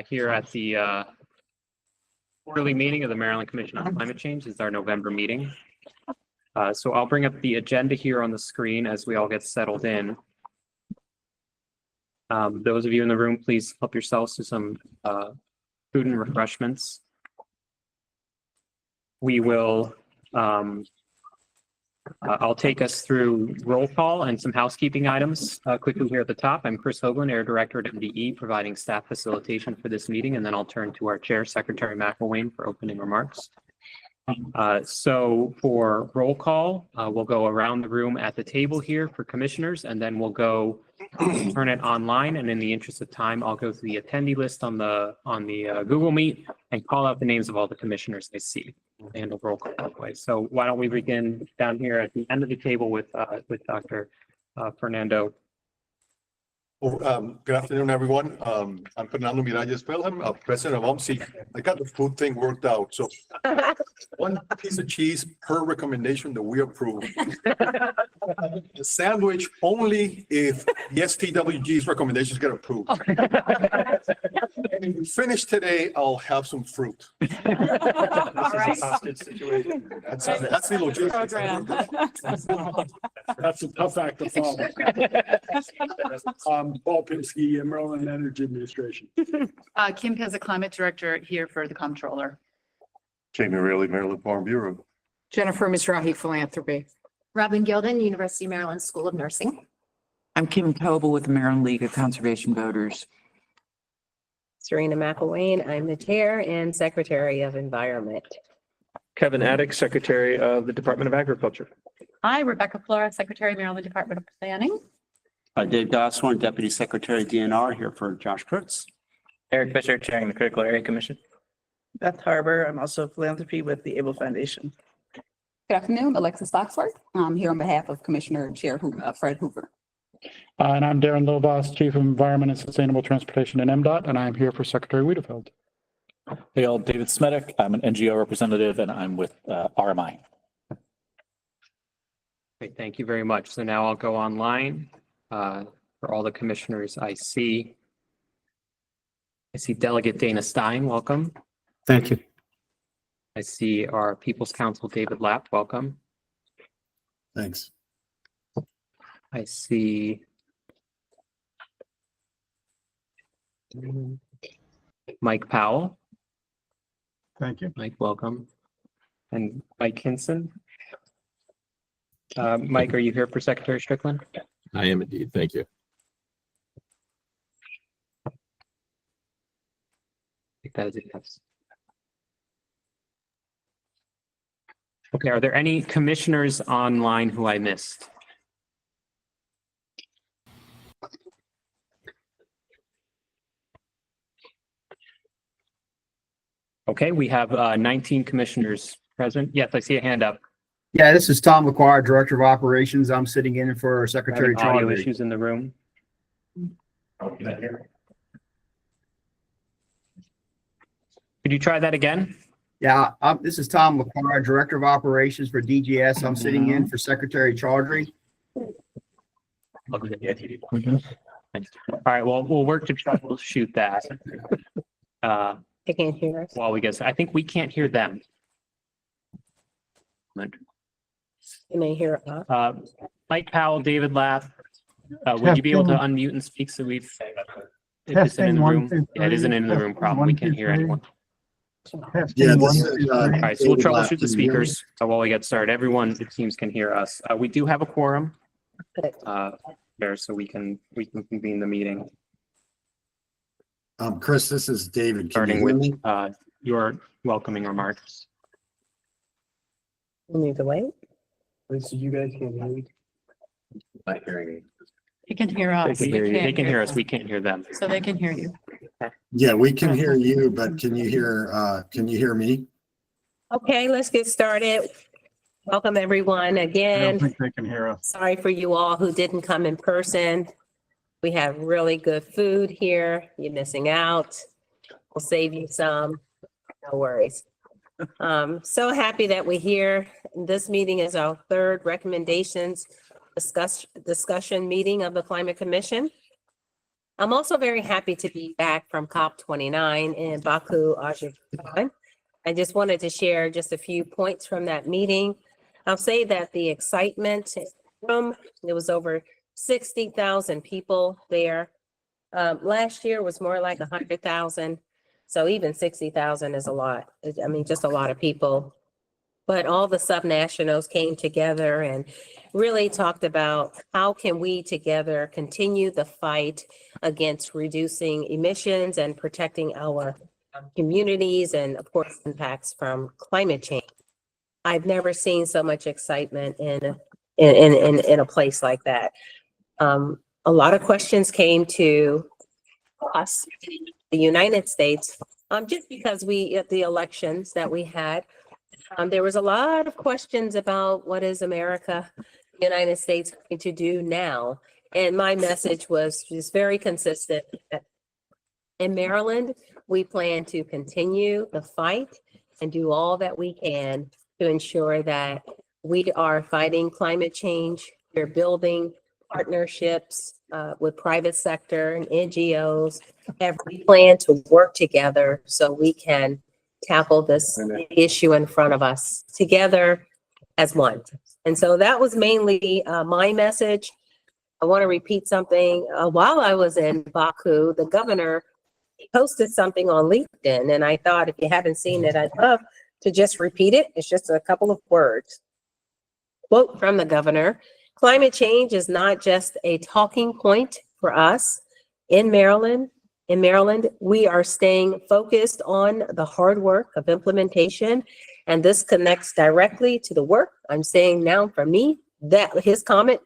here at the quarterly meeting of the Maryland Commission on Climate Change. This is our November meeting. So I'll bring up the agenda here on the screen as we all get settled in. Those of you in the room, please help yourselves to some food and refreshments. We will I'll take us through roll call and some housekeeping items quickly here at the top. I'm Chris Hoagland, Air Director at MDE, providing staff facilitation for this meeting, and then I'll turn to our Chair, Secretary McElwain, for opening remarks. So for roll call, we'll go around the room at the table here for commissioners, and then we'll go turn it online. And in the interest of time, I'll go through the attendee list on the Google Meet and call out the names of all the commissioners I see. And a roll call that way. So why don't we begin down here at the end of the table with Dr. Fernando. Well, good afternoon, everyone. I'm Fernando Miralles Pelham, president of OMSI. I got the food thing worked out. So one piece of cheese per recommendation that we approve. The sandwich only if the STWG's recommendations get approved. And if we finish today, I'll have some fruit. All right. Situation. That's the logistics. That's a tough act to follow. Paul Pinsky, Maryland Energy Administration. Kim Pez, a climate director here for the comptroller. Jamie Raley, Maryland Farm Bureau. Jennifer Mizrahi, Philanthropy. Robin Gilden, University of Maryland School of Nursing. I'm Kim Coble with the Maryland League of Conservation Voters. Serena McElwain, I'm the Chair and Secretary of Environment. Kevin Addick, Secretary of the Department of Agriculture. Hi, Rebecca Flora, Secretary, Maryland Department of Planning. Dave Gosworn, Deputy Secretary DNR, here for Josh Kurtz. Eric Fisher, chairing the Critical Area Commission. Beth Harbor, I'm also Philanthropy with the Able Foundation. Good afternoon, Alexis Foxworth. I'm here on behalf of Commissioner Chair Fred Hoover. And I'm Darren Lobos, Chief of Environment and Sustainable Transportation at MDOT, and I'm here for Secretary Wiedefeld. Hey, all, David Smedick. I'm an NGO representative, and I'm with RMI. Great, thank you very much. So now I'll go online for all the commissioners I see. I see Delegate Dana Stein, welcome. Thank you. I see our People's Counsel, David Lapp, welcome. Thanks. I see Mike Powell. Thank you. Mike, welcome. And Mike Hinson. Mike, are you here for Secretary Strickland? I am indeed. Thank you. I think that is it. Yes. Okay, are there any commissioners online who I missed? Okay, we have 19 commissioners present. Yes, I see a hand up. Yeah, this is Tom McQuarrie, Director of Operations. I'm sitting in for Secretary Audio Chaudhry. issues in the room. Could you try that again? Yeah, this is Tom McQuarrie, Director of Operations for DGS. I'm sitting in for Secretary Chaudhry. All right, well, we'll work to troubleshoot that. They can't hear us. While we get, I think we can't hear them. Can they hear us? Mike Powell, David Lapp, would you be able to unmute and speak so we've, if it's in the room? Yeah, it isn't in the room problem. We can't hear anyone. Yeah, All right, so we'll troubleshoot the speakers while we get started. Everyone, it seems, can hear us. We do have a quorum there, so we can convene the meeting. Chris, this is David. Starting with your welcoming remarks. We need to wait. So you guys can hear me? Not hearing. You can hear us. They can hear us. We can't hear them. So they can hear you. Yeah, we can hear you, but can you hear me? Okay, let's get started. Welcome, everyone. I Again, don't think they can hear us. sorry for you all who didn't come in person. We have really good food here. You're missing out. We'll save you some. No worries. So happy that we're here. This meeting is our third recommendations discussion meeting of the Climate Commission. I'm also very happy to be back from COP29 in Baku, Azerbaijan. I just wanted to share just a few points from that meeting. I'll say that the excitement from, there was over 60,000 people there. Last year was more like 100,000. So even 60,000 is a lot. I mean, just a lot of people. But all the subnationals came together and really talked about how can we together continue the fight against reducing emissions and protecting our communities and of course impacts from climate change. I've never seen so much excitement in a place like that. A lot of questions came to us, the United States, just because at the elections that we had, there was a lot of questions about what is America, the United States going to do now? And my message was just very consistent. In Maryland, we plan to continue the fight and do all that we can to ensure that we are fighting climate change. We're building partnerships with private sector and NGOs. We plan to work together so we can tackle this issue in front of us together as one. And so that was mainly my message. I want to repeat something. While I was in Baku, the governor posted something on LinkedIn, and I thought if you haven't seen it, I'd love to just repeat it. It's just a couple of words. Quote from the governor: "Climate change is not just a talking point for us in Maryland. In Maryland, we are staying focused on the hard work of implementation, and this connects directly to the work I'm saying now for me." That his comment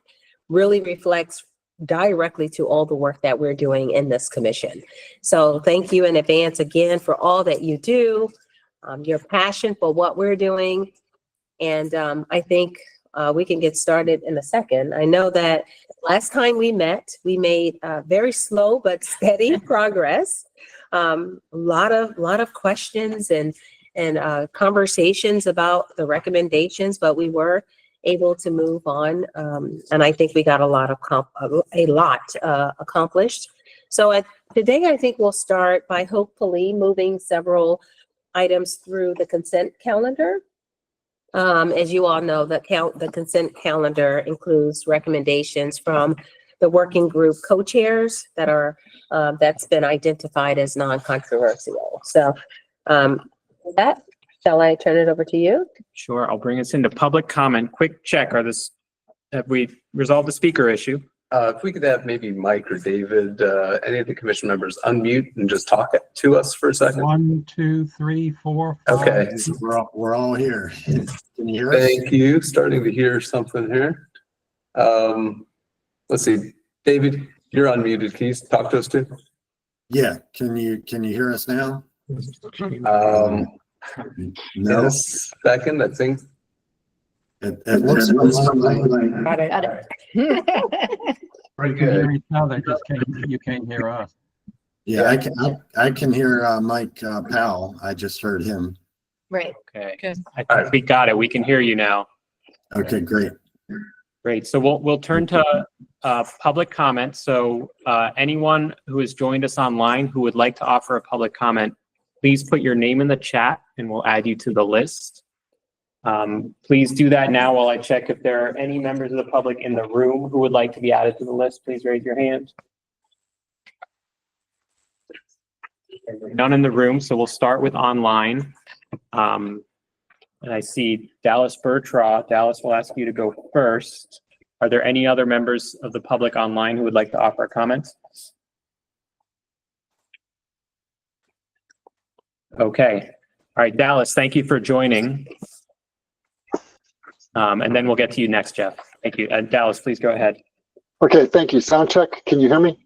really reflects directly to all the work that we're doing in this commission. So thank you in advance again for all that you do, your passion for what we're doing. And I think we can get started in a second. I know that last time we met, we made very slow but steady progress. A lot of questions and conversations about the recommendations, but we were able to move on, and I think we got a lot accomplished. So today, I think we'll start by hopefully moving several items through the consent calendar. As you all know, the consent calendar includes recommendations from the working group co-chairs that are that's been identified as non-controversial. So with that, shall I turn it over to you? Sure, I'll bring us into public comment. Quick check, have we resolved the speaker issue? If we could have maybe Mike or David, any of the commission members unmute and just talk to us for a second. 1, 2, 3, 4, 5. Okay. We're all here. Can you hear us? Thank you. Starting to hear something here. Let's see. David, you're unmuted. Can you talk to us too? Yeah. Can you hear us now? No. Second, I think. It looks like Got it. Pretty good. You can't hear us. Yeah, I can hear Mike Powell. I just heard him. Right. Okay, I think we got it. We can hear you now. Okay, great. Great. So we'll turn to public comment. So anyone who has joined us online who would like to offer a public comment, please put your name in the chat and we'll add you to the list. Please do that now while I check if there are any members of the public in the room who would like to be added to the list. Please raise your hand. None in the room, so we'll start with online. And I see Dallas Bertraw. Dallas, will ask you to go first. Are there any other members of the public online who would like to offer a comment? Okay. All right, Dallas, thank you for joining. And then we'll get to you next, Jeff. Thank you. Dallas, please go ahead. Okay, thank you. Sound check. Can you hear me?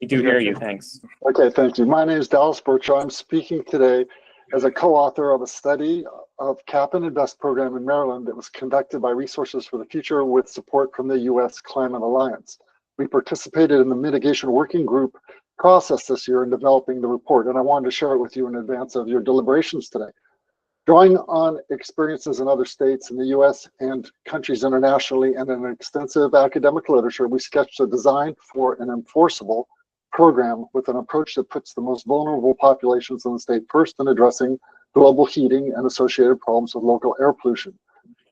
We do hear you. Thanks. Okay, thank you. My name is Dallas Bertraw. I'm speaking today as a co-author of a study of Cap and Invest program in Maryland that was conducted by Resources for the Future with support from the U.S. Climate Alliance. We participated in the mitigation working group process this year in developing the report, and I wanted to share it with you in advance of your deliberations today. Drawing on experiences in other states in the U.S. and countries internationally and an extensive academic literature, we sketched a design for an enforceable program with an approach that puts the most vulnerable populations in the state first in addressing global heating and associated problems with local air pollution.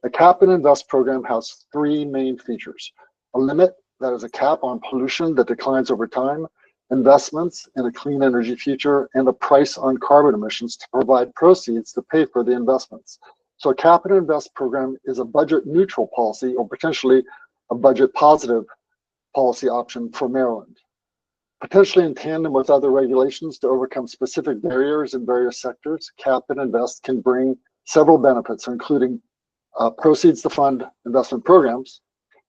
The Cap and Invest program has three main features: a limit, that is a cap on pollution that declines over time, investments in a clean energy future, and a price on carbon emissions to provide proceeds to pay for the investments. So a Cap and Invest program is a budget neutral policy, or potentially a budget positive policy option for Maryland. Potentially in tandem with other regulations to overcome specific barriers in various sectors, Cap and Invest can bring several benefits, including proceeds to fund investment programs,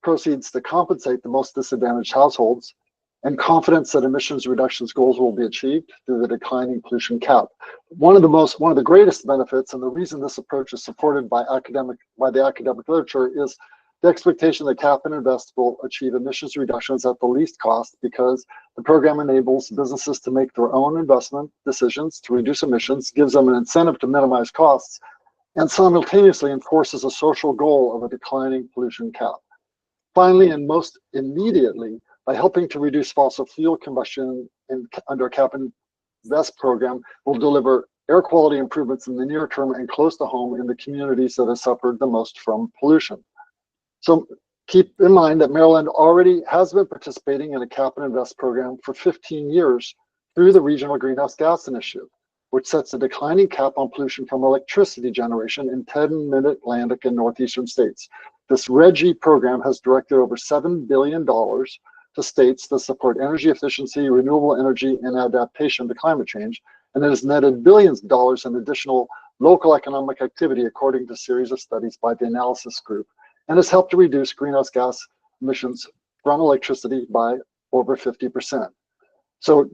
proceeds to compensate the most disadvantaged households, and confidence that emissions reductions goals will be achieved through the declining pollution cap. One of the greatest benefits, and the reason this approach is supported by the academic literature, is the expectation that Cap and Invest will achieve emissions reductions at the least cost, because the program enables businesses to make their own investment decisions to reduce emissions, gives them an incentive to minimize costs, and simultaneously enforces a social goal of a declining pollution cap. Finally, and most immediately, by helping to reduce fossil fuel combustion under a Cap and Invest program, will deliver air quality improvements in the near term and close to home in the communities that have suffered the most from pollution. So keep in mind that Maryland already has been participating in a Cap and Invest program for 15 years through the Regional Greenhouse Gas Initiative, which sets a declining cap on pollution from electricity generation in 10 Mid-Atlantic and Northeastern states. This RGGI program has directed over $7 billion to states to support energy efficiency, renewable energy, and adaptation to climate change, and it has netted billions of dollars in additional local economic activity, according to a series of studies by the Analysis Group, and has helped to reduce greenhouse gas emissions from electricity by over 50%. So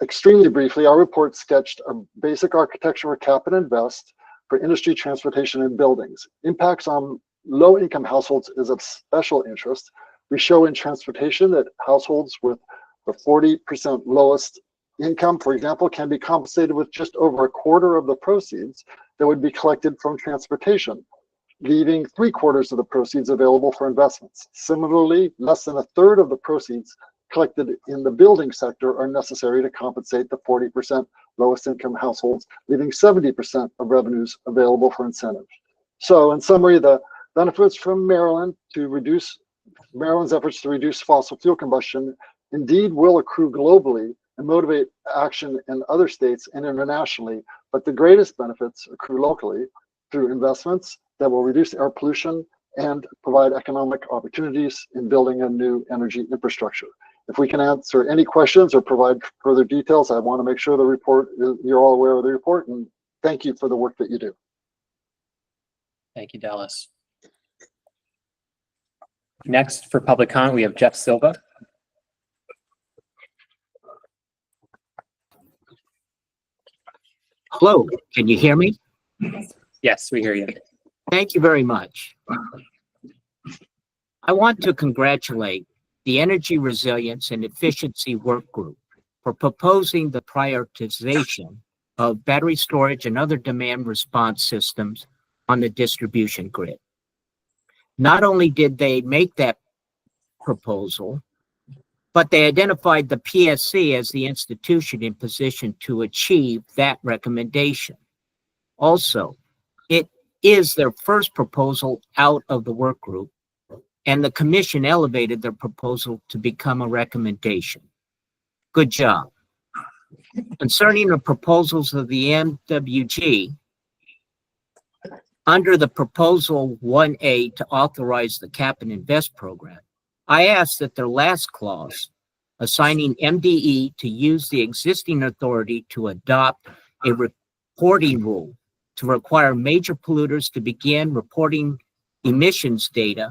extremely briefly, our report sketched a basic architecture for Cap and Invest for industry, transportation, and buildings. Impacts on low-income households is of special interest. We show in transportation that households with the 40% lowest income, for example, can be compensated with just over a quarter of the proceeds that would be collected from transportation, leaving 3/4 of the proceeds available for investments. Similarly, less than a third of the proceeds collected in the building sector are necessary to compensate the 40% lowest income households, leaving 70% of revenues available for incentives. So in summary, the benefits from Maryland's efforts to reduce fossil fuel combustion indeed will accrue globally and motivate action in other states and internationally, but the greatest benefits accrue locally through investments that will reduce air pollution and provide economic opportunities in building a new energy infrastructure. If we can answer any questions or provide further details, I want to make sure you're all aware of the report, and thank you for the work that you do. Thank you, Dallas. Next, for public comment, we have Jeff Silva. Hello, can you hear me? Yes, we hear you. Thank you very much. I want to congratulate the Energy Resilience and Efficiency Work Group for proposing the prioritization of battery storage and other demand response systems on the distribution grid. Not only did they make that proposal, but they identified the PSC as the institution in position to achieve that recommendation. Also, it is their first proposal out of the work group, and the commission elevated their proposal to become a recommendation. Good job. Concerning the proposals of the MWG, under the proposal 1A to authorize the Cap and Invest program, I asked that their last clause, assigning MDE to use the existing authority to adopt a reporting rule to require major polluters to begin reporting emissions data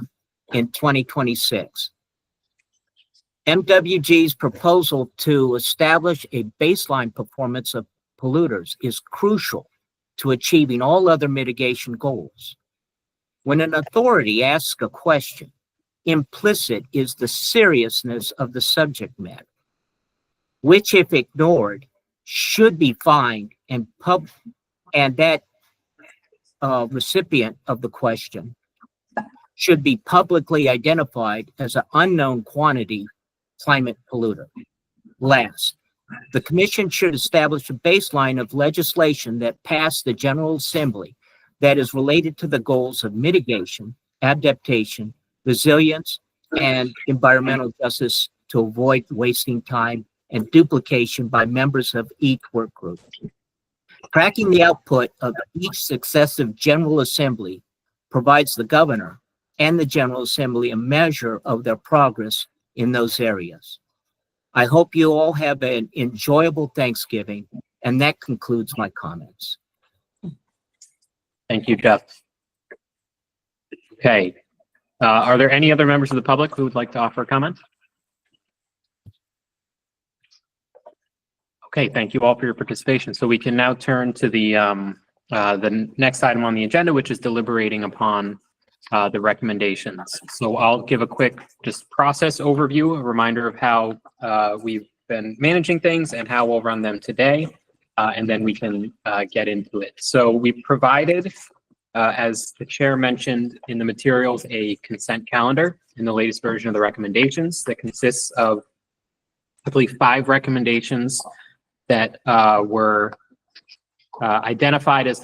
in 2026. MWG's proposal to establish a baseline performance of polluters is crucial to achieving all other mitigation goals. When an authority asks a question, implicit is the seriousness of the subject matter, which, if ignored, should be fined, and that recipient of the question should be publicly identified as an unknown quantity climate polluter. Last, the commission should establish a baseline of legislation that passed the General Assembly that is related to the goals of mitigation, adaptation, resilience, and environmental justice to avoid wasting time and duplication by members of each work group. Tracking the output of each successive General Assembly provides the governor and the General Assembly a measure of their progress in those areas. I hope you all have an enjoyable Thanksgiving, and that concludes my comments. Thank you, Jeff. Okay. Are there any other members of the public who would like to offer a comment? Okay, thank you all for your participation. So we can now turn to the next item on the agenda, which is deliberating upon the recommendations. So I'll give a quick just process overview, a reminder of how we've been managing things and how we'll run them today, and then we can get into it. So we provided, as the chair mentioned in the materials, a consent calendar in the latest version of the recommendations that consists of, I believe, 5 recommendations that were identified as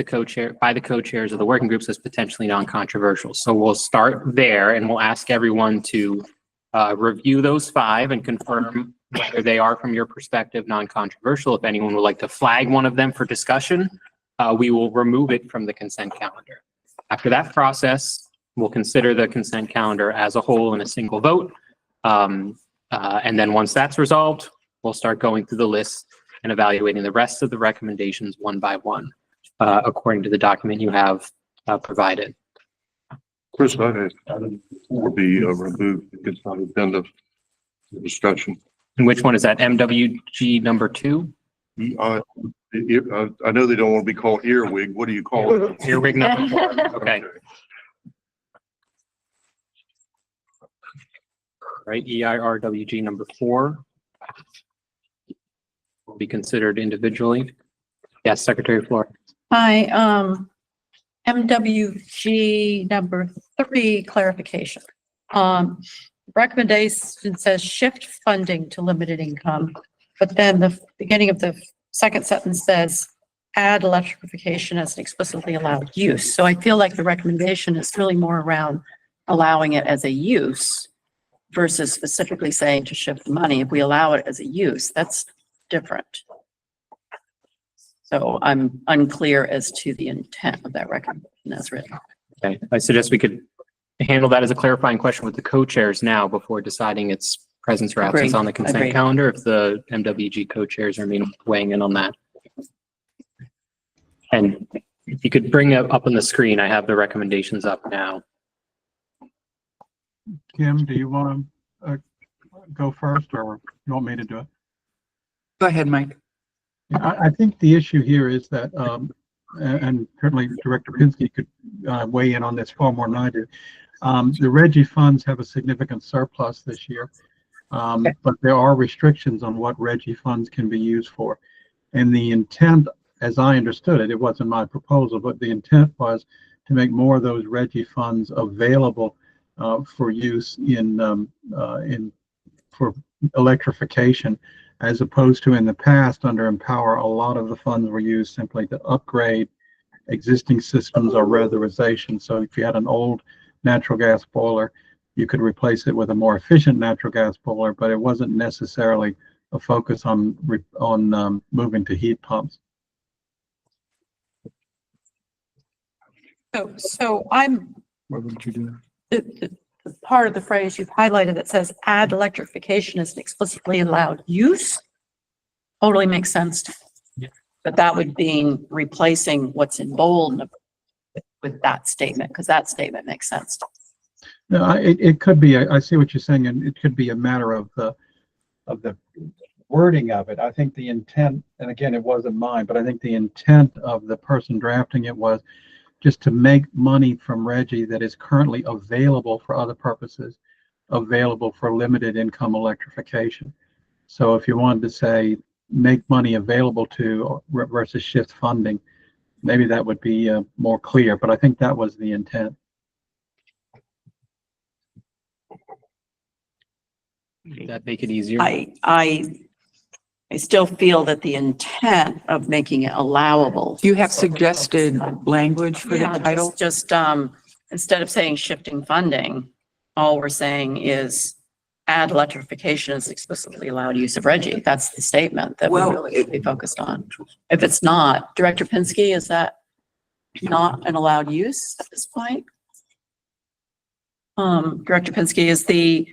by the co-chairs of the working groups as potentially non-controversial. So we'll start there and we'll ask everyone to review those 5 and confirm whether they are, from your perspective, non-controversial. If anyone would like to flag one of them for discussion, we will remove it from the consent calendar. After that process, we'll consider the consent calendar as a whole in a single vote. And then once that's resolved, we'll start going through the list and evaluating the rest of the recommendations one by one, according to the document you have provided. Chris, I will be removed. It's not agenda discussion. And which one is that? MWG number 2? I know they don't want to be called earwig. What do you call it? Earwig number 4. Okay. Right, EIRWG number 4. Will be considered individually. Yes, Secretary Floor. Hi, MWG number 3 clarification. Recommendation says shift funding to limited income, but then the beginning of the second sentence says add electrification as an explicitly allowed use. So I feel like the recommendation is really more around allowing it as a use versus specifically saying to shift the money. If we allow it as a use, that's different. So I'm unclear as to the intent of that recommendation as written. Okay, I suggest we could handle that as a clarifying question with the co-chairs now before deciding its presence or absence Agreed. on the consent Agreed. calendar, if the MWG co-chairs are weighing in on that. And if you could bring it up on the screen, I have the recommendations up now. Kim, do you want to go first or you want me to do it? Go ahead, Mike. I think the issue here is that, and certainly Director Pinsky could weigh in on this far more than I do. The RGGI funds have a significant surplus this year, but there are restrictions on what RGGI funds can be used for. And the intent, as I understood it, it wasn't my proposal, but the intent was to make more of those RGGI funds available for use for electrification, as opposed to in the past under Empower, a lot of the funds were used simply to upgrade existing systems or weatherization. So if you had an old natural gas boiler, you could replace it with a more efficient natural gas boiler, but it wasn't necessarily a focus on moving to heat pumps. So I'm, What would you do? the part of the phrase you've highlighted that says add electrification as an explicitly allowed use totally makes sense to me. But that would be replacing what's in bold with that statement, because that statement makes sense to me. No, it could be, I see what you're saying, and it could be a matter of the wording of it. I think the intent, and again, it wasn't mine, but I think the intent of the person drafting it was just to make money from RGGI that is currently available for other purposes, available for limited income electrification. So if you wanted to say, make money available to versus shift funding, maybe that would be more clear, but I think that was the intent. Does that make it easier? I I still feel that the intent of making it allowable. Do you have suggested language for the Yeah, title? just, instead of saying shifting funding, all we're saying is add electrification as explicitly allowed use of Reggie. That's the statement that we Well, really should be focused on. If it's not, Director Pinsky, is that not an allowed use at this point? Director Pinsky, is the,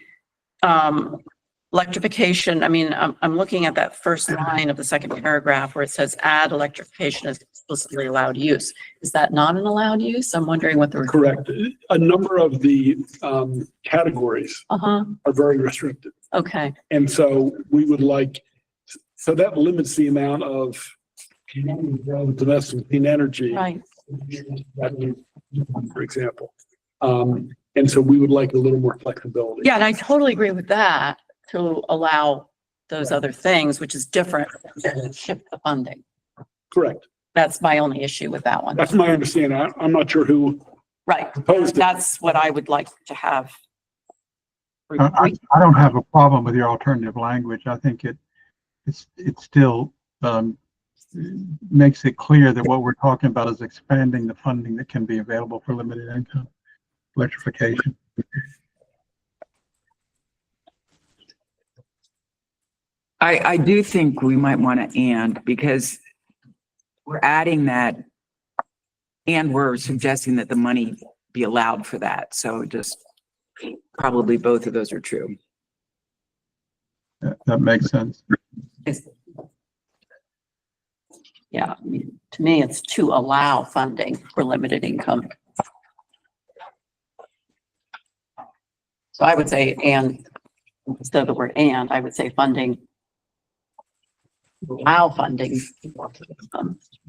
electrification, I mean, I'm looking at that first line of the second paragraph where it says add electrification as explicitly allowed use. Is that not an allowed use? I'm wondering what the. Correct. A number of the categories Uh-huh, are very restricted. okay, And so we would like, so that limits the amount of domestic clean energy. right. For example. And so we would like a little more flexibility. Yeah, and I totally agree with that, to allow those other things, which is different than shift the funding. Correct. That's my only issue with that one. That's my understanding. I'm not sure who Right, proposed it. that's what I would like to have. I don't have a problem with your alternative language. I think it still makes it clear that what we're talking about is expanding the funding that can be available for limited income electrification. I do think we might want to and, because we're adding that and we're suggesting that the money be allowed for that. So just probably both of those are true. That makes sense. Yeah, I mean, to me, it's to allow funding for limited income. So I would say, and instead of the word and, I would say funding. Allow funding.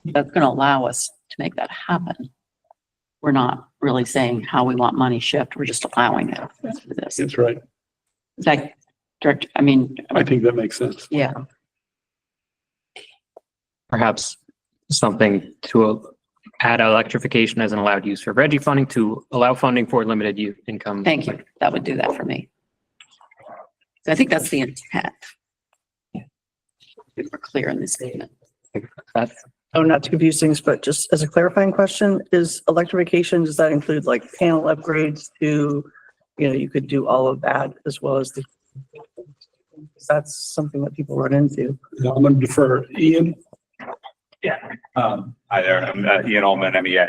That's going to allow us to make that happen. We're not really saying how we want money shift. We're just allowing it for this. That's right. Like, direct, I mean, I think that makes sense. yeah. Perhaps something to add electrification as an allowed use for Reggie funding to allow funding for limited use income. Thank you. That would do that for me. So I think that's the intent. We're clear in this statement. Oh, not to confuse things, but just as a clarifying question, is electrification, does that include like panel upgrades to, you could do all of that as well as the, that's something that people run into. Now I'm going to defer. Ian? Yeah. Hi there. I'm Ian Ullman, MEA.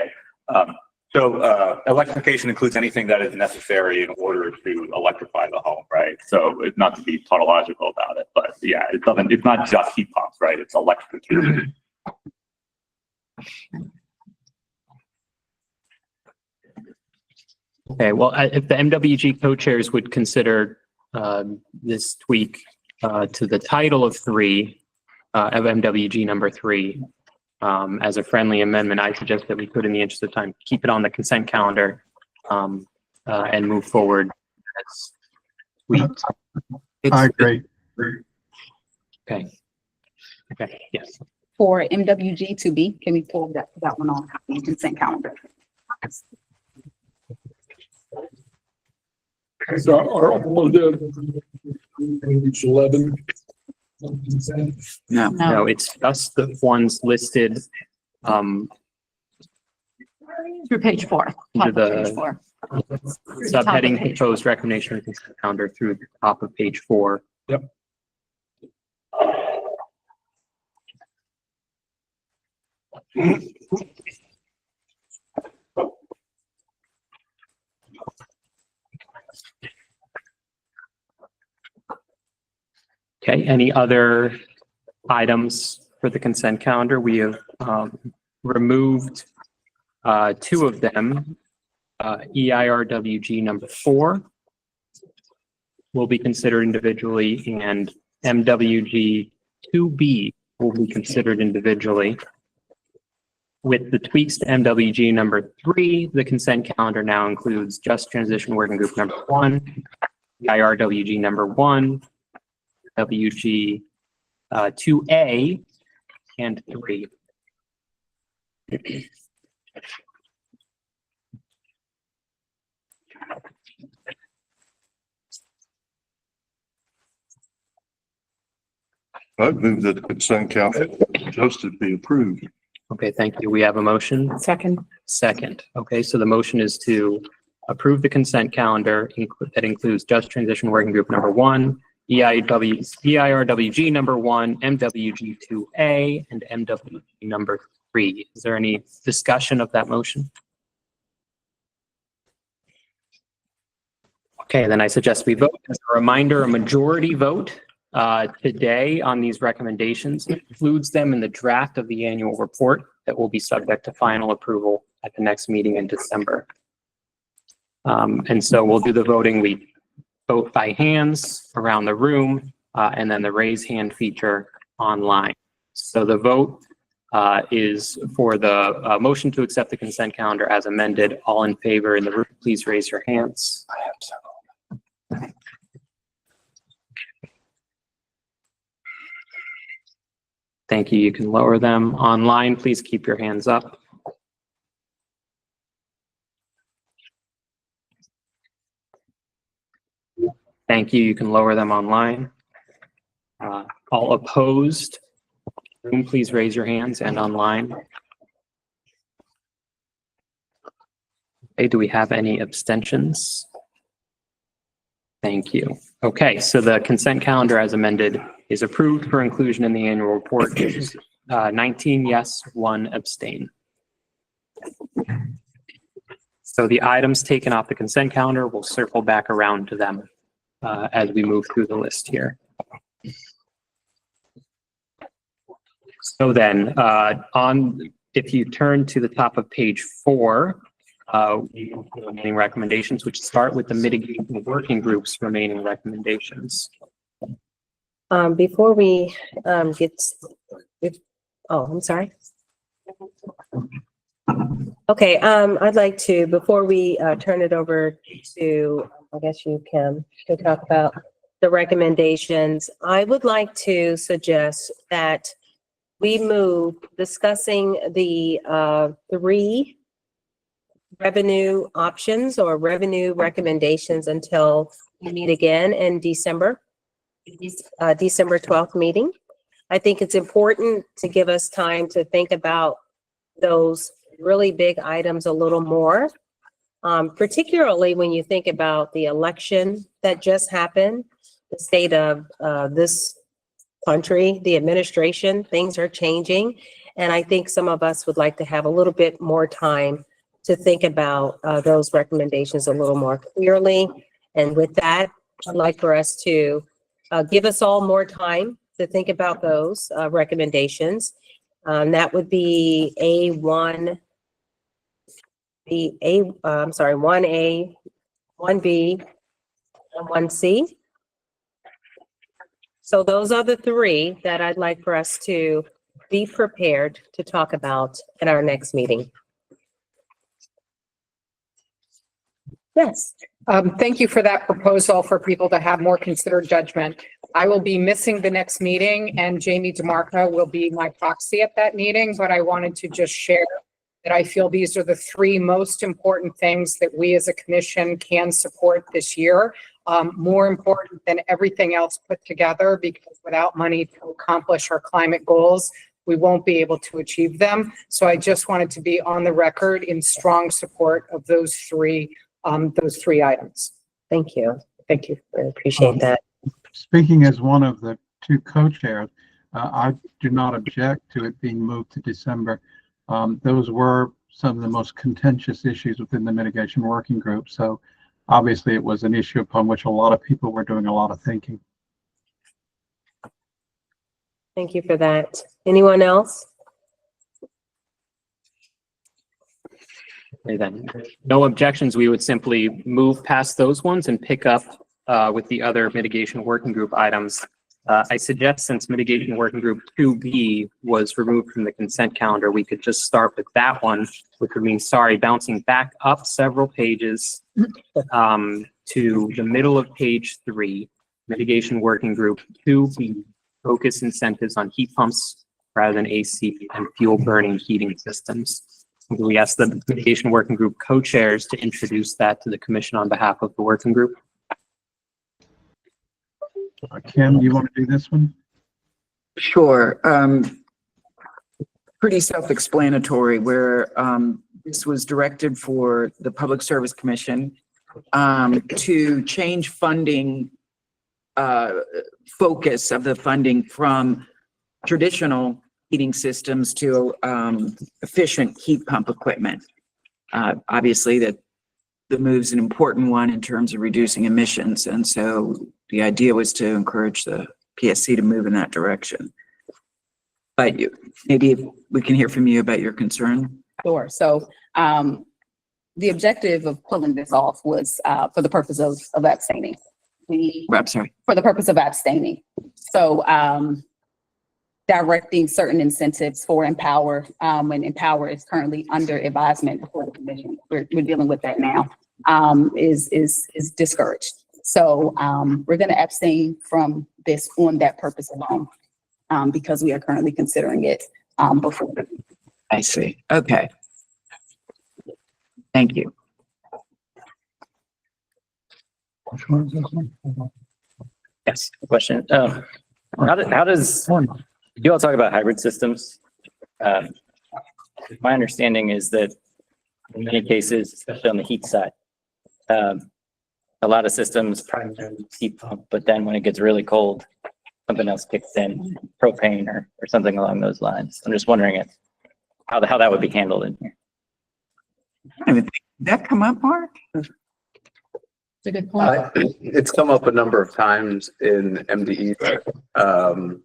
So electrification includes anything that is necessary in order to electrify the home, right? So it's not to be tautological about it, but yeah, it's not just heat pumps, right? It's electrification. Okay, well, if the MWG co-chairs would consider this tweak to the title of 3 of MWG number 3 as a friendly amendment, I suggest that we could, in the interest of time, keep it on the consent calendar and move forward as tweaked. I agree. Okay. Okay, yes. For MWG to be, can we pull that one off the consent calendar? So are all of the 11? No. No, it's just the ones listed Through page 4. under Page the 4. subheading proposed recommendation of consent calendar through the top of page 4. Yep. Okay, any other items for the consent calendar? We have removed 2 of them. EIRWG number 4 will be considered individually, and MWG 2B will be considered individually. With the tweaks to MWG number 3, the consent calendar now includes just transition working group number 1, EIRWG number 1, WG 2A, and 3. I move that the consent calendar adjusted be approved. Okay, thank you. We have a motion. Second. Second. Okay, so the motion is to approve the consent calendar that includes Just Transition Working Group number 1, EIRWG number 1, MWG 2A, and MWG number 3. Is there any discussion of that motion? Okay, then I suggest we vote. As a reminder, a majority vote today on these recommendations includes them in the draft of the annual report that will be subject to final approval at the next meeting in December. And so we'll do the voting. We vote by hands around the room, and then the raise hand feature online. So the vote is for the motion to accept the consent calendar as amended. All in favor in the room, please raise your hands. I have several. Thank you. You can lower them. Online, please keep your hands up. Thank you. You can lower them online. All opposed, room, please raise your hands, and online. Okay, do we have any abstentions? Thank you. Okay, so the consent calendar as amended is approved for inclusion in the annual report. 19 yes, 1 abstain. So the items taken off the consent calendar, we'll circle back around to them as we move through the list here. So then if you turn to the top of page 4, remaining recommendations, which start with the mitigation working group's remaining recommendations. Before we I'm sorry. Okay, I'd like to, before we turn it over to, I guess you can talk about the recommendations, I would like to suggest that we move discussing the 3 revenue options or revenue recommendations until we meet again in December 12th meeting. I think it's important to give us time to think about those really big items a little more, particularly when you think about the election that just happened, the state of this country, the administration, things are changing. And I think some of us would like to have a little bit more time to think about those recommendations a little more clearly. And with that, I'd like for us to give us all more time to think about those recommendations. That would be 1A, 1B, and 1C. So those are the 3 that I'd like for us to be prepared to talk about at our next meeting. Yes. Thank you for that proposal for people to have more considered judgment. I will be missing the next meeting and Jamie DeMarco will be my proxy at that meeting, but I wanted to just share that I feel these are the 3 most important things that we as a commission can support this year. More important than everything else put together, because without money to accomplish our climate goals, we won't be able to achieve them. So I just wanted to be on the record in strong support of those 3 items. Thank you. Thank you. I appreciate that. Speaking as one of the 2 co-chairs, I do not object to it being moved to December. Those were some of the most contentious issues within the mitigation working group. So obviously it was an issue upon which a lot of people were doing a lot of thinking. Thank you for that. Anyone else? Okay, then, no objections. We would simply move past those ones and pick up with the other mitigation working group items. I suggest, since mitigation working group 2B was removed from the consent calendar, we could just start with that one, which would mean, bouncing back up several pages to the middle of page 3, mitigation working group 2B, focus incentives on heat pumps rather than AC and fuel burning heating systems. We ask the mitigation working group co-chairs to introduce that to the commission on behalf of the working group. Kim, you want to do this one? Sure. Pretty self-explanatory where this was directed for the Public Service Commission to change funding, focus of the funding from traditional heating systems to efficient heat pump equipment. Obviously, that the move's an important one in terms of reducing emissions. And so the idea was to encourage the PSC to move in that direction. But maybe we can hear from you about your concern. Sure. So the objective of pulling this off was for the purpose of abstaining. I'm sorry. For the purpose of abstaining. So directing certain incentives for Empower, when Empower is currently under advisement before the commission, we're dealing with that now, is discouraged. So we're going to abstain from this on that purpose alone, because we are currently considering it before. I see. Okay. Thank you. Yes, question. How does you all talk about hybrid systems? My understanding is that in many cases, especially on the heat side, a lot of systems primarily heat pump, but then when it gets really cold, something else kicks in, propane or something along those lines. I'm just wondering how that would be handled in here. Did that come up, Mark? It's a good point. It's come up a number of times in MDE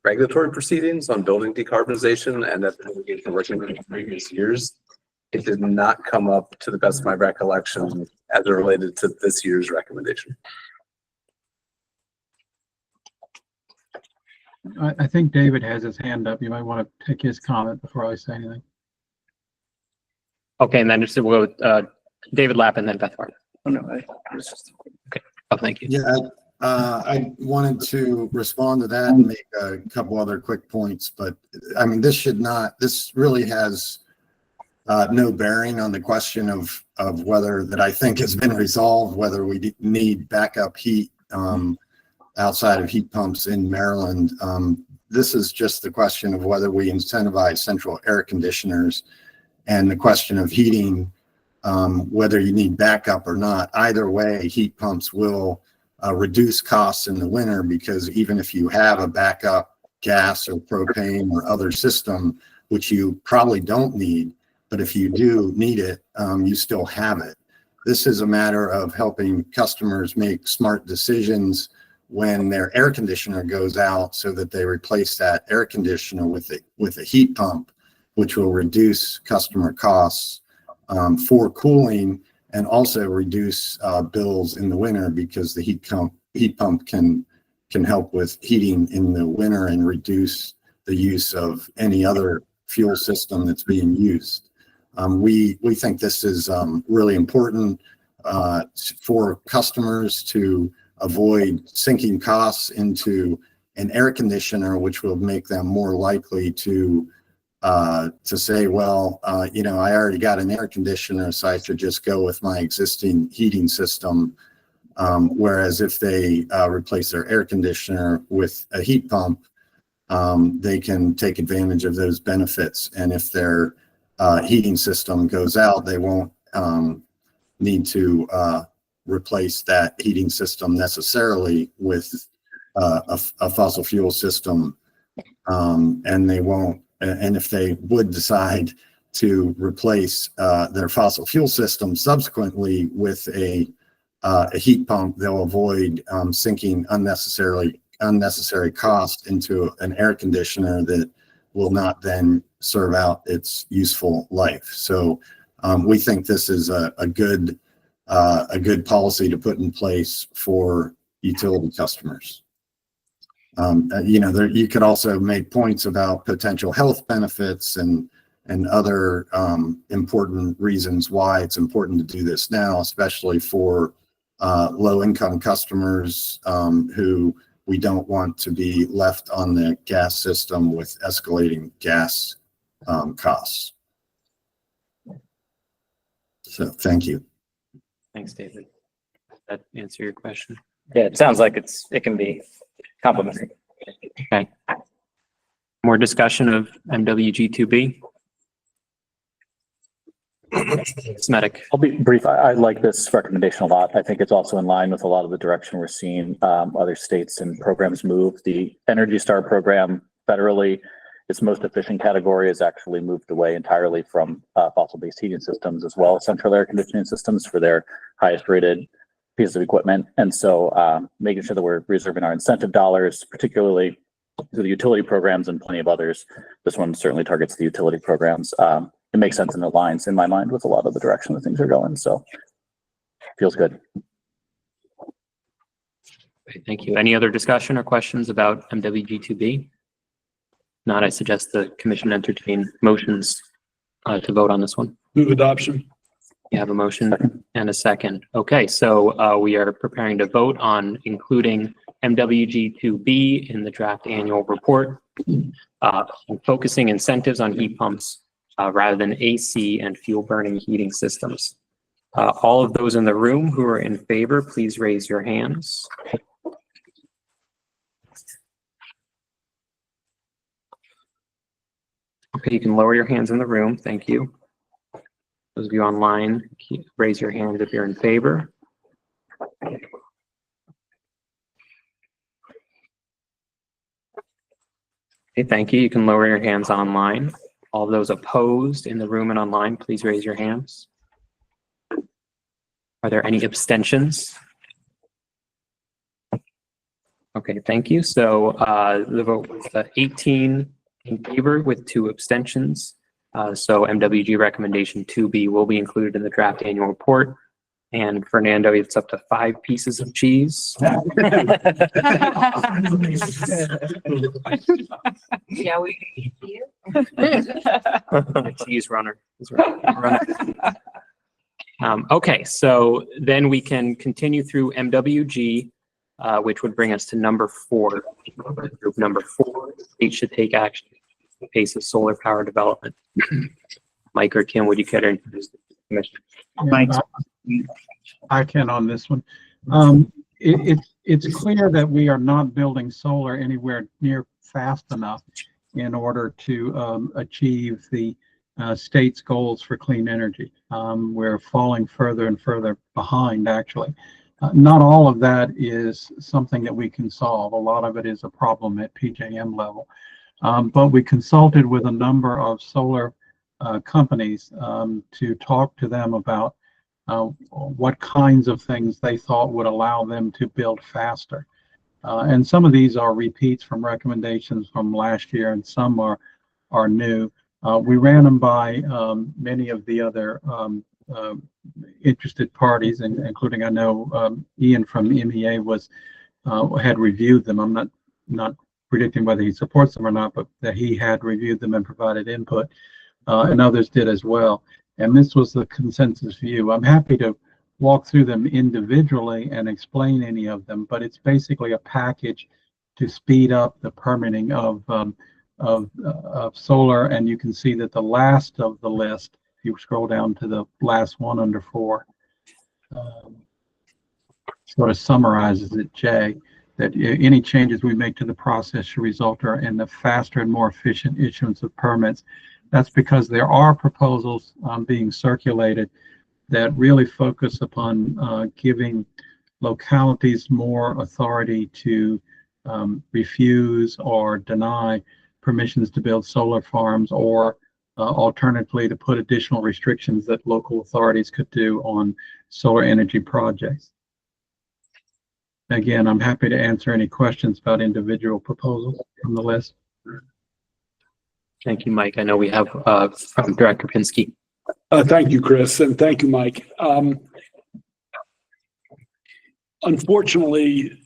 regulatory proceedings on building decarbonization and that the working group in previous years. It did not come up, to the best of my recollection, as it related to this year's recommendation. I think David has his hand up. You might want to take his comment before I say anything. Okay, and then just we'll go David Lapp and then Beth Hart. Oh, no, I was just. Okay. Oh, thank you. Yeah, I wanted to respond to that and make a couple other quick points, but I mean, this really has no bearing on the question of whether that I think has been resolved, whether we need backup heat outside of heat pumps in Maryland. This is just the question of whether we incentivize central air conditioners and the question of heating, whether you need backup or not. Either way, heat pumps will reduce costs in the winter, because even if you have a backup gas or propane or other system, which you probably don't need, but if you do need it, you still have it. This is a matter of helping customers make smart decisions when their air conditioner goes out, so that they replace that air conditioner with a heat pump, which will reduce customer costs for cooling and also reduce bills in the winter, because the heat pump can help with heating in the winter and reduce the use of any other fuel system that's being used. We think this is really important for customers to avoid sinking costs into an air conditioner, which will make them more likely to say, well, I already got an air conditioner, so I should just go with my existing heating system. Whereas if they replace their air conditioner with a heat pump, they can take advantage of those benefits. And if their heating system goes out, they won't need to replace that heating system necessarily with a fossil fuel system. And they won't. And if they would decide to replace their fossil fuel system subsequently with a heat pump, they'll avoid sinking unnecessary cost into an air conditioner that will not then serve out its useful life. So we think this is a good policy to put in place for utility customers. You could also make points about potential health benefits and other important reasons why it's important to do this now, especially for low-income customers who we don't want to be left on the gas system with escalating gas costs. So thank you. Thanks, David. Does that answer your question? Yeah, it sounds like it can be complimentary. Okay. More discussion of MWG2B? Smetic. I'll be brief. I like this recommendation a lot. I think it's also in line with a lot of the direction we're seeing other states and programs move. The Energy Star program federally, its most efficient category is actually moved away entirely from fossil-based heating systems as well as central air conditioning systems for their highest rated pieces of equipment. And so making sure that we're reserving our incentive dollars, particularly to the utility programs and plenty of others. This one certainly targets the utility programs. It makes sense and aligns in my mind with a lot of the direction that things are going. So feels good. Okay, thank you. Any other discussion or questions about MWG2B? Not, I suggest the commission entertain motions to vote on this one. Move adoption. You have a motion and a second. Okay, so we are preparing to vote on including MWG2B in the draft annual report, and focusing incentives on heat pumps rather than AC and fuel burning heating systems. All of those in the room who are in favor, please raise your hands. Okay, you can lower your hands in the room. Thank you. Those of you online, raise your hand if you're in favor. Okay, thank you. You can lower your hands online. All those opposed in the room and online, please raise your hands. Are there any abstentions? Okay, thank you. So the vote was 18 in favor with 2 abstentions. So MWG recommendation 2B will be included in the draft annual report. And Fernando, it's up to 5 pieces of cheese. Yeah, we can see you. Cheese runner. Okay, so then we can continue through MWG, which would bring us to number 4. Group number 4, state should take action at the pace of solar power development. Mike or Kim, would you care to introduce the commission? Mike. I can on this one. It's clear that we are not building solar anywhere near fast enough in order to achieve the state's goals for clean energy. We're falling further and further behind, actually. Not all of that is something that we can solve. A lot of it is a problem at PJM level. But we consulted with a number of solar companies to talk to them about what kinds of things they thought would allow them to build faster. And some of these are repeats from recommendations from last year, and some are new. We ran them by many of the other interested parties, including I know Ian from MEA had reviewed them. I'm not predicting whether he supports them or not, but that he had reviewed them and provided input, and others did as well. And this was the consensus view. I'm happy to walk through them individually and explain any of them, but it's basically a package to speed up the permitting of solar. And you can see that the last of the list, if you scroll down to the last one under 4, sort of summarizes it, Jay, that any changes we make to the process should result in the faster and more efficient issuance of permits. That's because there are proposals being circulated that really focus upon giving localities more authority to refuse or deny permissions to build solar farms, or alternatively to put additional restrictions that local authorities could do on solar energy projects. Again, I'm happy to answer any questions about individual proposals from the list. Thank you, Mike. I know we have from Director Pinsky. Thank you, Chris, and thank you, Mike. Unfortunately,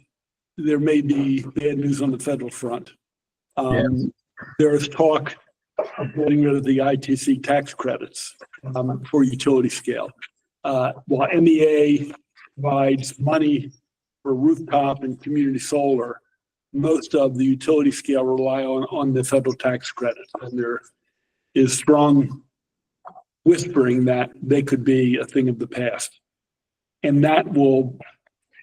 there may be bad news on the federal front. There is talk of getting rid of the ITC tax credits for utility scale. While MEA provides money for rooftop and community solar, most of the utility scale rely on the federal tax credits, and there is strong whispering that they could be a thing of the past. And that will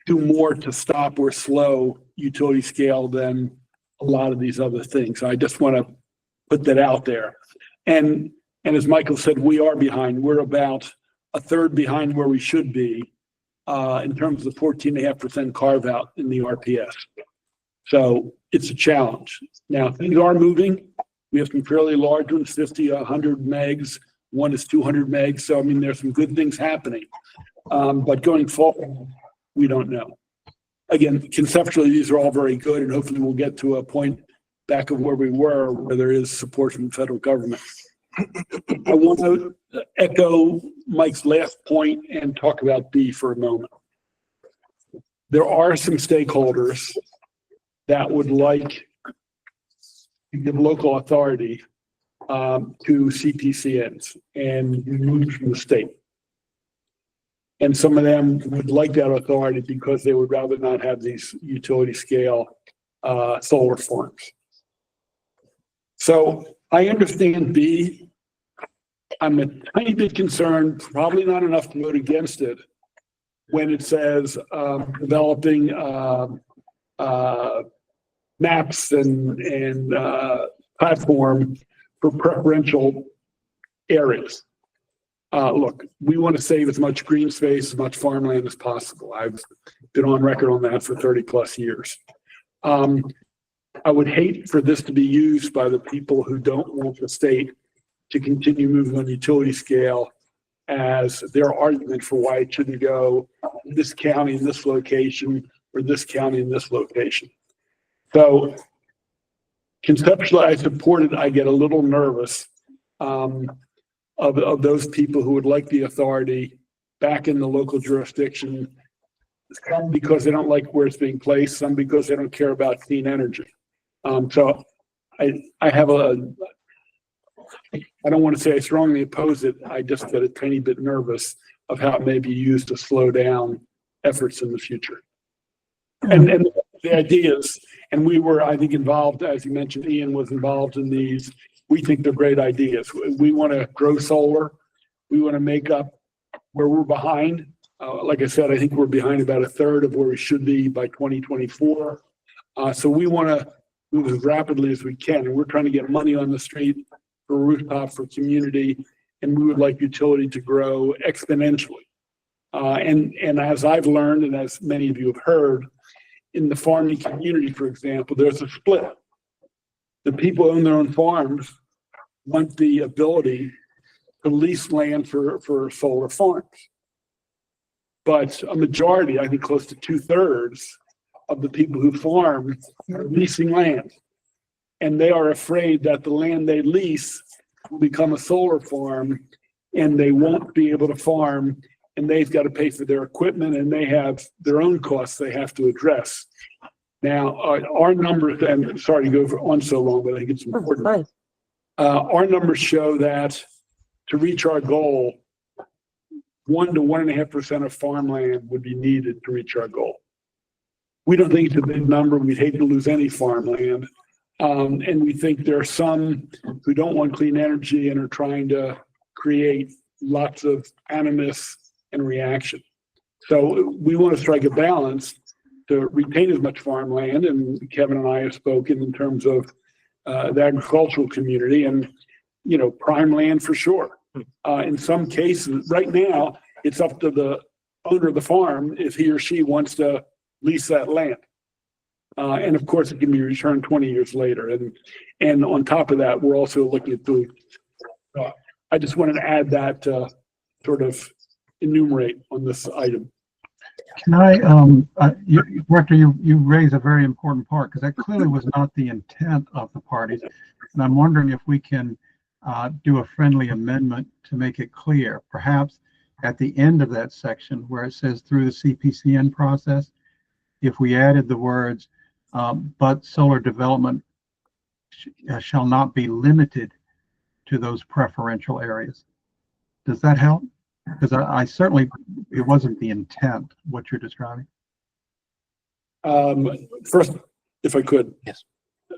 do more to stop or slow utility scale than a lot of these other things. I just want to put that out there. And as Michael said, we are behind. We're about a third behind where we should be in terms of the 14.5% carve out in the RPS. So it's a challenge. Now, things are moving. We have some fairly large ones, 50, 100 megs. One is 200 megs. So, I mean, there's some good things happening. But going forward, we don't know. Again, conceptually, these are all very good, and hopefully we'll get to a point back of where we were, where there is support from the federal government. I want to echo Mike's last point and talk about B for a moment. There are some stakeholders that would like to give local authority to CPCNs and move from the state. And some of them would like that authority because they would rather not have these utility scale solar farms. So I understand B. I'm a tiny bit concerned, probably not enough to vote against it, when it says developing maps and platform for preferential areas. Look, we want to save as much green space, as much farmland as possible. I've been on record on that for 30 plus years. I would hate for this to be used by the people who don't want the state to continue moving on utility scale as their argument for why it shouldn't go in this county in this location or this county in this location. So conceptually, I support it. I get a little nervous of those people who would like the authority back in the local jurisdiction, some because they don't like where it's being placed, some because they don't care about clean energy. So I have I don't want to say I strongly oppose it. I just get a tiny bit nervous of how it may be used to slow down efforts in the future. And the ideas, and we were, I think, involved, as you mentioned, Ian was involved in these. We think they're great ideas. We want to grow solar. We want to make up where we're behind. Like I said, I think we're behind about a third of where we should be by 2024. So we want to move as rapidly as we can. And we're trying to get money on the street for rooftop, for community, and we would like utility to grow exponentially. And as I've learned, and as many of you have heard, in the farming community, for example, there's a split. The people who own their own farms want the ability to lease land for solar farms. But a majority, I think close to 2/3 of the people who farm are leasing land. And they are afraid that the land they lease will become a solar farm and they won't be able to farm, and they've got to pay for their equipment and they have their own costs they have to address. Now, our numbers, and sorry to go on so long, but I think it's important. Our numbers show that to reach our goal, 1 to 1.5% of farmland would be needed to reach our goal. We don't think it's a big number. We'd hate to lose any farmland. And we think there are some who don't want clean energy and are trying to create lots of animus and reaction. So we want to strike a balance to retain as much farmland, and Kevin and I have spoken in terms of the agricultural community and, you know, prime land for sure. In some cases, right now, it's up to the owner of the farm if he or she wants to lease that land. And of course, it can be returned 20 years later. And on top of that, we're also looking at food. I just wanted to add that sort of enumerate on this item. Can I, Director, you raise a very important part, because that clearly was not the intent of the parties. And I'm wondering if we can do a friendly amendment to make it clear, perhaps at the end of that section where it says through the CPCN process, if we added the words, but solar development shall not be limited to those preferential areas. Does that help? Because I certainly, it wasn't the intent, what you're describing. First, if I could. Yes.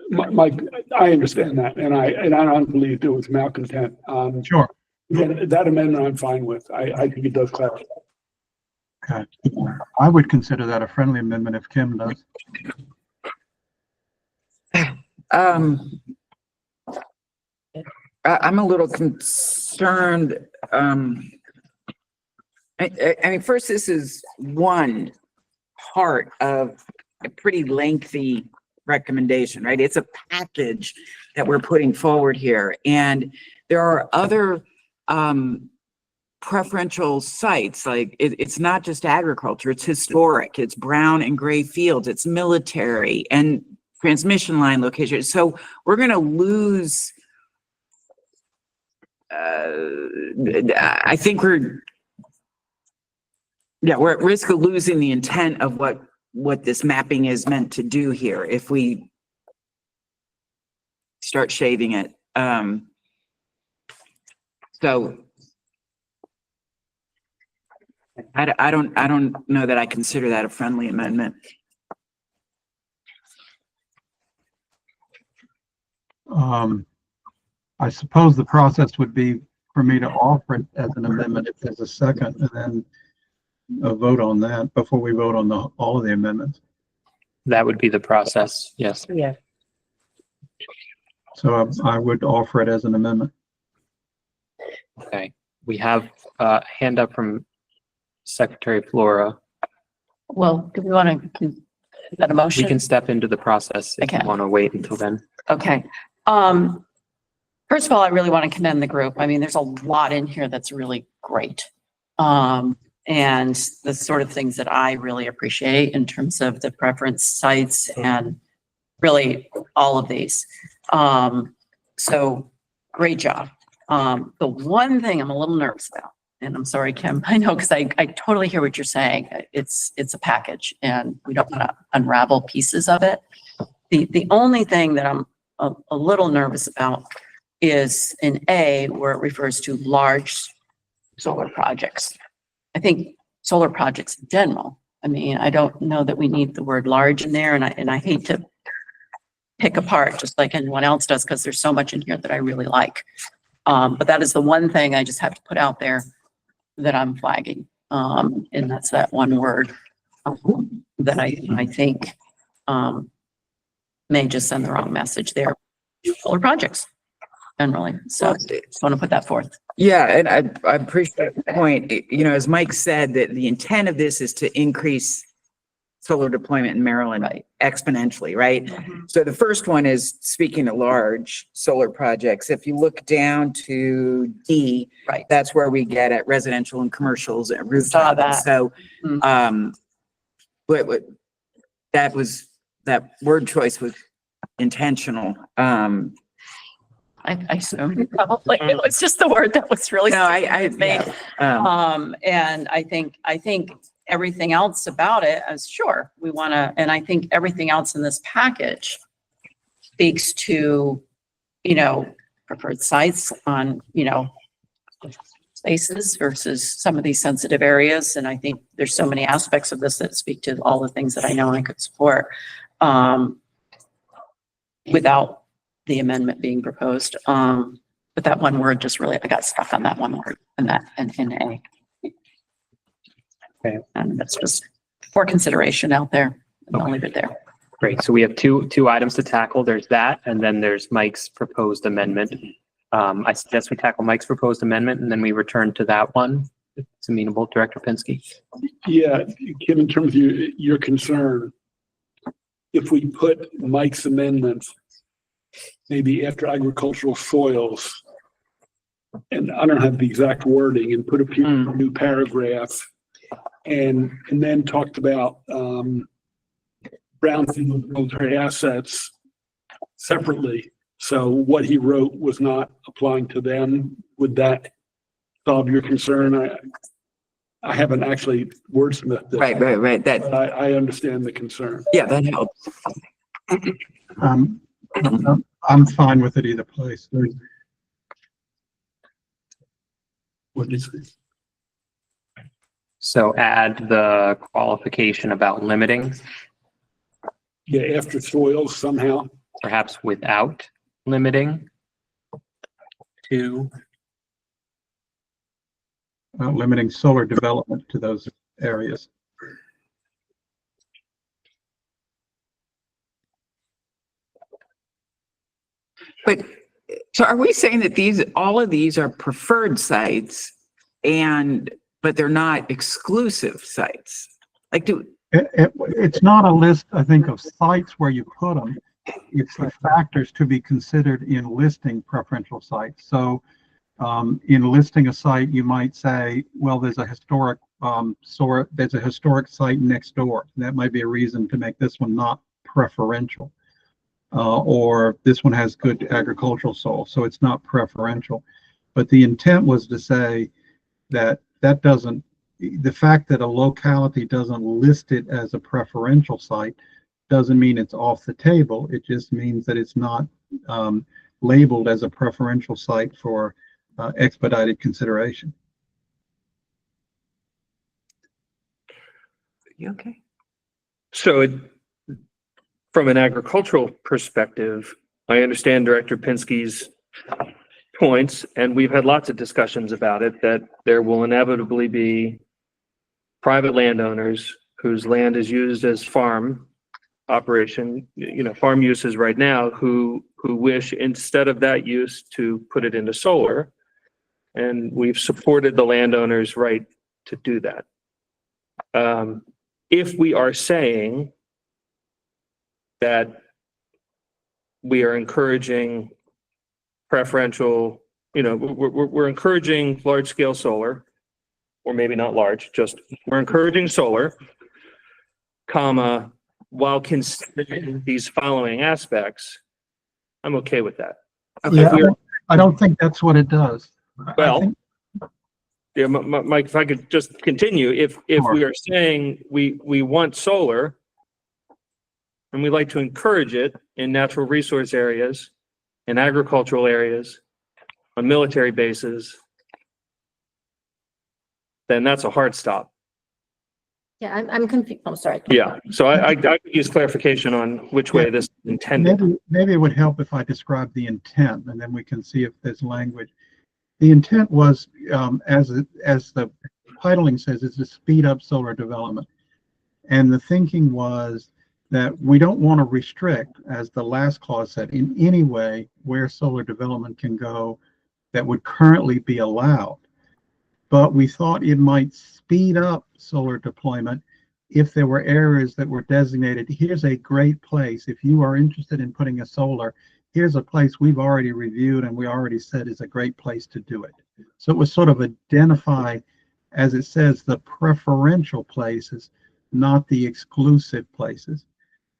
Mike, I understand that, and I don't believe it was malcontent. Sure. Yeah, that amendment I'm fine with. I think it does clarify. Okay. I would consider that a friendly amendment if Kim does. I'm a little concerned. I mean, first, this is one part of a pretty lengthy recommendation, right? It's a package that we're putting forward here. And there are other preferential sites, like it's not just agriculture, it's historic, it's brown and gray fields, it's military and transmission line location. So we're going to lose, I think we're at risk of losing the intent of what this mapping is meant to do here if we start shaving it. So I don't know that I consider that a friendly amendment. I suppose the process would be for me to offer it as an amendment if there's a second, and then a vote on that before we vote on all of the amendments. That would be the process, yes. Yeah. So I would offer it as an amendment. Okay, we have a hand up from Secretary Flora. Well, do we want to, is that a We motion? can step into the process if you Okay. want to wait until then. Okay. First of all, I really want to commend the group. I mean, there's a lot in here that's really great. And the sort of things that I really appreciate in terms of the preference sites and really all of these. So great job. The one thing I'm a little nervous about, and I'm sorry, Kim, I know, because I totally hear what you're saying. It's a package and we don't want to unravel pieces of it. The only thing that I'm a little nervous about is in A, where it refers to large solar projects. I think solar projects in general. I mean, I don't know that we need the word large in there, and I hate to pick apart just like anyone else does, because there's so much in here that I really like. But that is the one thing I just have to put out there that I'm flagging. And that's that one word that I think may just send the wrong message there. Solar projects generally. So just want to put that forth. Yeah, and I appreciate the point. You know, as Mike said, that the intent of this is to increase solar deployment in Maryland exponentially, right? So the first one is, speaking of large solar projects, if you look down to D, right, that's where we get at residential and commercials and rooftop. Saw that. So, that word choice was intentional. I assume probably it was just the word that was really. No, I me. And I think everything else about it is sure we want to, and I think everything else in this package speaks to, preferred sites on, spaces versus some of these sensitive areas. And I think there's so many aspects of this that speak to all the things that I know I could support without the amendment being proposed. But that one word just really, I got stuck on that one word and in A. Okay. And that's just for consideration out there. And I'll leave it there. Great. So we have two items to tackle. There's that, and then there's Mike's proposed amendment. I suggest we tackle Mike's proposed amendment and then we return to that one. If it's amenable, Director Pinsky. Yeah, Kim, in terms of your concern, if we put Mike's amendment maybe after agricultural soils, and I don't have the exact wording, and put a new paragraph, and then talked about brownfield military assets separately. So what he wrote was not applying to them. Would that solve your concern? I haven't actually wordsmithed it. Right. But I understand the concern. Yeah, that helps. I'm fine with it either place. What is it? So add the qualification about limiting, Yeah, after soils somehow. perhaps without limiting to, Limiting solar development to those areas. But So are we saying that all of these are preferred sites but they're not exclusive sites? Like It's not a list, I think, of sites where you put them. It's the factors to be considered in listing preferential sites. So in listing a site, you might say, well, there's a historic site next door. That might be a reason to make this one not preferential. Or this one has good agricultural soil, so it's not preferential. But the intent was to say that the fact that a locality doesn't list it as a preferential site doesn't mean it's off the table. It just means that it's not labeled as a preferential site for expedited consideration. You okay? So from an agricultural perspective, I understand Director Pinsky's points, and we've had lots of discussions about it, that there will inevitably be private landowners whose land is used as farm operation, farm uses right now, who wish, instead of that use, to put it into solar. And we've supported the landowner's right to do that. If we are saying that we are encouraging preferential, we're encouraging large scale solar, or maybe not large, just we're encouraging solar, while considering these following aspects, I'm okay with that. Yeah, I don't think that's what it does. Well, yeah, Mike, if I could just continue, if we are saying we want solar and we like to encourage it in natural resource areas, in agricultural areas, on military bases, then that's a hard stop. Yeah, I'm confused. I'm sorry. Yeah, so I could use clarification on which way this is intended. Maybe it would help if I describe the intent, and then we can see if there's language. The intent was, as the titling says, is to speed up solar development. And the thinking was that we don't want to restrict, as the last clause said, in any way where solar development can go that would currently be allowed. But we thought it might speed up solar deployment if there were areas that were designated, here's a great place. If you are interested in putting a solar, here's a place we've already reviewed and we already said is a great place to do it. So it was sort of identify, as it says, the preferential places, not the exclusive places.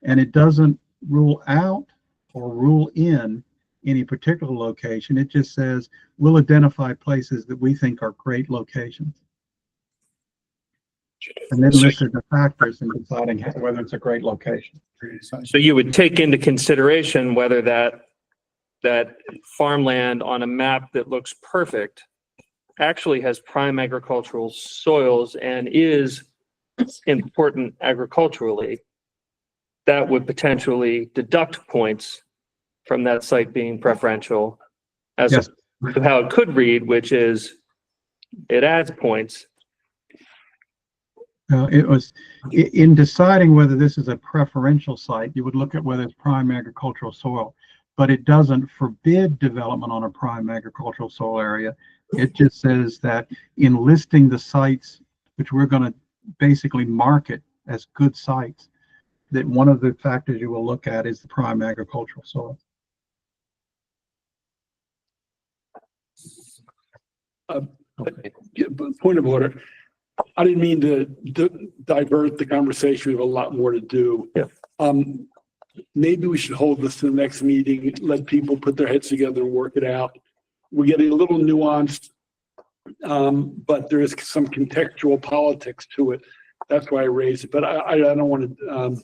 And it doesn't rule out or rule in any particular location. It just says we'll identify places that we think are great locations. And then listed the factors in deciding whether it's a great location. So you would take into consideration whether that farmland on a map that looks perfect actually has prime agricultural soils and is important agriculturally. That would potentially deduct points from that site being preferential, as Yes. to how it could read, which is it adds points. It was in deciding whether this is a preferential site, you would look at whether it's prime agricultural soil, but it doesn't forbid development on a prime agricultural soil area. It just says that in listing the sites, which we're going to basically market as good sites, that one of the factors you will look at is the prime agricultural soil. Point of order. I didn't mean to divert the conversation. We have a lot more to do. Yeah. Maybe we should hold this to the next meeting, let people put their heads together and work it out. We're getting a little nuanced, but there is some contextual politics to it. That's why I raised it, but I don't want to,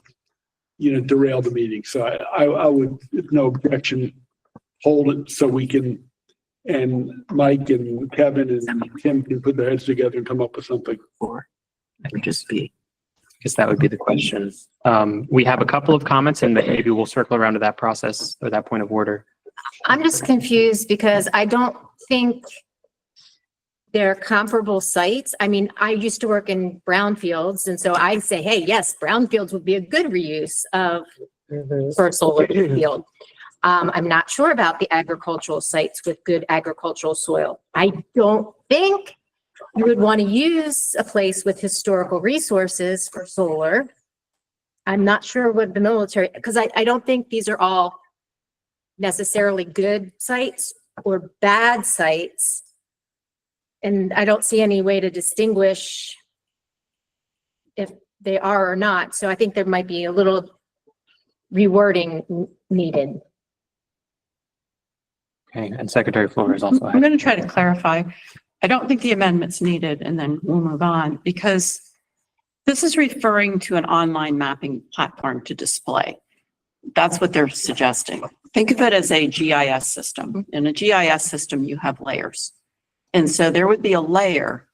derail the meeting. So I would, if no objection, hold it so we can, and Mike and Kevin and Tim can put their heads together and come up with something. Or it would just be. Because that would be the question. We have a couple of comments and maybe we'll circle around to that process or that point of order. I'm just confused because I don't think they're comparable sites. I mean, I used to work in brownfields, and so I'd say, hey, yes, brownfields would be a good reuse of for a solar field. I'm not sure about the agricultural sites with good agricultural soil. I don't think you would want to use a place with historical resources for solar. I'm not sure what the military, because I don't think these are all necessarily good sites or bad sites. And I don't see any way to distinguish if they are or not. So I think there might be a little rewording needed. Okay, and Secretary Flores also. I'm going to try to clarify. I don't think the amendment's needed, and then we'll move on, because this is referring to an online mapping platform to display. That's what they're suggesting. Think of it as a GIS system. In a GIS system, you have layers. And so there would be a layer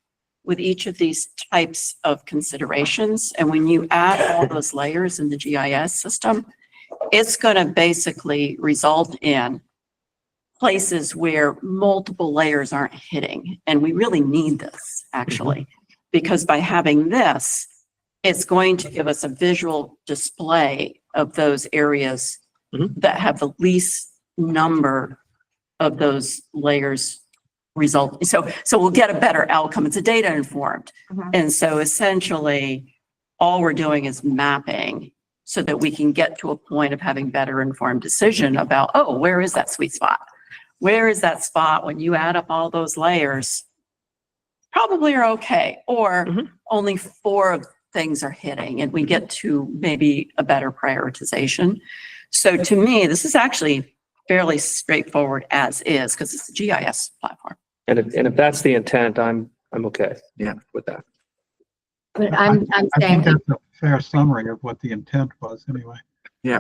with each of these types of considerations. And when you add all those layers in the GIS system, it's going to basically result in places where multiple layers aren't hitting. And we really need this, actually, because by having this, it's going to give us a visual display of those areas that have the least number of those layers result. So we'll get a better outcome. It's a data informed. And so essentially, all we're doing is mapping so that we can get to a point of having better informed decision about, oh, where is that sweet spot? Where is that spot when you add up all those layers? Probably are okay, or only 4 of things are hitting, and we get to maybe a better prioritization. So to me, this is actually fairly straightforward as is, because it's a GIS platform. And if that's the intent, I'm okay. Yeah, with that. But I'm I saying, think that's a fair summary of what the intent was anyway. Yeah.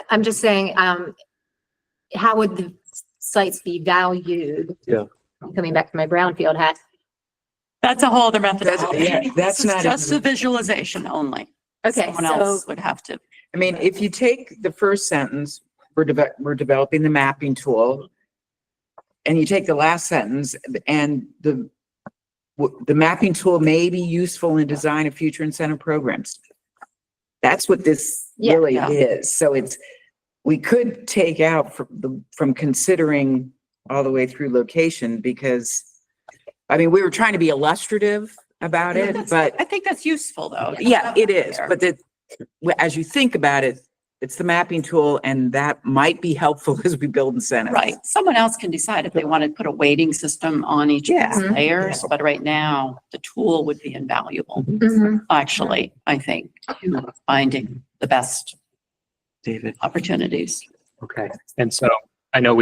I'm just saying, how would the sites be valued? Yeah. Coming back to my brownfield hat. That's a whole other methodology. Yeah, that's This is not just a visualization only. Okay, Someone so else would have to. I mean, if you take the first sentence, we're developing the mapping tool, and you take the last sentence, and the mapping tool may be useful in design of future incentive programs. That's what this really is. So we could take out from considering all the way through location, because, I mean, we were trying to be illustrative about it, but I think that's useful, though. yeah, it is. But as you think about it, it's the mapping tool, and that might be helpful as we build incentives. Right. Someone else can decide if they want to put a weighting system on each of these Yeah. layers, but right now, the tool would be invaluable, actually, I think, to finding the best David opportunities. Okay, and so I know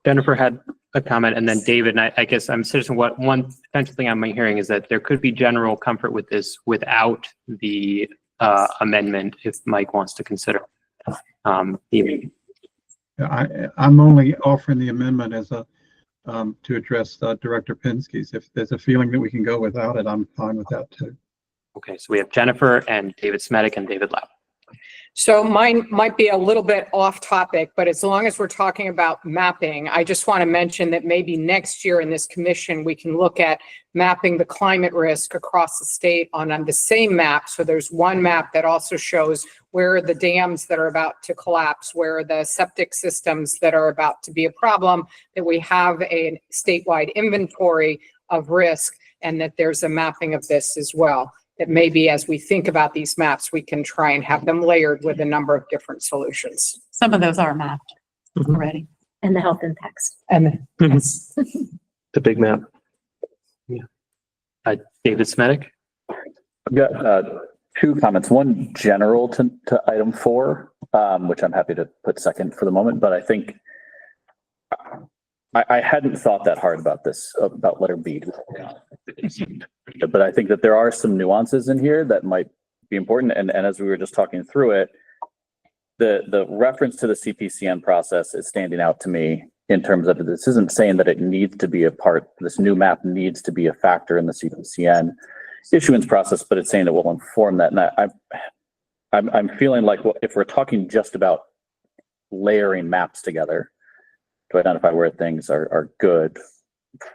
Jennifer had a comment, and then David, and I guess I'm citizen, what one potential thing I'm hearing is that there could be general comfort with this without the amendment, if Mike wants to consider. Even. I'm only offering the amendment as to address Director Pinsky's. If there's a feeling that we can go without it, I'm fine with that too. Okay, so we have Jennifer and David Smetic and David Lau. So mine might be a little bit off topic, but as long as we're talking about mapping, I just want to mention that maybe next year in this commission, we can look at mapping the climate risk across the state on the same map. So there's one map that also shows where are the dams that are about to collapse, where are the septic systems that are about to be a problem, that we have a statewide inventory of risk, and that there's a mapping of this as well. That maybe as we think about these maps, we can try and have them layered with a number of different solutions. Some of those are mapped already. And the health impacts. And the big map. Yeah. David Smetic. I've got 2 comments. One general to item 4, which I'm happy to put second for the moment, but I think I hadn't thought that hard about this, about letter B. But I think that there are some nuances in here that might be important. And as we were just talking through it, the reference to the CPCN process is standing out to me in terms of this isn't saying that it needs to be a part, this new map needs to be a factor in the CPCN issuance process, but it's saying it will inform that. And I'm feeling like, well, if we're talking just about layering maps together to identify where things are good,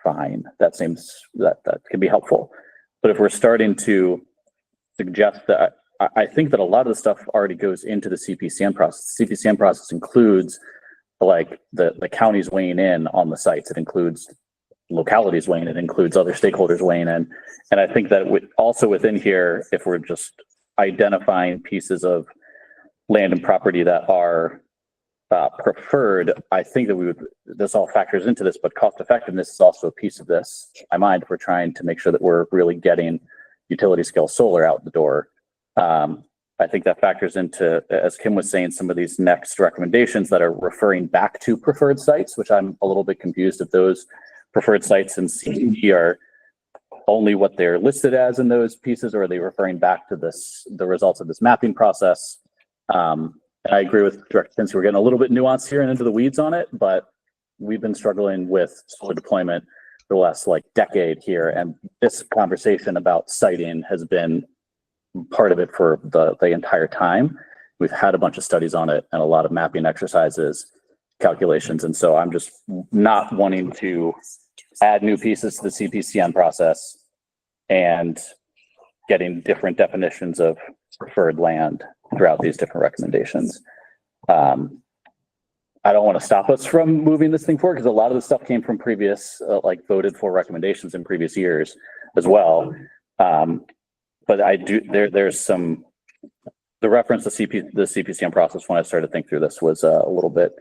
fine. That seems that can be helpful. But if we're starting to suggest that, I think that a lot of the stuff already goes into the CPCN process. The CPCN process includes like the county's weighing in on the sites. It includes localities weighing, it includes other stakeholders weighing in. And I think that also within here, if we're just identifying pieces of land and property that are preferred, I think that this all factors into this, but cost effectiveness is also a piece of this. In my mind, we're trying to make sure that we're really getting utility scale solar out the door. I think that factors into, as Kim was saying, some of these next recommendations that are referring back to preferred sites, which I'm a little bit confused if those preferred sites in CEP are only what they're listed as in those pieces, or are they referring back to the results of this mapping process? And I agree with Director Pinsky. We're getting a little bit nuanced here and into the weeds on it, but we've been struggling with solar deployment for the last decade here. And this conversation about siting has been part of it for the entire time. We've had a bunch of studies on it and a lot of mapping exercises, calculations. And so I'm just not wanting to add new pieces to the CPCN process and getting different definitions of preferred land throughout these different recommendations. I don't want to stop us from moving this thing forward because a lot of the stuff came from previous, voted for recommendations in previous years as well. But I do, there's some, the reference to the CPCN process when I started to think through this was a little bit,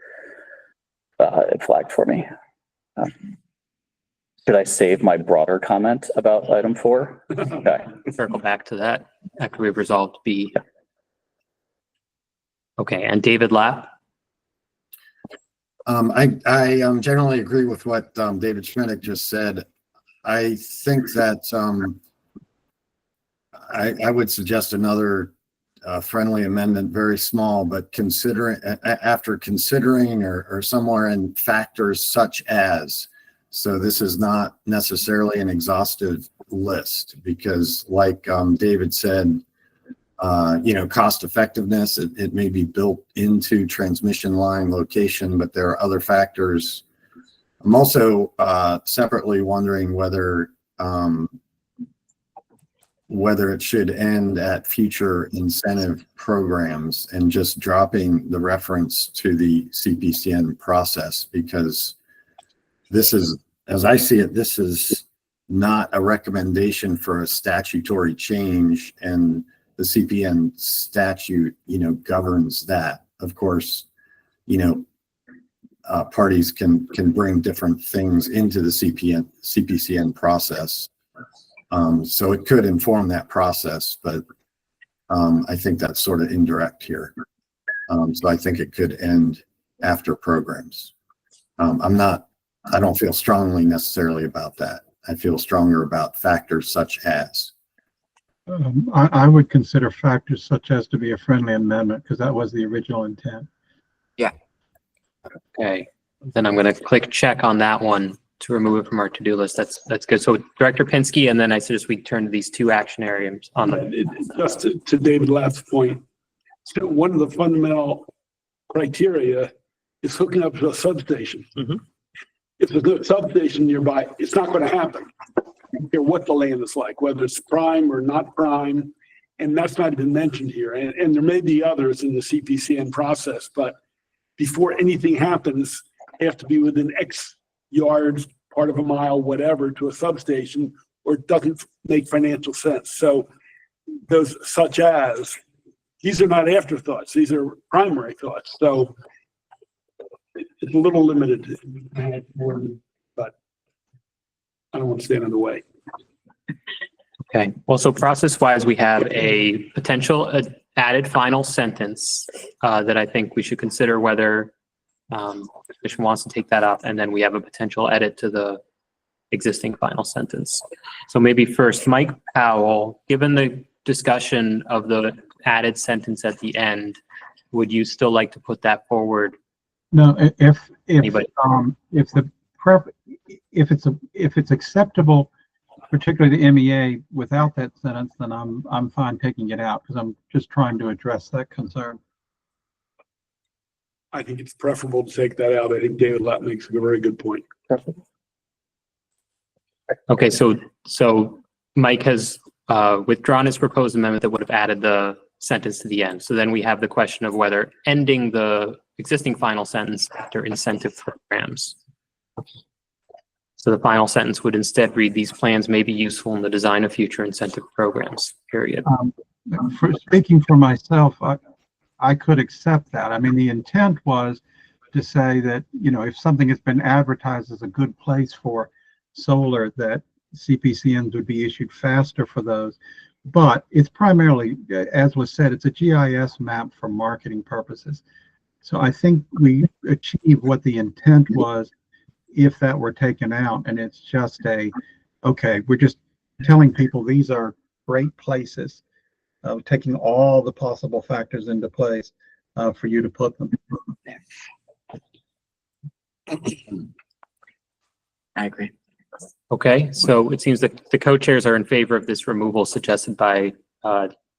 it flagged for me. Should I save my broader comment about item 4? Okay. Circle back to that after we've resolved B. Okay, and David Lapp? I generally agree with what David Schmidt just said. I think that I would suggest another friendly amendment, very small, but after considering or somewhere in factors such as. So this is not necessarily an exhaustive list because like David said, cost effectiveness, it may be built into transmission line location, but there are other factors. I'm also separately wondering whether it should end at future incentive programs and just dropping the reference to the CPCN process, because this is, as I see it, this is not a recommendation for a statutory change, and the CPN statute, governs that. Of course, parties can bring different things into the CPCN process. So it could inform that process, but I think that's sort of indirect here. So I think it could end after programs. I don't feel strongly necessarily about that. I feel stronger about factors such as. I would consider factors such as to be a friendly amendment because that was the original intent. Yeah. Okay, then I'm going to click check on that one to remove it from our to-do list. That's good. So Director Pinsky, and then I suggest we turn to these 2 action areas on the. Just to David Lapp's point, so one of the fundamental criteria is hooking up to a substation. If there's no substation nearby, it's not going to happen. I don't care what the land is like, whether it's prime or not prime, and that's not even mentioned here. And there may be others in the CPCN process, but before anything happens, they have to be within X yards, part of a mile, whatever, to a substation, or it doesn't make financial sense. So those such as, these are not afterthoughts, these are primary thoughts. So it's a little limited, but I don't want to stand in the way. Okay, well, so process-wise, we have a potential added final sentence that I think we should consider whether the commission wants to take that up, and then we have a potential edit to the existing final sentence. So maybe first, Mike Powell, given the discussion of the added sentence at the end, would you still like to put that forward? No, if Anybody? if it's acceptable, particularly the MEA without that sentence, then I'm fine taking it out because I'm just trying to address that concern. I think it's preferable to take that out. I think David Lapp makes a very good point. Okay, so Mike has withdrawn his proposed amendment that would have added the sentence to the end. So then we have the question of whether ending the existing final sentence after incentive programs. So the final sentence would instead read, these plans may be useful in the design of future incentive programs, period. For speaking for myself, I could accept that. I mean, the intent was to say that, you know, if something has been advertised as a good place for solar, that CPCNs would be issued faster for those. But it's primarily, as was said, it's a GIS map for marketing purposes. So I think we achieve what the intent was if that were taken out, and it's just okay, we're just telling people these are great places, taking all the possible factors into place for you to put them. I agree. Okay, so it seems that the co-chairs are in favor of this removal suggested by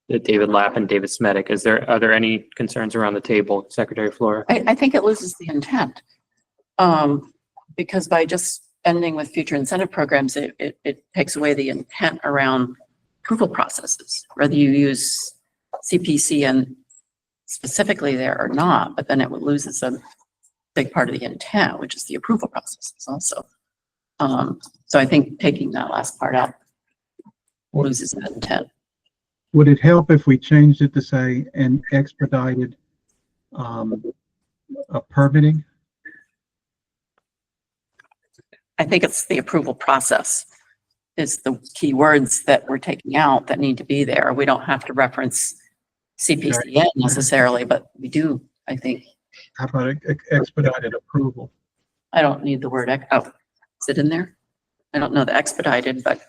David Lapp and David Smetic. Are there any concerns around the table, Secretary Flora? I think it loses the intent. Because by just ending with future incentive programs, it takes away the intent around approval processes, whether you use CPCN specifically there or not, but then it loses a big part of the intent, which is the approval processes also. So I think taking that last part out loses that intent. Would it help if we changed it to say an expedited permitting? I think it's the approval process is the key words that we're taking out that need to be there. We don't have to reference CPCN necessarily, but we do, I think. How about expedited approval? I don't need the word, oh, is it in there? I don't know the expedited, but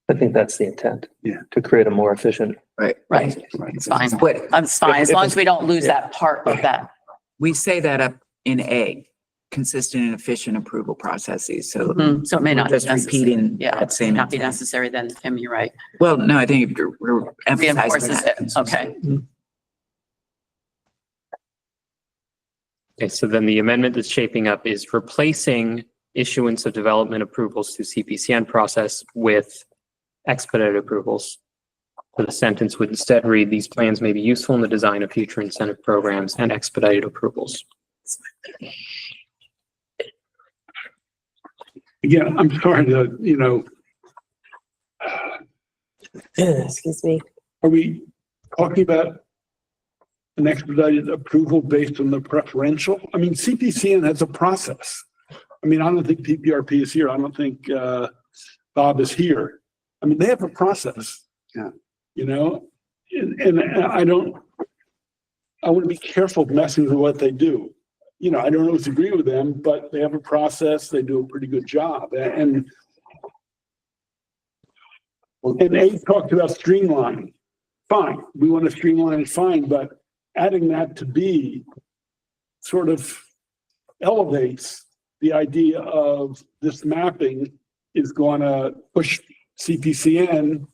I think that's the intent. Yeah. To create a more efficient. right, it's fine. It's fine, as long as we don't lose that part of that. We say that up in A, consistent and efficient approval processes. So, So it may not. just be necessary. repeating Yeah, that it may same. not be necessary then, Tim, you're right. Well, no, I think we're emphasizing Reinforces that. it, okay. Okay, so then the amendment that's shaping up is replacing issuance of development approvals through CPCN process with expedited approvals. So the sentence would instead read, these plans may be useful in the design of future incentive programs and expedited approvals. Again, I'm sorry to, Excuse me. are we talking about an expedited approval based on the preferential? I mean, CPCN has a process. I mean, I don't think PPRP is here. I don't think Bob is here. I mean, they have a process. Yeah. And I want to be careful messing with what they do. I don't always agree with them, but they have a process. They do a pretty good job. And A talked about streamlining. Fine. We want to streamline it, fine, but adding that to B sort of elevates the idea of this mapping is going to push CPCN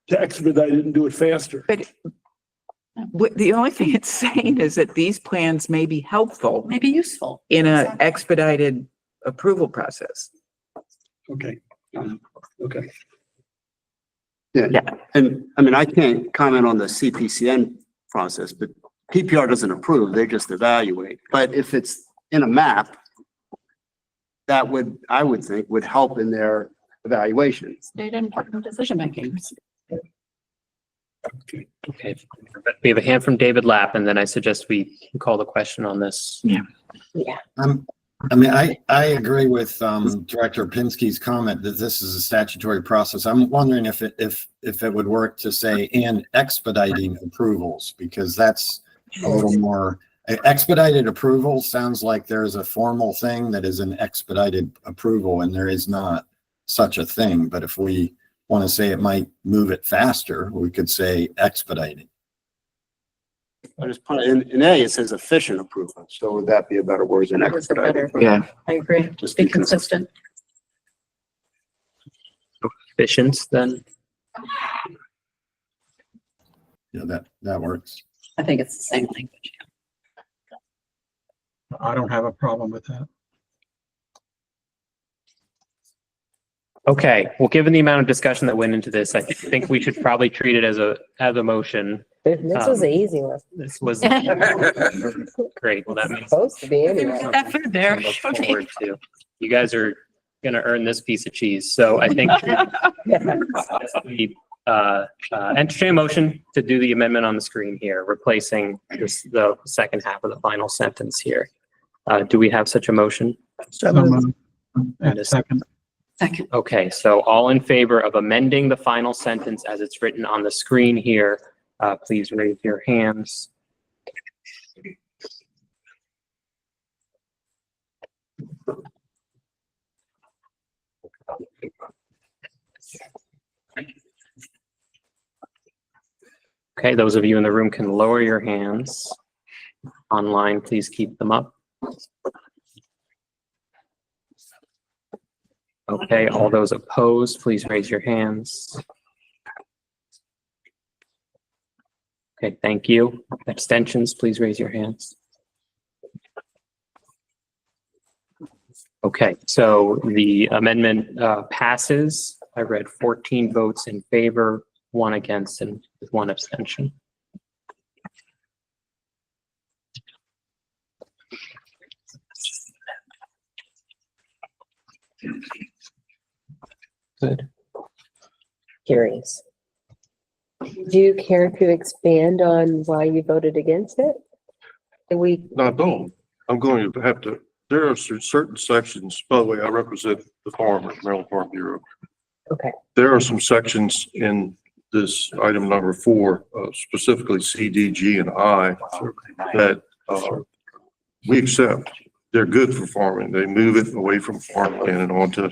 to expedite it and do it faster. But the only thing it's saying is that these plans may be helpful. May be useful. In an expedited approval process. Okay. Okay. Yeah, and I mean, I can't comment on the CPCN process, but PPR doesn't approve, they just evaluate. But if it's in a map, that would, I would think, would help in their evaluations. Data-informed decision-making. Okay, we have a hand from David Lapp, and then I suggest we call the question on this. Yeah. I agree with Director Pinsky's comment that this is a statutory process. I'm wondering if it would work to say and expediting approvals, because that's a little more expedited approval sounds like there's a formal thing that is an expedited approval, and there is not such a thing. But if we want to say it might move it faster, we could say expedited. I just put in A, it says efficient approval. So would that be a better word than expedited? Yeah. I agree. Just Be consistent. Efficient, then. Yeah, that works. I think it's the same language. I don't have a problem with that. Okay, well, given the amount of discussion that went into this, I think we should probably treat it as a motion. This was an easy one. This was great. Well, that means Supposed to be anyway. That food there. to look forward to. You guys are gonna earn this piece of cheese. So I think entertain a motion to do the amendment on the screen here, replacing the second half of the final sentence here. Do we have such a motion? So moved. And second. Second. Okay, so all in favor of amending the final sentence as it's written on the screen here, please raise your hands. Okay, those of you in the room can lower your hands. Online, please keep them up. Okay, all those opposed, please raise your hands. Okay, thank you. Abstentions, please raise your hands. Okay, so the amendment passes. I read 14 votes in favor, 1 against, and 1 abstention. Good. Curious. Do you care to expand on why you voted against it? No, I don't. I'm going to have to, there are certain sections, by the way, I represent the farmers, Maryland Farm Bureau. Okay. There are some sections in this item number 4, specifically C, D, G, and I, that we accept. They're good for farming. They move it away from farmland and onto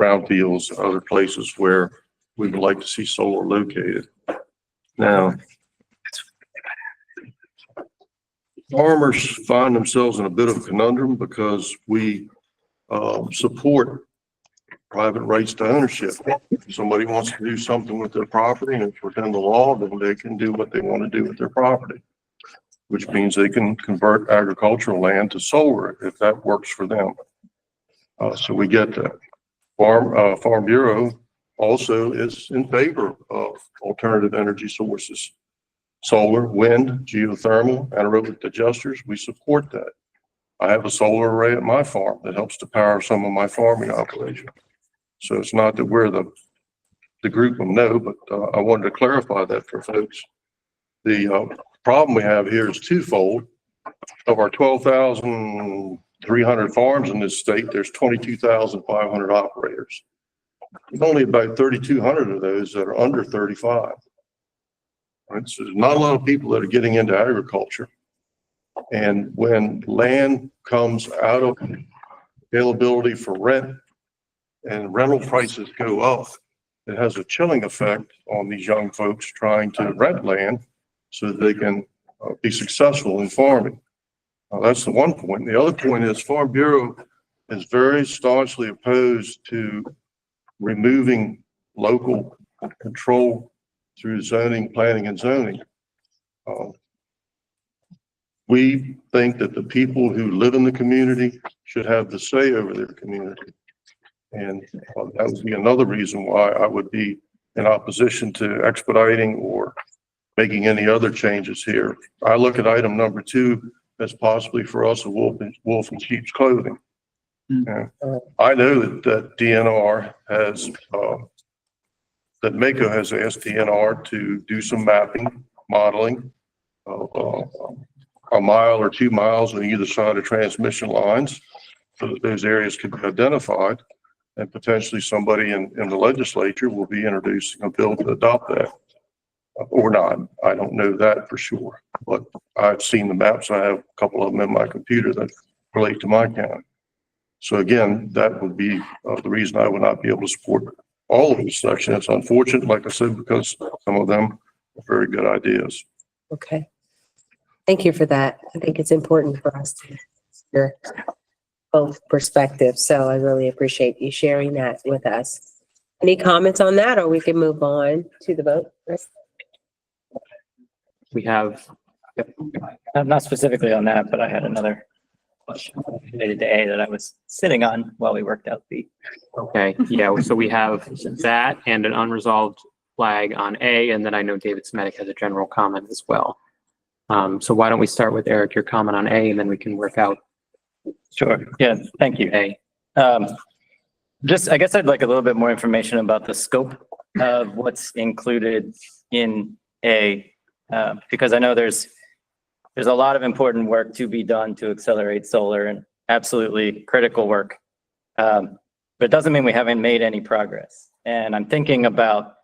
brownfields and other places where we would like to see solar located. Now, farmers find themselves in a bit of a conundrum because we support private rights to ownership. If somebody wants to do something with their property and it's within the law, then they can do what they want to do with their property, which means they can convert agricultural land to solar if that works for them. So we get that. Farm Bureau also is in favor of alternative energy sources. Solar, wind, geothermal, anaerobic digesters, we support that. I have a solar array at my farm that helps to power some of my farming operation. So it's not that we're the group of no, but I wanted to clarify that for folks. The problem we have here is twofold. Of our 12,300 farms in this state, there's 22,500 operators. There's only about 3,200 of those that are under 35. Right? So there's not a lot of people that are getting into agriculture. And when land comes out of availability for rent and rental prices go up, it has a chilling effect on these young folks trying to rent land so that they can be successful in farming. That's the one point. The other point is Farm Bureau is very staunchly opposed to removing local control through zoning, planning, and zoning. We think that the people who live in the community should have the say over their community. And that would be another reason why I would be in opposition to expediting or making any other changes here. I look at item number 2 as possibly for us a wolf in sheep's clothing. I know that DNR has, that MACO has asked DNR to do some mapping, modeling, a mile or 2 miles on either side of transmission lines so that those areas could be identified, and potentially somebody in the legislature will be introducing a bill to adopt that. Or not, I don't know that for sure, but I've seen the maps. I have a couple of them in my computer that relate to my county. So again, that would be the reason I would not be able to support all of this section. It's unfortunate, like I said, because some of them are very good ideas. Okay. Thank you for that. I think it's important for us to hear both perspectives. So I really appreciate you sharing that with us. Any comments on that, or we can move on to the vote? Chris? We have, Not specifically on that, but I had another question related to A that I was sitting on while we worked out B. okay, yeah, so we have that and an unresolved flag on A, and then I know David Smetic has a general comment as well. So why don't we start with Eric, your comment on A, and then we can work out. Sure. Yeah, thank you. A. Just, I guess I'd like a little bit more information about the scope of what's included in A, because I know there's a lot of important work to be done to accelerate solar and absolutely critical work. But it doesn't mean we haven't made any progress. And I'm thinking about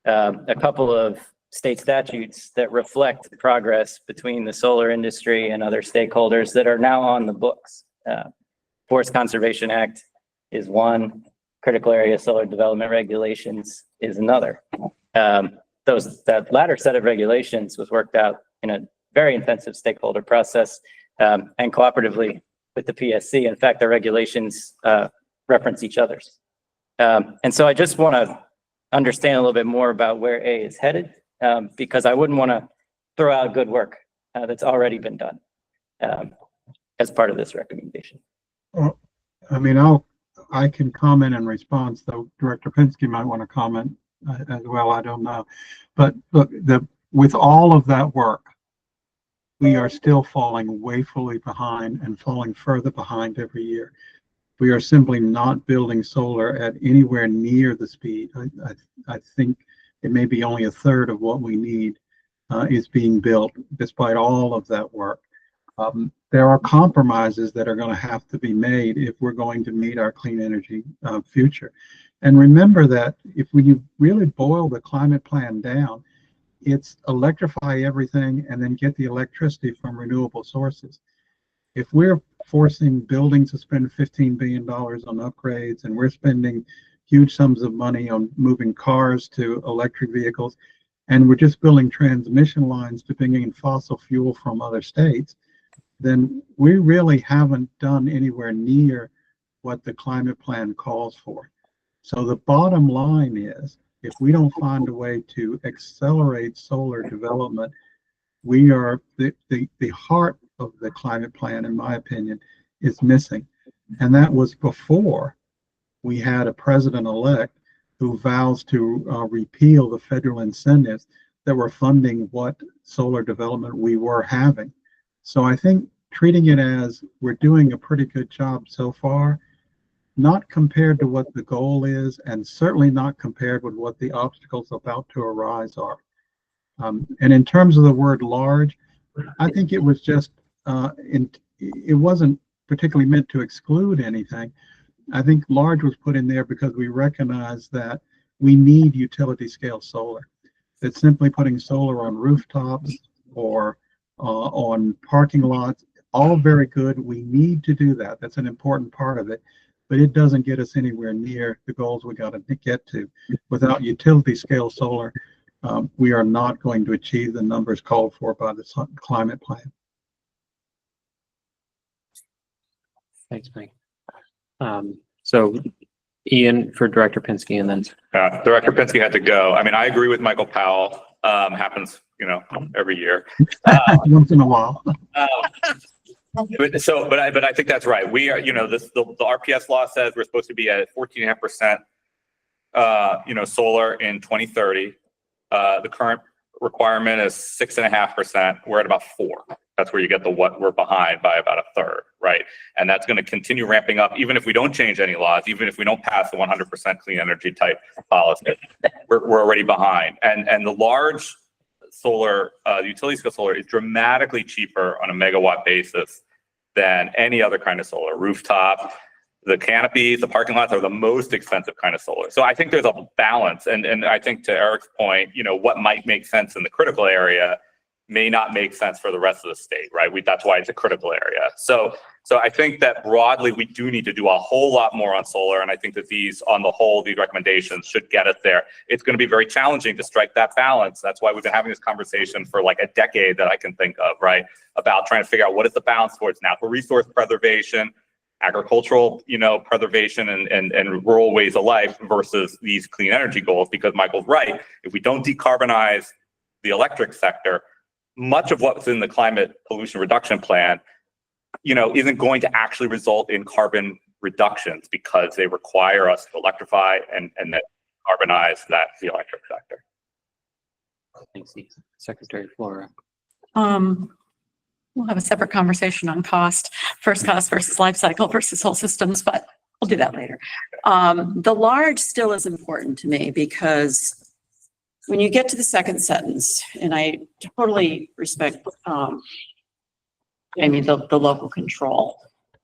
a couple of state statutes that reflect progress between the solar industry and other stakeholders that are now on the books. Forest Conservation Act is one, critical area solar development regulations is another. That latter set of regulations was worked out in a very intensive stakeholder process and cooperatively with the PSC. In fact, the regulations reference each other's. And so I just want to understand a little bit more about where A is headed, because I wouldn't want to throw out good work that's already been done as part of this recommendation. Well, I mean, I can comment in response, though Director Pinsky might want to comment as well. I don't know. But look, with all of that work, we are still falling woefully behind and falling further behind every year. We are simply not building solar at anywhere near the speed. I think it may be only a third of what we need is being built despite all of that work. There are compromises that are going to have to be made if we're going to meet our clean energy future. And remember that if you really boil the climate plan down, it's electrify everything and then get the electricity from renewable sources. If we're forcing buildings to spend $15 billion on upgrades and we're spending huge sums of money on moving cars to electric vehicles, and we're just building transmission lines to bring in fossil fuel from other states, then we really haven't done anywhere near what the climate plan calls for. So the bottom line is, if we don't find a way to accelerate solar development, we are the heart of the climate plan, in my opinion, is missing. And that was before we had a president-elect who vows to repeal the federal incentives that were funding what solar development we were having. So I think treating it as we're doing a pretty good job so far, not compared to what the goal is, and certainly not compared with what the obstacles about to arise are. And in terms of the word large, I think it was just, it wasn't particularly meant to exclude anything. I think large was put in there because we recognize that we need utility scale solar. That simply putting solar on rooftops or on parking lots, all very good. We need to do that. That's an important part of it, but it doesn't get us anywhere near the goals we got to get to. Without utility scale solar, we are not going to achieve the numbers called for by the climate plan. Thanks, Mike. So Ian for Director Pinsky, and then Director Pinsky had to go. I mean, I agree with Michael Powell. Happens, every year. Once in a while. But I think that's right. We are, the RPS law says we're supposed to be at 14.5%, solar in 2030. The current requirement is 6.5%. We're at about 4%. That's where you get what we're behind by about a third, right? And that's going to continue ramping up, even if we don't change any laws, even if we don't pass the 100% clean energy type policy, we're already behind. And the large solar, utility scale solar is dramatically cheaper on a megawatt basis than any other kind of solar. Rooftop, the canopies, the parking lots are the most expensive kind of solar. So I think there's a balance. And I think to Eric's point, what might make sense in the critical area may not make sense for the rest of the state, right? That's why it's a critical area. So I think that broadly, we do need to do a whole lot more on solar. And I think that on the whole, these recommendations should get us there. It's going to be very challenging to strike that balance. That's why we've been having this conversation for like a decade that I can think of, right? About trying to figure out what is the balance towards natural resource preservation, agricultural, preservation and rural ways of life versus these clean energy goals. Because Michael's right, if we don't decarbonize the electric sector, much of what's in the climate pollution reduction plan, isn't going to actually result in carbon reductions because they require us to electrify and then carbonize the electric sector. Thanks, Secretary Flora. We'll have a separate conversation on cost, first cost versus life cycle versus whole systems, but we'll do that later. The large still is important to me because when you get to the second sentence, and I totally respect, Amy, the local control.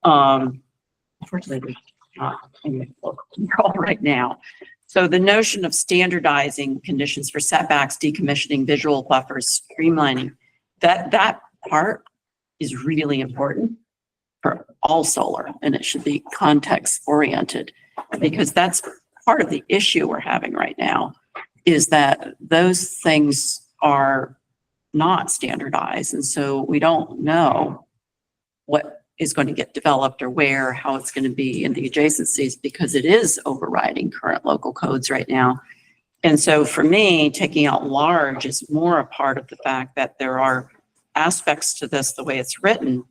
Unfortunately, we're not in the local control right now. So the notion of standardizing conditions for setbacks, decommissioning, visual buffers, streamlining, that part is really important for all solar, and it should be context oriented, because that's part of the issue we're having right now, is that those things are not standardized. And so we don't know what is going to get developed or where, how it's going to be in the adjacencies, because it is overriding current local codes right now. And so for me, taking out large is more a part of the fact that there are aspects to this, the way it's written,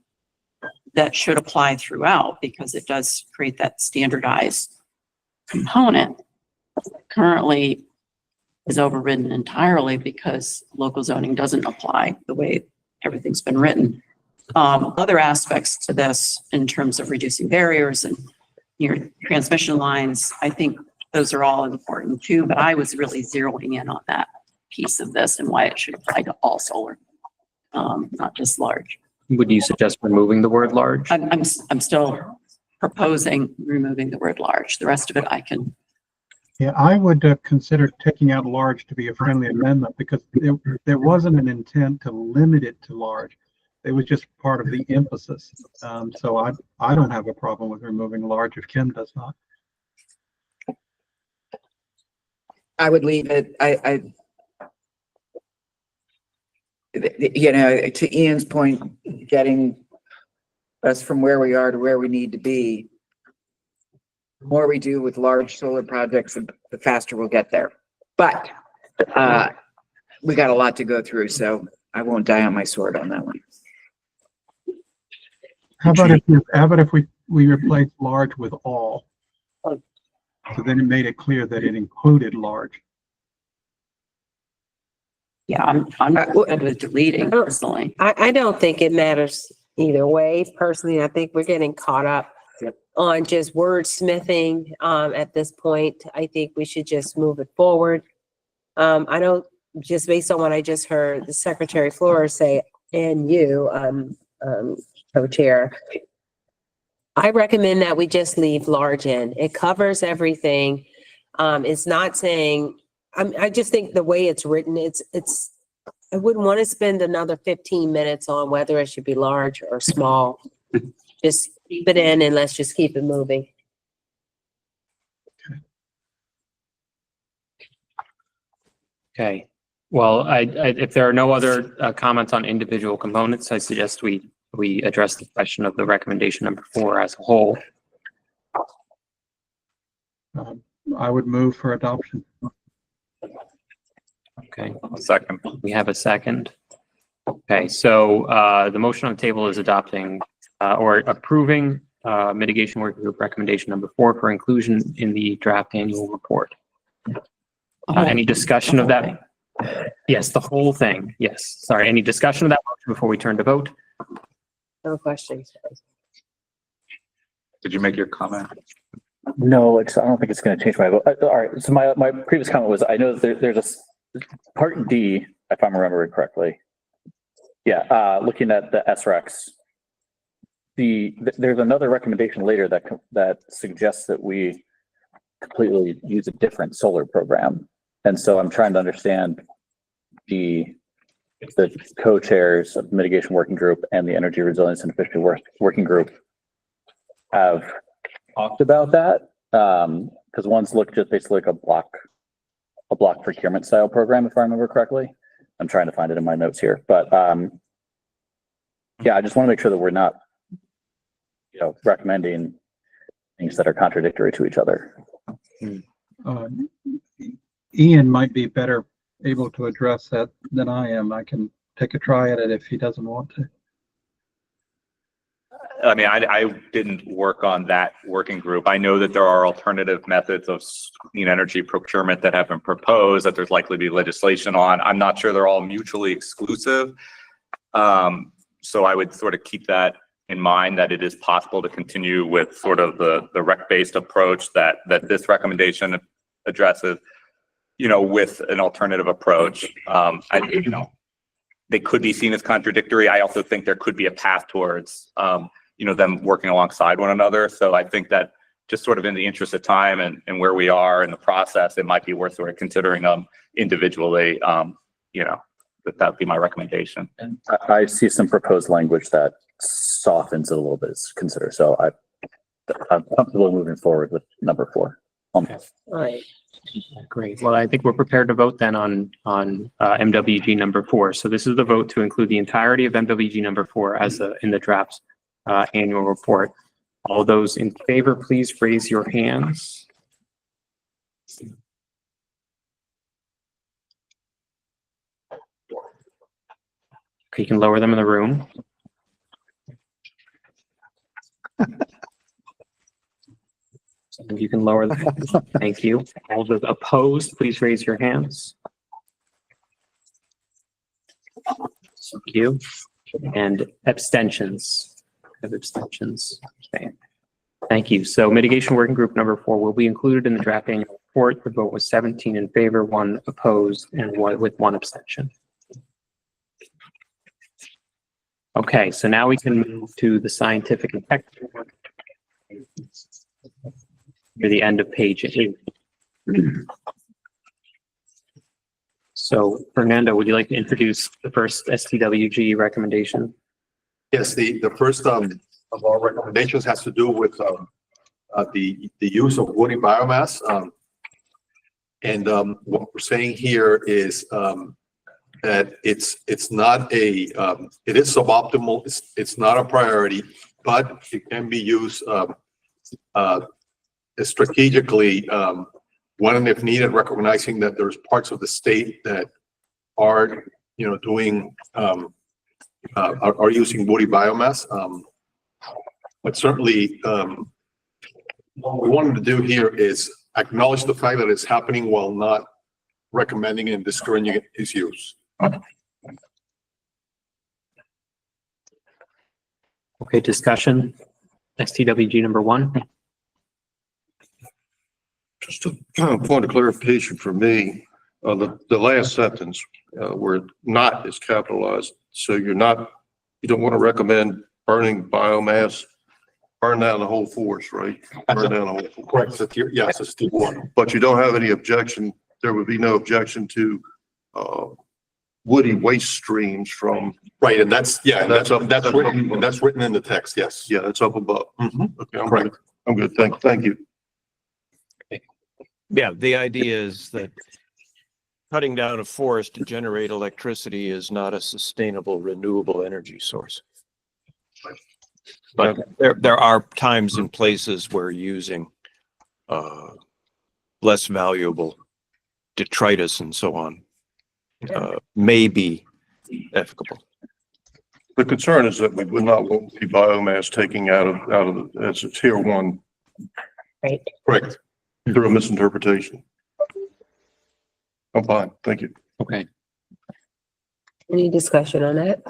that should apply throughout, because it does create that standardized component. Currently is overridden entirely because local zoning doesn't apply the way everything's been written. Other aspects to this in terms of reducing barriers and your transmission lines, I think those are all important too, but I was really zeroing in on that piece of this and why it should apply to all solar, not just large. Would you suggest removing the word large? I'm still proposing removing the word large. The rest of it I can. Yeah, I would consider taking out large to be a friendly amendment, because there wasn't an intent to limit it to large. It was just part of the emphasis. So I don't have a problem with removing large if Kim does not. I would leave it. You know, to Ian's point, getting us from where we are to where we need to be, the more we do with large solar projects, the faster we'll get there. But we got a lot to go through, so I won't die on my sword on that one. How about if we replace large with all? So then it made it clear that it included large. Yeah, I'm good with deleting personally. I don't think it matters either way. Personally, I think we're getting caught up on just wordsmithing at this point. I think we should just move it forward. I don't, just based on what I just heard the Secretary Flora say, and you, co-chair, I recommend that we just leave large in. It covers everything. It's not saying, I just think the way it's written, I wouldn't want to spend another 15 minutes on whether it should be large or small. Just keep it in and let's just keep it moving. Okay. Well, if there are no other comments on individual components, I suggest we address the question of the recommendation number 4 as a whole. I would move for adoption. Okay. Second. We have a second. Okay, so the motion on the table is adopting or approving mitigation working group recommendation number 4 for inclusion in the draft annual report. Any discussion of that? Yes, the whole thing. Yes. Sorry. Any discussion of that motion before we turn to vote? No questions. Did you make your comment? No, I don't think it's going to change my vote. All right. So my previous comment was, I know that there's a part D, if I'm remembering correctly. Yeah. Looking at the SREX, there's another recommendation later that suggests that we completely use a different solar program. And so I'm trying to understand the co-chairs of the mitigation working group and the energy resilience and efficiency working group have talked about that. Because one's looked just basically like a block procurement style program, if I remember correctly. I'm trying to find it in my notes here, but yeah, I just want to make sure that we're not, recommending things that are contradictory to each other. Ian might be better able to address that than I am. I can take a try at it if he doesn't want to. I mean, I didn't work on that working group. I know that there are alternative methods of clean energy procurement that have been proposed, that there's likely to be legislation on. I'm not sure they're all mutually exclusive. So I would sort of keep that in mind, that it is possible to continue with sort of the rec-based approach that this recommendation addresses, you know, with an alternative approach. You know, they could be seen as contradictory. I also think there could be a path towards, you know, them working alongside one another. So I think that just sort of in the interest of time and where we are in the process, it might be worth sort of considering them individually. You know, that would be my recommendation. And I see some proposed language that softens it a little bit to consider. So I'm comfortable moving forward with number 4. Right. Great. Well, I think we're prepared to vote then on MWG number 4. So this is the vote to include the entirety of MWG number 4 as in the draft annual report. All those in favor, please raise your hands. Okay, you can lower them in the room. You can lower them. Thank you. All those opposed, please raise your hands. Thank you. And abstentions. Abstentions. Okay. Thank you. So mitigation working group number 4 will be included in the draft annual report. The vote was 17 in favor, 1 opposed, and 1 abstention. Okay, so now we can move to the scientific and technical work. Near the end of page 8. So Fernando, would you like to introduce the first STWG recommendation? Yes, the first of our recommendations has to do with the use of woody biomass. What we're saying here is that it's not it is suboptimal. It's not a priority, but it can be used strategically when and if needed, recognizing that there's parts of the state that are, you know, doing are using woody biomass. But certainly, what we wanted to do here is acknowledge the fact that it's happening while not recommending and discouraging its use. Okay, discussion. STWG number 1. Just a point of clarification for me, the last sentence where not is capitalized. So you don't want to recommend burning biomass, burn down the whole forest, right? Burn down the whole forest. Correct. Yes, it's tier 1. But you don't have any objection. There would be no objection to woody waste streams from. Right, and that's written in the text. Yes. Yeah, that's up above. Okay, I'm correct. I'm good. Thank you. Yeah, the idea is that cutting down a forest to generate electricity is not a sustainable, renewable energy source. But there are times and places where using less valuable detritus and so on may be efficable. The concern is that we would not want the biomass taking out of as a tier 1. Right. Correct. Through a misinterpretation. I'm fine. Thank you. Okay. Any discussion on that?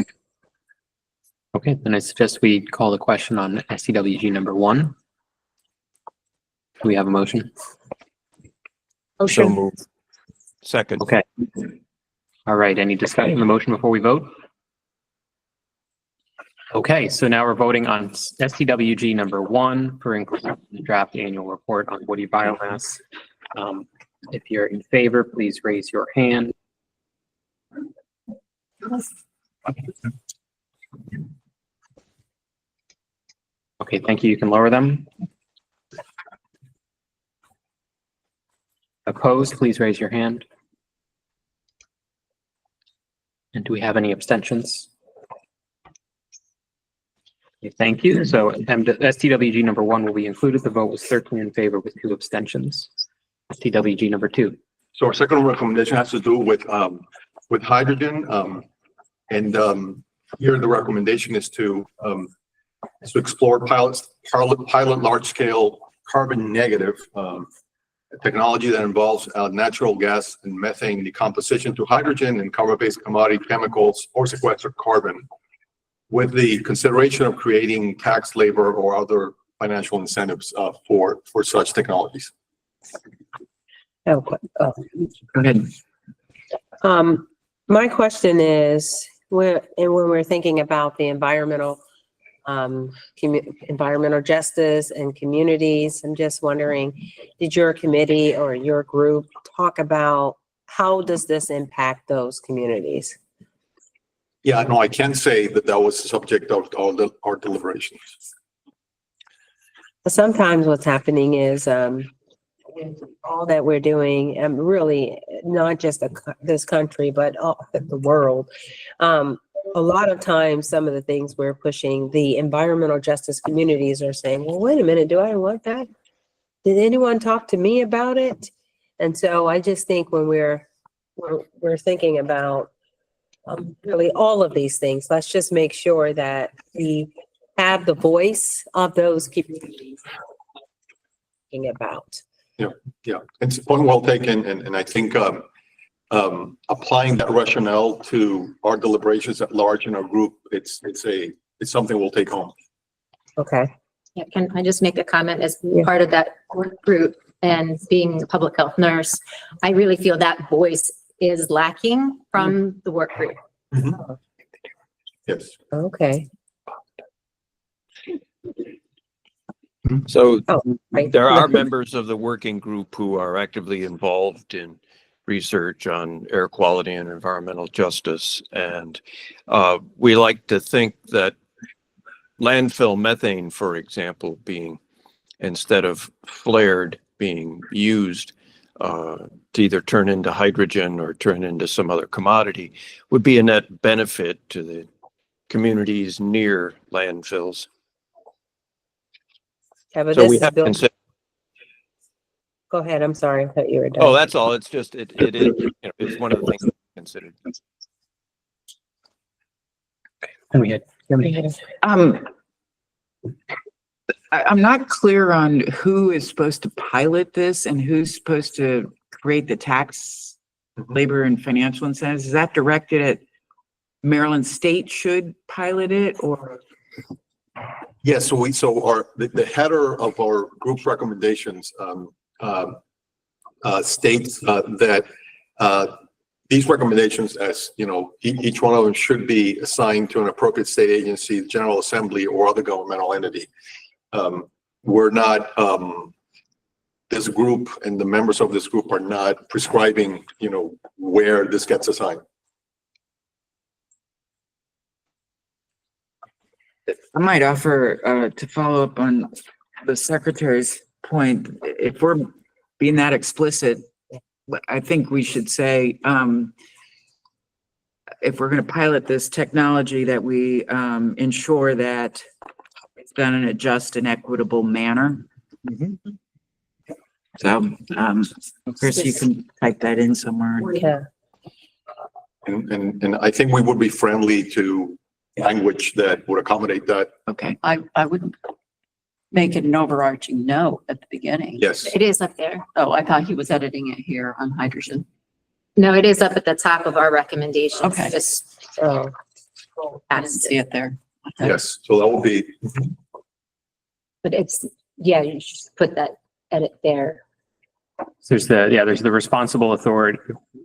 Okay, then I suggest we call the question on STWG number 1. Do we have a motion? So moved. Second. Okay. All right, any discussion on the motion before we vote? Okay, so now we're voting on STWG number 1 for inclusion in the draft annual report on woody biomass. If you're in favor, please raise your hand. Okay, thank you. You can lower them. Opposed, please raise your hand. And do we have any abstentions? Okay, thank you. So STWG number 1 will be included. The vote was 13 in favor with 2 abstentions. STWG number 2. So our second recommendation has to do with hydrogen. Here the recommendation is to to explore pilot large-scale carbon negative technology that involves natural gas and methane decomposition to hydrogen and carbon-based commodity chemicals or sequestered carbon, with the consideration of creating tax, labor, or other financial incentives for such technologies. Oh, go ahead. My question is, when we're thinking about the environmental justice and communities, I'm just wondering, did your committee or your group talk about how does this impact those communities? Yeah, no, I can say that that was the subject of our deliberations. Sometimes what's happening is, all that we're doing, really not just this country, but all the world. A lot of times, some of the things we're pushing, the environmental justice communities are saying, well, wait a minute, do I want that? Did anyone talk to me about it? And so I just think when we're thinking about really all of these things, let's just make sure that we have the voice of those communities thinking about. Yeah, it's a point well taken, and I think applying that rationale to our deliberations at large in our group, it's something we'll take home. Okay. Yeah, can I just make a comment as part of that work group and being a public health nurse? I really feel that voice is lacking from the work group. Yes. Okay. So right. there are members of the working group who are actively involved in research on air quality and environmental justice. And we like to think that landfill methane, for example, being, instead of flared, being used to either turn into hydrogen or turn into some other commodity, would be a net benefit to the communities near landfills. Yeah, but So this we is have built. considered. Go ahead. I'm sorry. I thought you were done. Oh, that's all. It's just, it is, it's one of the things considered. And we had, I'm not clear on who is supposed to pilot this and who's supposed to create the tax, labor and financial incentives. Is that directed at Maryland State should pilot it, or? Yes, so the header of our group's recommendations states that these recommendations, as you know, each one of them should be assigned to an appropriate state agency, General Assembly, or other governmental entity. We're not, this group and the members of this group are not prescribing, where this gets assigned. I might offer to follow up on the secretary's point. If we're being that explicit, I think we should say, if we're going to pilot this technology, that we ensure that it's done in a just and equitable manner. So, Chris, you can type that in somewhere. Yeah. And I think we would be friendly to language that would accommodate that. Okay. I would make it an overarching note at the beginning. Yes. It is up there. Oh, I thought he was editing it here on hydrogen. No, it is up at the top of our recommendations. Okay. Just, I didn't see it there. Okay. Yes, so that will be, but it's, yeah, you should put that edit there. there's the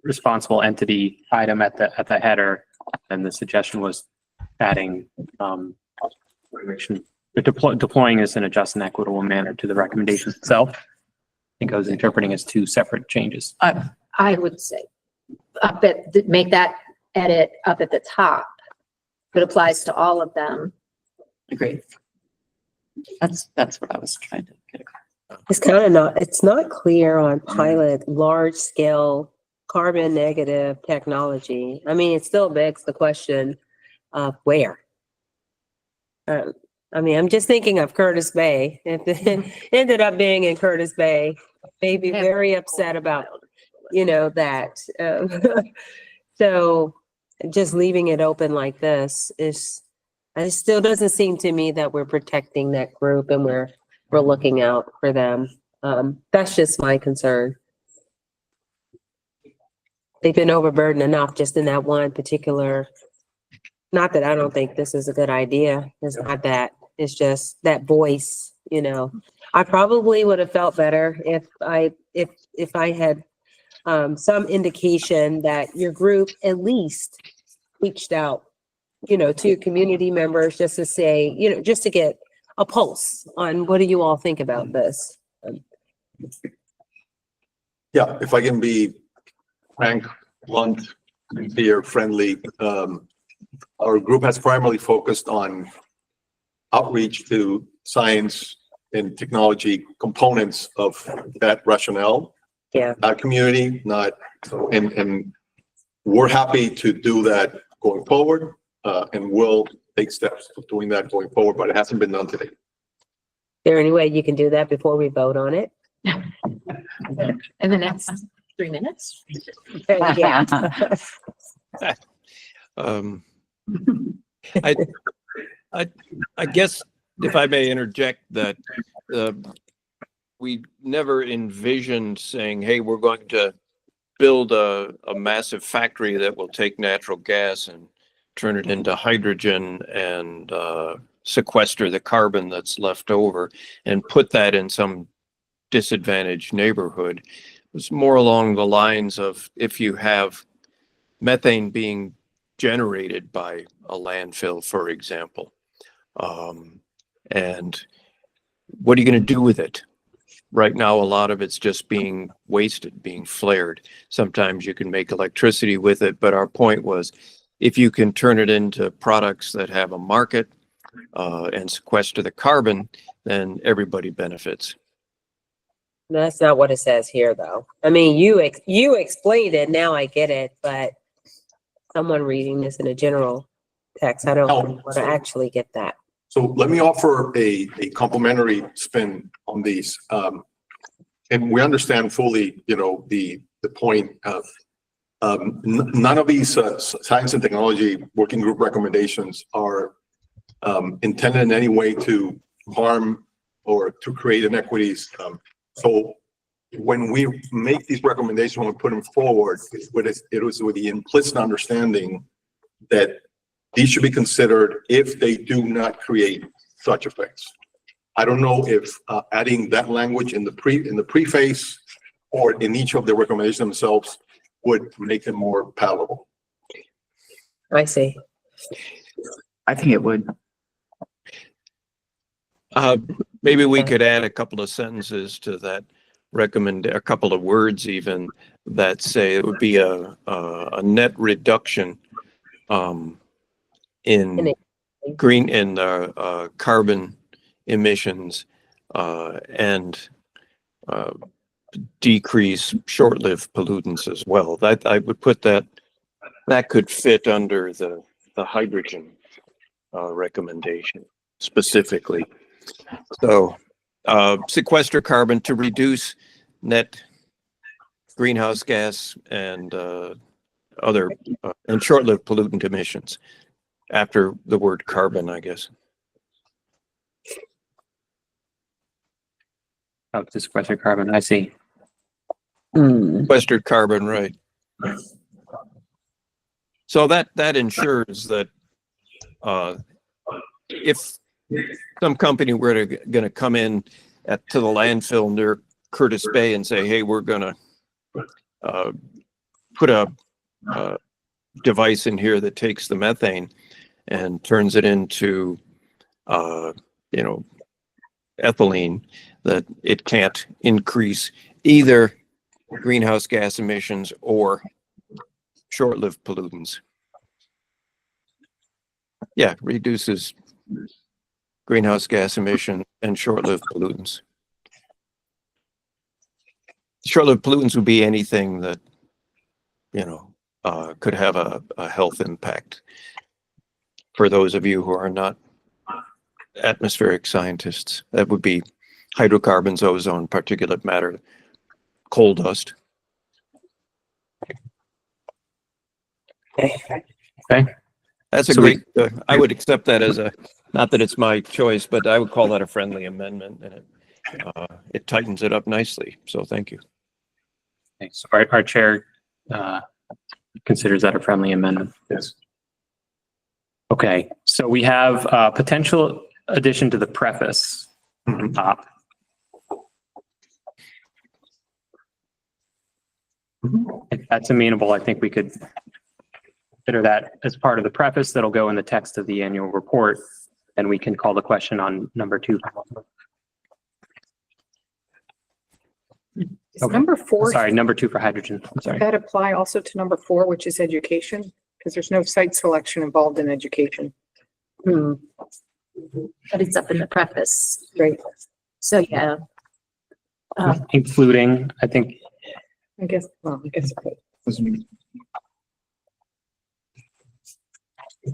responsible entity item at the header. And the suggestion was adding, deploying this in a just and equitable manner to the recommendations itself. I think I was interpreting as two separate changes. I would say make that edit up at the top. It applies to all of them. Agreed. That's what I was trying to get across. It's kind of not, it's not clear on pilot large scale carbon negative technology. I mean, it still begs the question of where. I mean, I'm just thinking of Curtis Bay. If it ended up being in Curtis Bay, they'd be very upset about, that. So just leaving it open like this is It still doesn't seem to me that we're protecting that group and we're looking out for them. That's just my concern. They've been overburdened enough just in that one particular, not that I don't think this is a good idea. It's not that. It's just that voice, you know. I probably would have felt better if I had some indication that your group at least reached out, you know, to community members just to say, you know, just to get a pulse on what do you all think about this? Yeah, if I can be frank, blunt, clear, friendly, our group has primarily focused on outreach to science and technology components of that rationale. Yeah. Our community, not, and we're happy to do that going forward, and we'll take steps of doing that going forward, but it hasn't been done today. Is there any way you can do that before we vote on it? In the next 3 minutes? Yeah. I guess if I may interject that, we never envisioned saying, hey, we're going to build a massive factory that will take natural gas and turn it into hydrogen and sequester the carbon that's left over and put that in some disadvantaged neighborhood. It was more along the lines of if you have methane being generated by a landfill, for example, and what are you going to do with it? Right now, a lot of it's just being wasted, being flared. Sometimes you can make electricity with it, but our point was if you can turn it into products that have a market and sequester the carbon, then everybody benefits. That's not what it says here, though. I mean, you explained it, now I get it, but someone reading this in a general text, I don't want to actually get that. So let me offer a complementary spin on these. And we understand fully, you know, the point of none of these science and technology working group recommendations are intended in any way to harm or to create inequities. So when we make these recommendations, when we put them forward, it was with the implicit understanding that these should be considered if they do not create such effects. I don't know if adding that language in the preface or in each of the recommendations themselves would make them more palatable. I see. I think it would. Maybe we could add a couple of sentences to that a couple of words even that say it would be a net reduction in carbon emissions and decrease short-lived pollutants as well. That I would put that could fit under the hydrogen recommendation specifically. So sequester carbon to reduce net greenhouse gas and other and short-lived pollutant emissions after the word carbon, I guess. Oh, to sequester carbon, I see. Sequestered carbon, right. So that ensures that if some company were going to come in to the landfill near Curtis Bay and say, hey, we're going to put a device in here that takes the methane and turns it into, ethylene, that it can't increase either greenhouse gas emissions or short-lived pollutants. Yeah, reduces greenhouse gas emission and short-lived pollutants. Short-lived pollutants would be anything that, could have a health impact. For those of you who are not atmospheric scientists, that would be hydrocarbons, ozone, particulate matter, coal dust. Okay. That's a So we- great, I would accept that as a, not that it's my choice, but I would call that a friendly amendment and it tightens it up nicely. So thank you. So our chair considers that a friendly amendment. Yes. Okay, so we have potential addition to the preface. If that's amenable, I think we could consider that as part of the preface that'll go in the text of the annual report. And we can call the question on number 2. Is number 4, Sorry, number 2 for hydrogen. I'm does sorry. that apply also to number 4, which is education? Because there's no site selection involved in education. But it's up in the preface. Right. So, yeah. Including, I think, I guess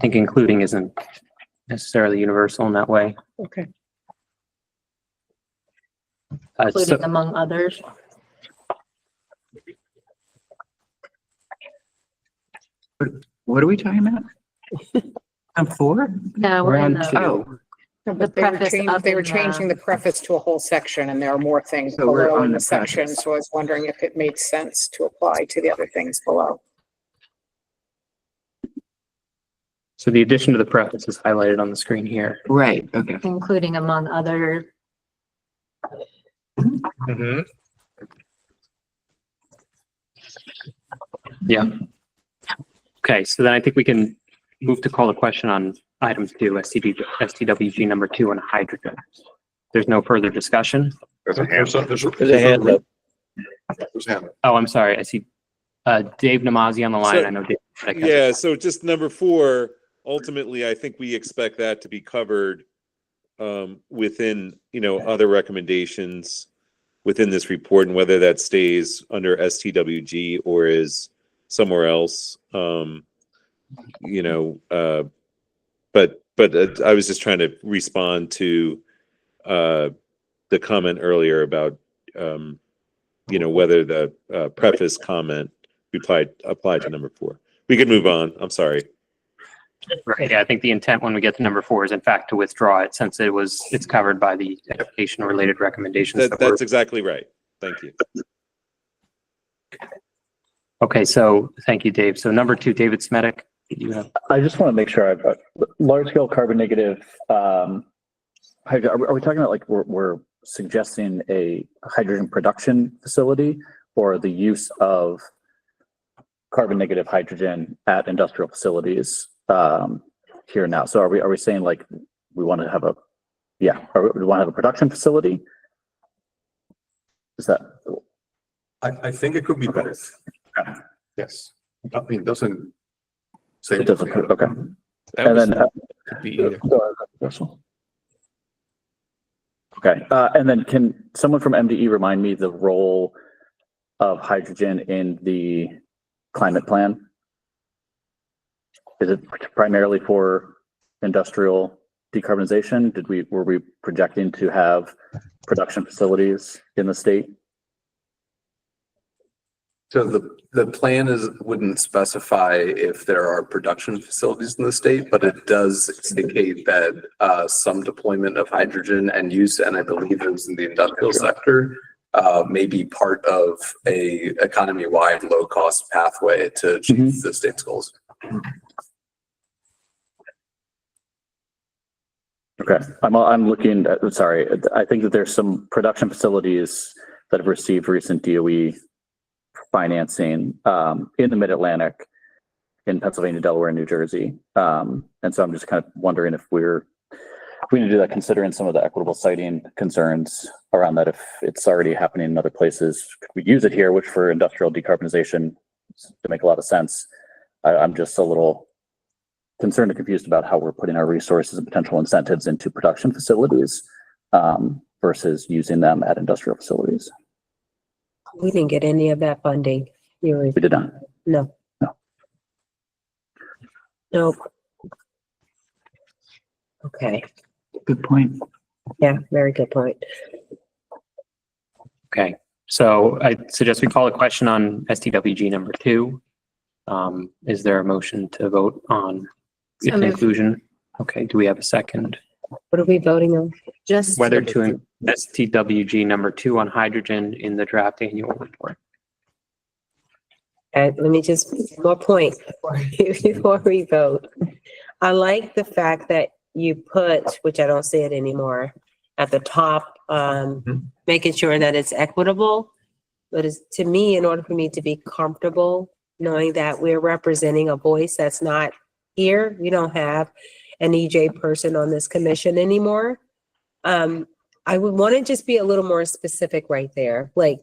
including isn't necessarily universal in that way. okay. Including among others. What are we talking about? On 4? No, we're in the, Oh, No, The but they were preface changing, up they were in the- changing the preface to a whole section and there are more things So we're below on in the the section. preface. So I was wondering if it made sense to apply to the other things below. So the addition to the preface is highlighted on the screen here. right, okay. including among other, Yeah. Okay, so then I think we can move to call the question on item 2, STWG number 2 on hydrogen. There's no further discussion. There's a hand up. There's a hand up. There's a hand up. Oh, I'm sorry. I see Dave Namazi on the line. I know Dave. Yeah, so just number 4, ultimately, I think we expect that to be covered within, other recommendations within this report, and whether that stays under STWG or is somewhere else. But I was just trying to respond to the comment earlier about whether the preface comment applied to number 4. We could move on. I'm sorry. Right. Yeah, I think the intent when we get to number 4 is in fact to withdraw it since it's covered by the education related recommendations. That's exactly right. Thank you. Okay, so thank you, Dave. So number 2, David Smetic. You have I just want to make sure I've got large scale carbon negative. Are we talking about like we're suggesting a hydrogen production facility or the use of carbon negative hydrogen at industrial facilities here now? So are we saying like we want to have we want to have a production facility? Is that? I think it could be both. Yes. I mean, it doesn't say. It doesn't, okay. That And was- then, could be either. okay, and then can someone from MDE remind me the role of hydrogen in the climate plan? Is it primarily for industrial decarbonization? Were we projecting to have production facilities in the state? So the plan wouldn't specify if there are production facilities in the state, but it does indicate that some deployment of hydrogen and use, and I believe it was in the industrial sector, may be part of a economy-wide low-cost pathway to achieve the state's goals. Okay, I'm looking at, sorry, I think that there's some production facilities that have received recent DOE financing in the Mid-Atlantic, in Pennsylvania, Delaware, and New Jersey. And so I'm just kind of wondering if we need to do that, considering some of the equitable siting concerns around that. If it's already happening in other places, could we use it here, which for industrial decarbonization to make a lot of sense. I'm just a little concerned and confused about how we're putting our resources and potential incentives into production facilities versus using them at industrial facilities. We didn't get any of that funding. We did not. No. No. Nope. Okay. Good point. Yeah, very good point. Okay, so I suggest we call a question on STWG number 2. Is there a motion to vote on its moved. inclusion. Okay, do we have a second? What are we voting on? Just. Whether to STWG number 2 on hydrogen in the draft annual report. And let me just, one more point before we vote. I like the fact that you put, which I don't see it anymore, at the top, making sure that it's equitable. But it's, to me, in order for me to be comfortable knowing that we're representing a voice that's not here, we don't have an EJ person on this commission anymore. I would want to just be a little more specific right there, like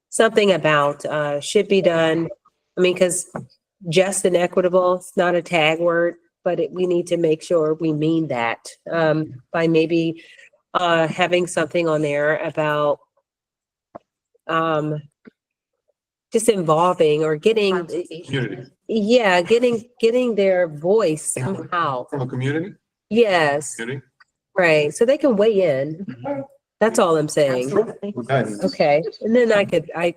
something about should be done. I mean, because just and equitable, it's not a tag word, but we need to make sure we mean that by maybe having something on there about just involving or getting, Community, yeah, getting their voice somehow. from a community, Yes, community. right. So they can weigh in. That's all I'm saying. Okay, and then I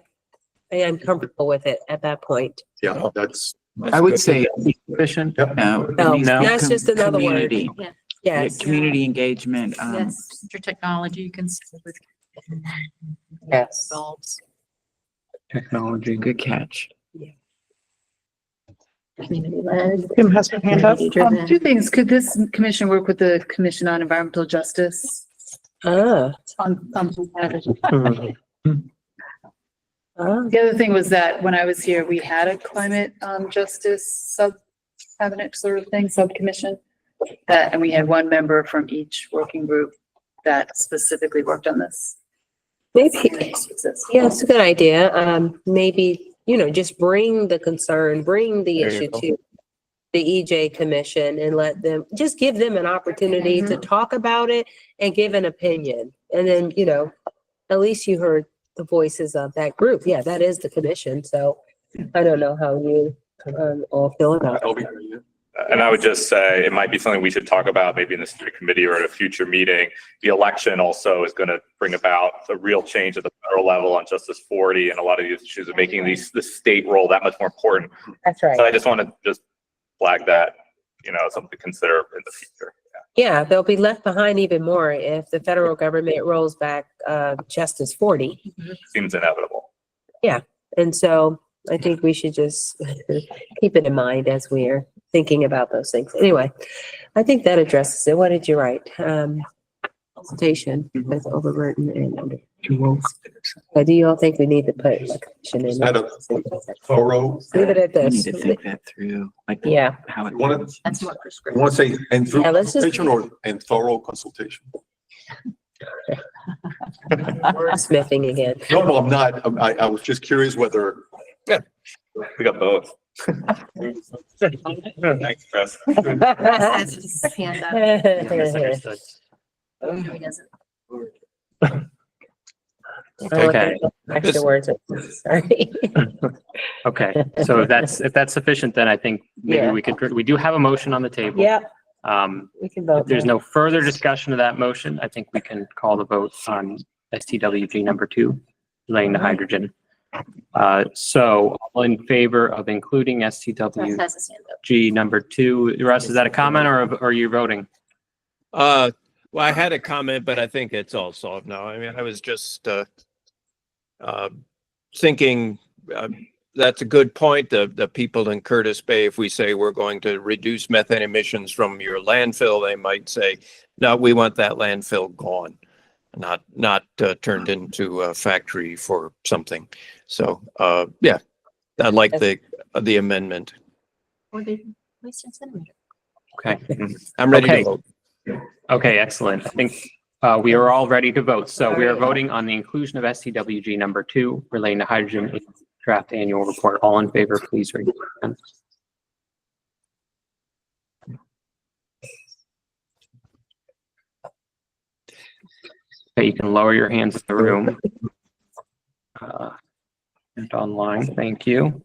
am comfortable with it at that point. Yeah, that's. I would say sufficient. No, No, it needs to be that's just another word. community. Yeah. Yes, Community engagement. Yes, through technology, you can. yes. Involves. Technology. Good catch. Community-led. Kim has her hand up. Community-driven. Two things. Could this commission work with the Commission on Environmental Justice Ah, on matters? ah, The other thing was that when I was here, we had a climate justice sub-cabinet sort of thing, subcommission. That, and we had one member from each working group that specifically worked on this. maybe, yeah, it's a good idea. Maybe, just bring the concern, bring the There you issue go. to the EJ Commission and let them, just give them an opportunity to talk about it and give an opinion. And then, at least you heard the voices of that group. Yeah, that is the commission. So I don't know how you all feel about it. And I would just say it might be something we should talk about maybe in the steering committee or at a future meeting. The election also is going to bring about a real change at the federal level on Justice 40 and a lot of these issues of making the state role that much more important. That's right. So I just want to just flag that, something to consider in the future. Yeah, they'll be left behind even more if the federal government rolls back Justice 40. Seems inevitable. Yeah, and so I think we should just keep it in mind as we're thinking about those things. Anyway, I think that addresses it. What did you write? Consultation with overburden and under. Do you all think we need to put a commission in? Is that a thorough? Leave it at We need this. to think that through, like Yeah. how it. You want to, That's what you prescriptive. want to say, and through Yeah, let's just- consultation or and thorough consultation? Smithing again. No, I'm not. I was just curious whether. We got both. Thanks, Chris. That's his hand up. Misunderstood. No, he doesn't. Okay. Extra words. Sorry. Okay, so if that's sufficient, then I think maybe Yeah. we do have a motion on the table. Yep, We we can vote. If there's now. no further discussion of that motion, I think we can call the vote on STWG number 2, laying the hydrogen. So all in favor of including Russ STWG has his hand up. number 2, Russ, is that a comment or are you voting? Well, I had a comment, but I think it's all solved now. I mean, I was just thinking that's a good point. The people in Curtis Bay, if we say we're going to reduce methane emissions from your landfill, they might say, no, we want that landfill gone, not turned into a factory for something. So, yeah, I like the amendment. Or the waste incinerator. Okay. I'm ready Okay. to vote. Okay, excellent. I think we are all ready to vote. So we are voting on the inclusion of STWG number 2 relating to hydrogen in draft annual report. All in favor, please raise your hand. Okay, you can lower your hands in the room. And online, thank you.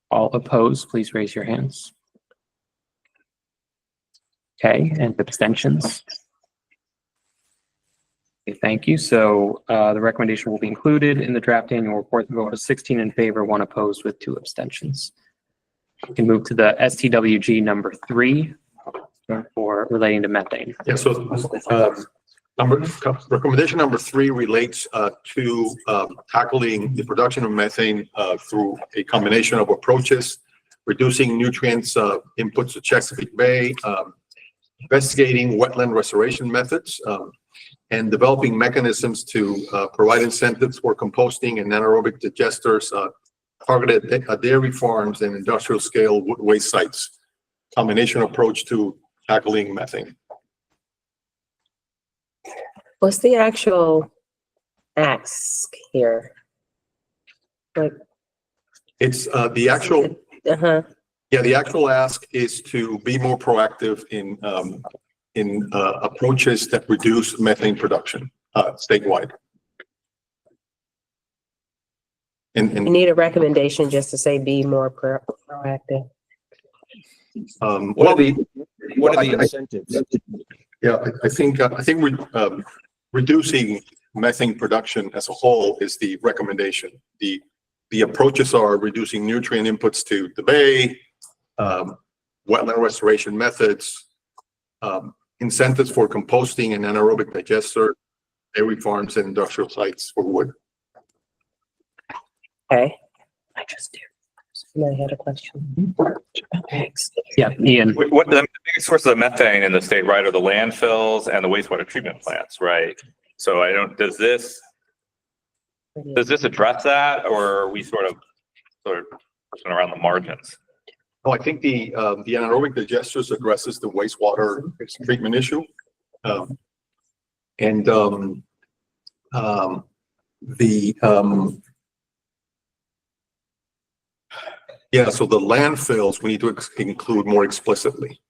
All opposed, please raise your hands. Okay, and abstentions? Okay, thank you. So the recommendation will be included in the draft annual report. The vote is 16 in favor, 1 opposed with 2 abstentions. We can move to the STWG number 3 for relating to methane. Yeah, so, recommendation number 3 relates to tackling the production of methane through a combination of approaches, reducing nutrients inputs to Chesapeake Bay, investigating wetland restoration methods, and developing mechanisms to provide incentives for composting and anaerobic digesters targeted at dairy farms and industrial scale wood waste sites. Combination approach to tackling methane. What's the actual ask here? Like, It's the actual, uh-huh. yeah, the actual ask is to be more proactive in approaches that reduce methane production statewide. You And need a recommendation just to say be more proactive. What are the incentives? Yeah, I think reducing methane production as a whole is the recommendation. The approaches are reducing nutrient inputs to the bay, wetland restoration methods, incentives for composting and anaerobic digester, dairy farms and industrial sites for wood. Okay. I just did. I had a question. Thanks. Yeah, Ian. What the biggest sources of methane in the state, right, are the landfills and the wastewater treatment plants, right? So does this address that, or are we sort of pushing around the margins? Oh, I think the anaerobic digesters addresses the wastewater treatment issue. Yeah, so the landfills, we need to include more explicitly.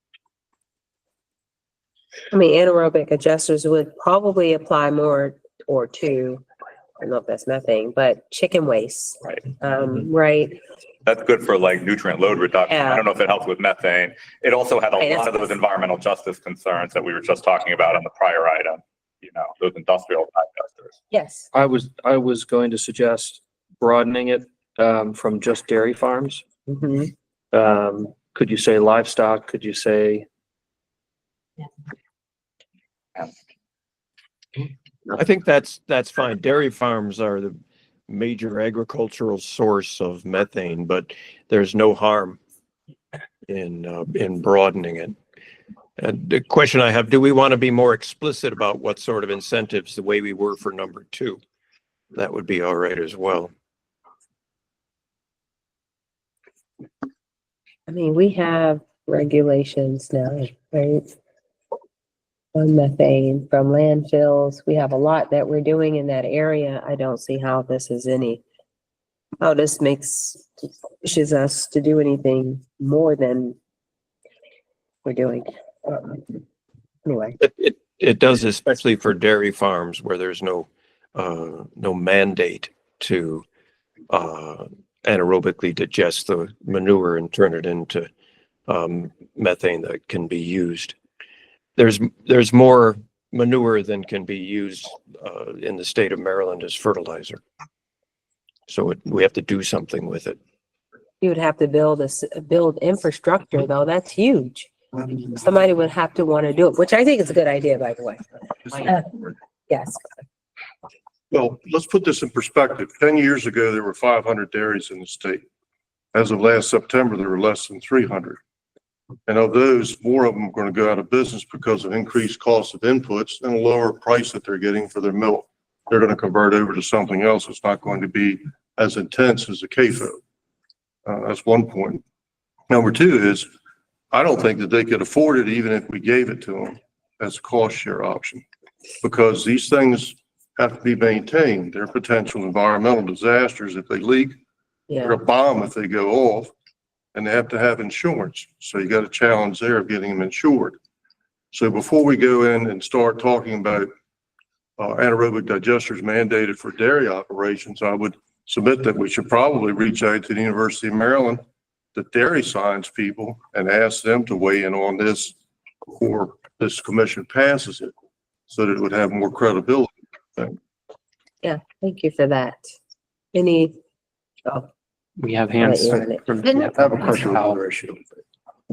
I mean, anaerobic adjusters would probably apply more or to, I don't know if that's methane, but chicken waste. Right. Right. That's good for like nutrient load reduction. Yeah. I don't know if it helps with methane. It also had a Right, lot of those environmental justice concerns that we were just talking about on the prior item, those industrial digesters. Yes. I was going to suggest broadening it from just dairy farms. Mm-hmm. Could you say livestock? Could you say? I think that's fine. Dairy farms are the major agricultural source of methane, but there's no harm in broadening it. And the question I have, do we want to be more explicit about what sort of incentives the way we were for number 2? That would be all right as well. I mean, we have regulations now, right? On methane from landfills. We have a lot that we're doing in that area. I don't see how this pushes us to do anything more than we're doing. Anyway. It does, especially for dairy farms where there's no mandate to anaerobically digest the manure and turn it into methane that can be used. There's more manure than can be used in the state of Maryland as fertilizer. So we have to do something with it. You would have to build infrastructure though. That's huge. Somebody would have to want to do it, which I think is a good idea, by the way. Yes. Well, let's put this in perspective. 10 years ago, there were 500 dairies in the state. As of last September, there were less than 300. And of those, more of them are going to go out of business because of increased cost of inputs and a lower price that they're getting for their milk. They're going to convert over to something else that's not going to be as intense as the CAFO. That's one point. Number 2 is, I don't think that they could afford it even if we gave it to them as a cost share option, because these things have to be maintained. They're potential environmental disasters if they leak. They're a bomb if they go off, and they have to have insurance. So you got a challenge there of getting them insured. So before we go in and start talking about anaerobic digesters mandated for dairy operations, I would submit that we should probably reach out to the University of Maryland, the dairy science people, and ask them to weigh in on this before this commission passes it, so that it would have more credibility. Yeah, thank you for that. We have hands Right, yeah. from. Didn't- yeah, I have a question on Powell. another issue.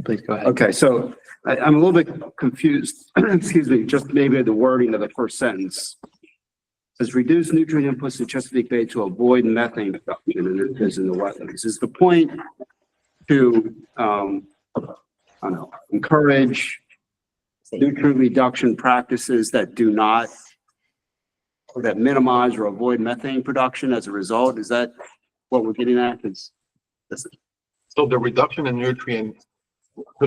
Please go ahead. Okay, so I'm a little bit confused, excuse me, just maybe the wording of the first sentence. Says reduce nutrient inputs to Chesapeake Bay to avoid methane production and it is in the wetlands. Is the point to, I don't know, encourage nutrient reduction practices that do not, or that minimize or avoid methane production as a result? Is that what we're getting at? So the reduction in the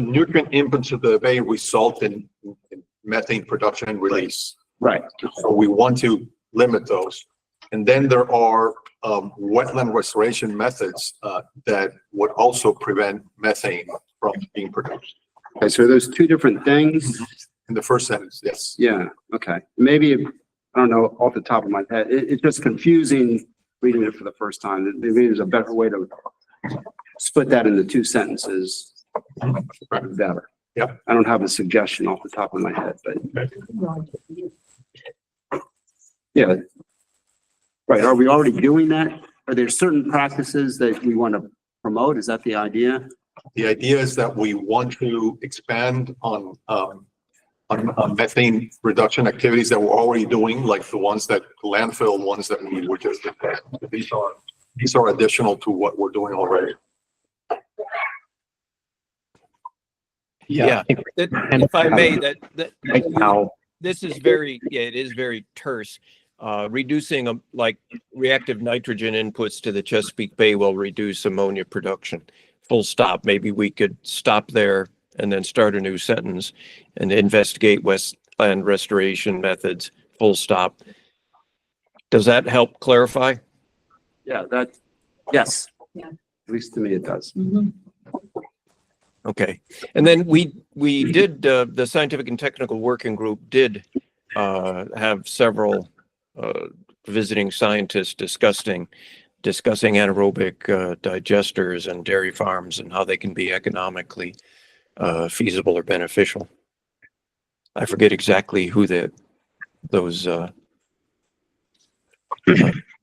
nutrient inputs to the bay result in methane production and release. Right. So we want to limit those. And then there are wetland restoration methods that would also prevent methane from being produced. Okay, so there's two different things. In the first sentence, yes. Yeah, okay. Maybe, I don't know, off the top of my head, it's just confusing reading it for the first time. Maybe there's a better way to split that into two sentences. Better. Yep. I don't have a suggestion off the top of my head, but. Yeah. Right, are we already doing that? Are there certain practices that we want to promote? Is that the idea? The idea is that we want to expand on methane reduction activities that we're already doing, like the landfill ones that we were just, these are additional to what we're doing already. Yeah, if I may, Powell. this is very, it is very terse. Reducing like reactive nitrogen inputs to the Chesapeake Bay will reduce ammonia production. Full stop. Maybe we could stop there and then start a new sentence and investigate wetland restoration methods. Full stop. Does that help clarify? Yeah, yes. Yeah. At least to me it does. Okay. And then we did, the Scientific and Technical Working Group did have several visiting scientists discussing anaerobic digesters and dairy farms and how they can be economically feasible or beneficial. I forget exactly who those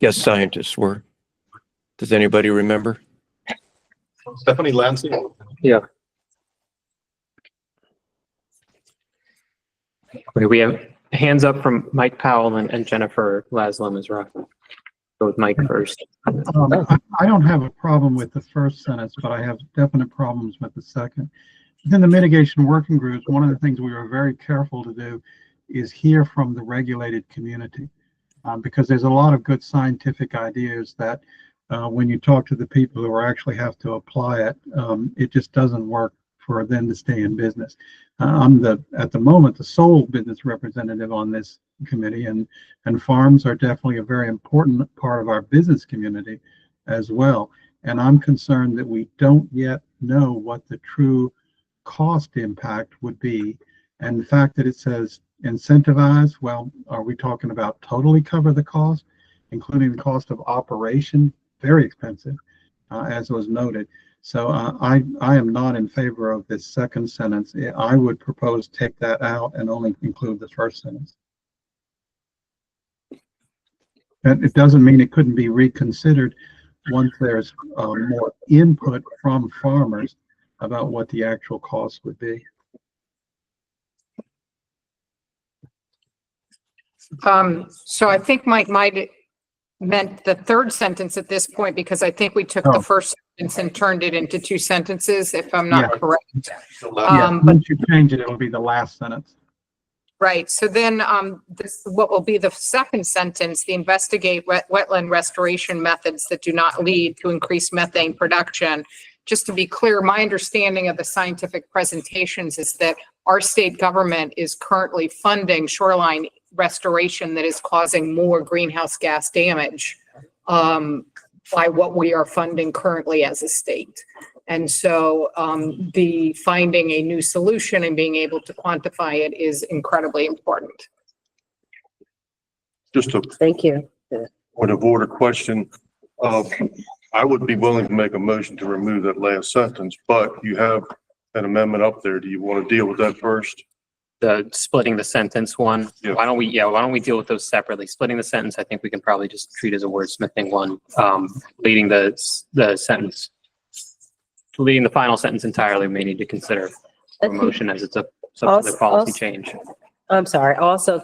guest scientists were. Does anybody remember? Stephanie Lansing? Yeah. Okay, we have hands up from Mike Powell and Jennifer Laszlo Mizrahi. Go with Mike first. I don't have a problem with the first sentence, but I have definite problems with the second. Within the mitigation working groups, one of the things we were very careful to do is hear from the regulated community. Because there's a lot of good scientific ideas that when you talk to the people who actually have to apply it, it just doesn't work for them to stay in business. I'm at the moment, the sole business representative on this committee, and farms are definitely a very important part of our business community as well. And I'm concerned that we don't yet know what the true cost impact would be. And the fact that it says incentivize, well, are we talking about totally cover the cost, including the cost of operation? Very expensive, as was noted. So I am not in favor of this second sentence. I would propose take that out and only include the first sentence. And it doesn't mean it couldn't be reconsidered once there's more input from farmers about what the actual cost would be. So I think Mike might meant the third sentence at this point, because I think we took the first sentence and turned it into two sentences, if I'm not correct. Yeah, But once you change it, it'll be the last sentence. right, so then what will be the second sentence, the investigate wetland restoration methods that do not lead to increased methane production. Just to be clear, my understanding of the scientific presentations is that our state government is currently funding shoreline restoration that is causing more greenhouse gas damage by what we are funding currently as a state. And so the finding a new solution and being able to quantify it is incredibly important. Just a Thank you. point of order question. I would be willing to make a motion to remove that last sentence, but you have an amendment up there. Do you want to deal with that first? the splitting the sentence one. Why don't we deal with those separately? Splitting the sentence, I think we can probably just treat as a wordsmithing one. Leading the sentence, deleting the final sentence entirely, we may need to consider a motion as it's a substantive policy change. I'm sorry. Also,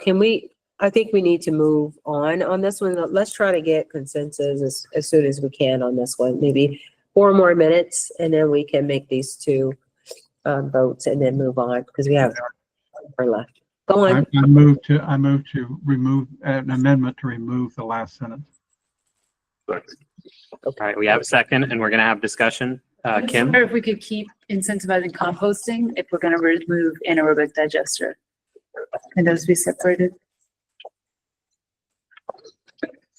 I think we need to move on this one. Let's try to get consensus as soon as we can on this one. Maybe 4 more minutes and then we can make these 2 votes and then move on because we have left. Go on. I move to remove an amendment to remove the last sentence. All right, we have a second and we're going to have discussion. Kim? Or if we could keep incentivizing composting, if we're gonna remove anaerobic digester. Can those be separated?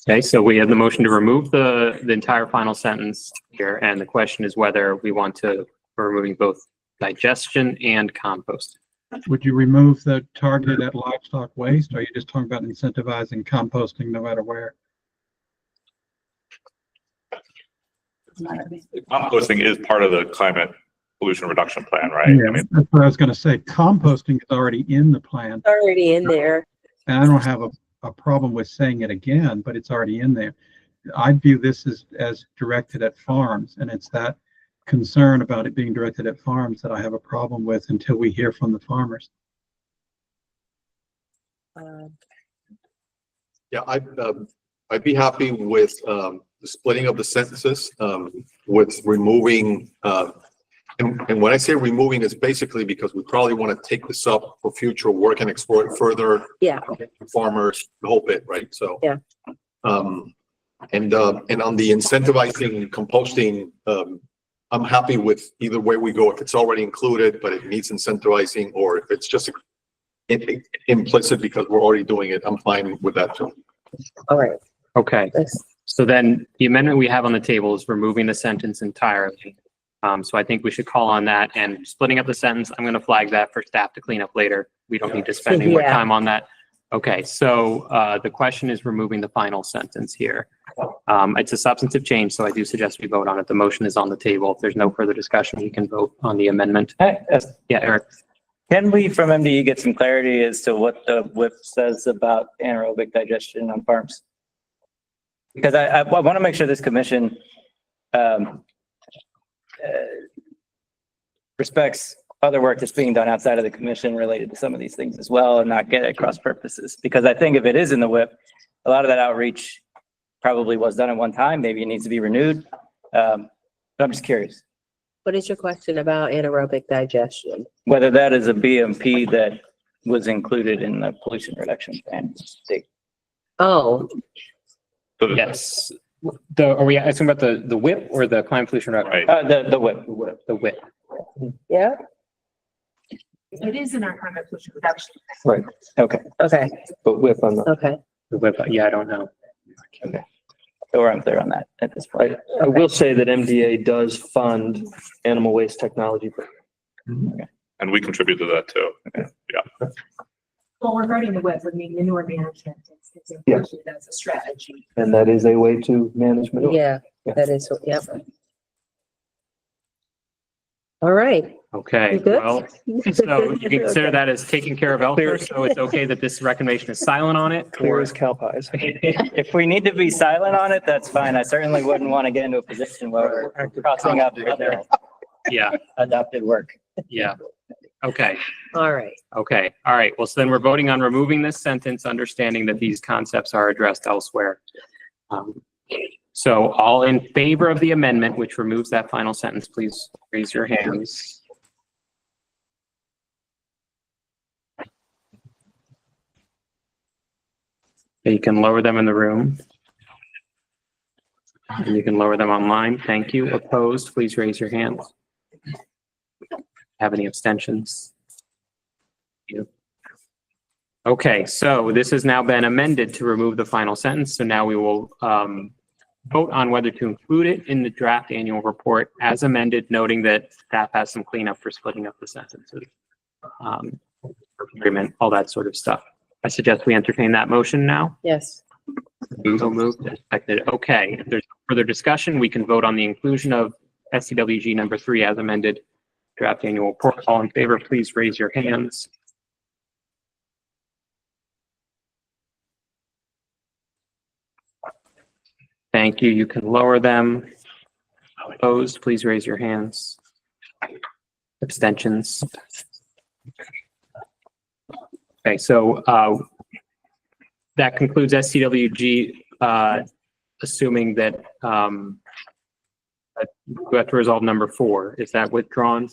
Okay, so we have the motion to remove the entire final sentence here, and the question is whether we want to, we're removing both digestion and compost. Would you remove the target at livestock waste? Or are you just talking about incentivizing composting no matter where? Composting is part of the climate pollution reduction plan, right? Yeah, I mean, that's what I was gonna say. Composting is already in the plan. It's already in there. And I don't have a problem with saying it again, but it's already in there. I view this as directed at farms, and it's that concern about it being directed at farms that I have a problem with until we hear from the farmers. Yeah, I'd be happy with, the splitting of the sentences, with removing, and when I say removing, it's basically because we probably want to take this up for future work and explore it further. Yeah. Farmers, the whole bit, right? So. Yeah. And on the incentivizing composting, I'm happy with either way we go. If it's already included, but it needs incentivizing, or if it's just implicit because we're already doing it, I'm fine with that too. All right. Okay, so then the amendment we have on the table is removing the sentence entirely. So I think we should call on that, and splitting up the sentence, I'm going to flag that for staff to clean up later. We don't need to spend any more Yeah. time on that. Okay, so the question is removing the final sentence here. It's a substantive change, so I do suggest we vote on it. The motion is on the table. If there's no further discussion, we can vote on the amendment. Yeah, Eric. Can we from MDE get some clarity as to what the whip says about anaerobic digestion on farms? Because I want to make sure this commission respects other work that's being done outside of the commission related to some of these things as well, and not get at cross purposes. Because I think if it is in the whip, a lot of that outreach probably was done at one time. Maybe it needs to be renewed. But I'm just curious What is your question about anaerobic digestion? whether that is a BMP that was included in the pollution reduction plan. Oh, Yes. Are we asking about the whip or the climate pollution reduction? The whip. The whip. yeah. It is in our climate pollution reduction. Right. Okay. Okay. But whip on the. Okay. The whip, yeah, I don't know. Okay. So we're unclear on that at this point. I will say that MDA does fund animal waste technology. and we contribute to that too. Yeah. Well, regarding the web, I mean, manure management, it's Yeah. unfortunately, that's a strategy. And that is a way to manage manure. Yeah, that is, yep. All right. Okay, You good? well, so you can consider that as taking care of elsewhere, so it's okay that this recommendation is silent on it? Clear Or as cow pies. If we need to be silent on it, that's fine. I certainly wouldn't want to get into a position where we're crossing out other Yeah, adopted work. yeah. Okay, All right. okay, all right. Well, so then we're voting on removing this sentence, understanding that these concepts are addressed elsewhere. So all in favor of the amendment, which removes that final sentence, please raise your hands. You can lower them in the room. And you can lower them online. Thank you. Opposed, please raise your hands. Have any abstentions? You. Okay, so this has now been amended to remove the final sentence. So now we will vote on whether to include it in the draft annual report as amended, noting that staff has some cleanup for splitting up the sentences. Agreement, all that sort of stuff. I suggest we entertain that motion now. Yes. So moved. Expected. Okay, if there's further discussion, we can vote on the inclusion of SCWG number 3 as amended draft annual report. All in favor, please raise your hands. Thank you. You can lower them. Opposed, please raise your hands. Abstentions. Okay, so that concludes SCWG, assuming that we have to resolve number 4. Is that withdrawn?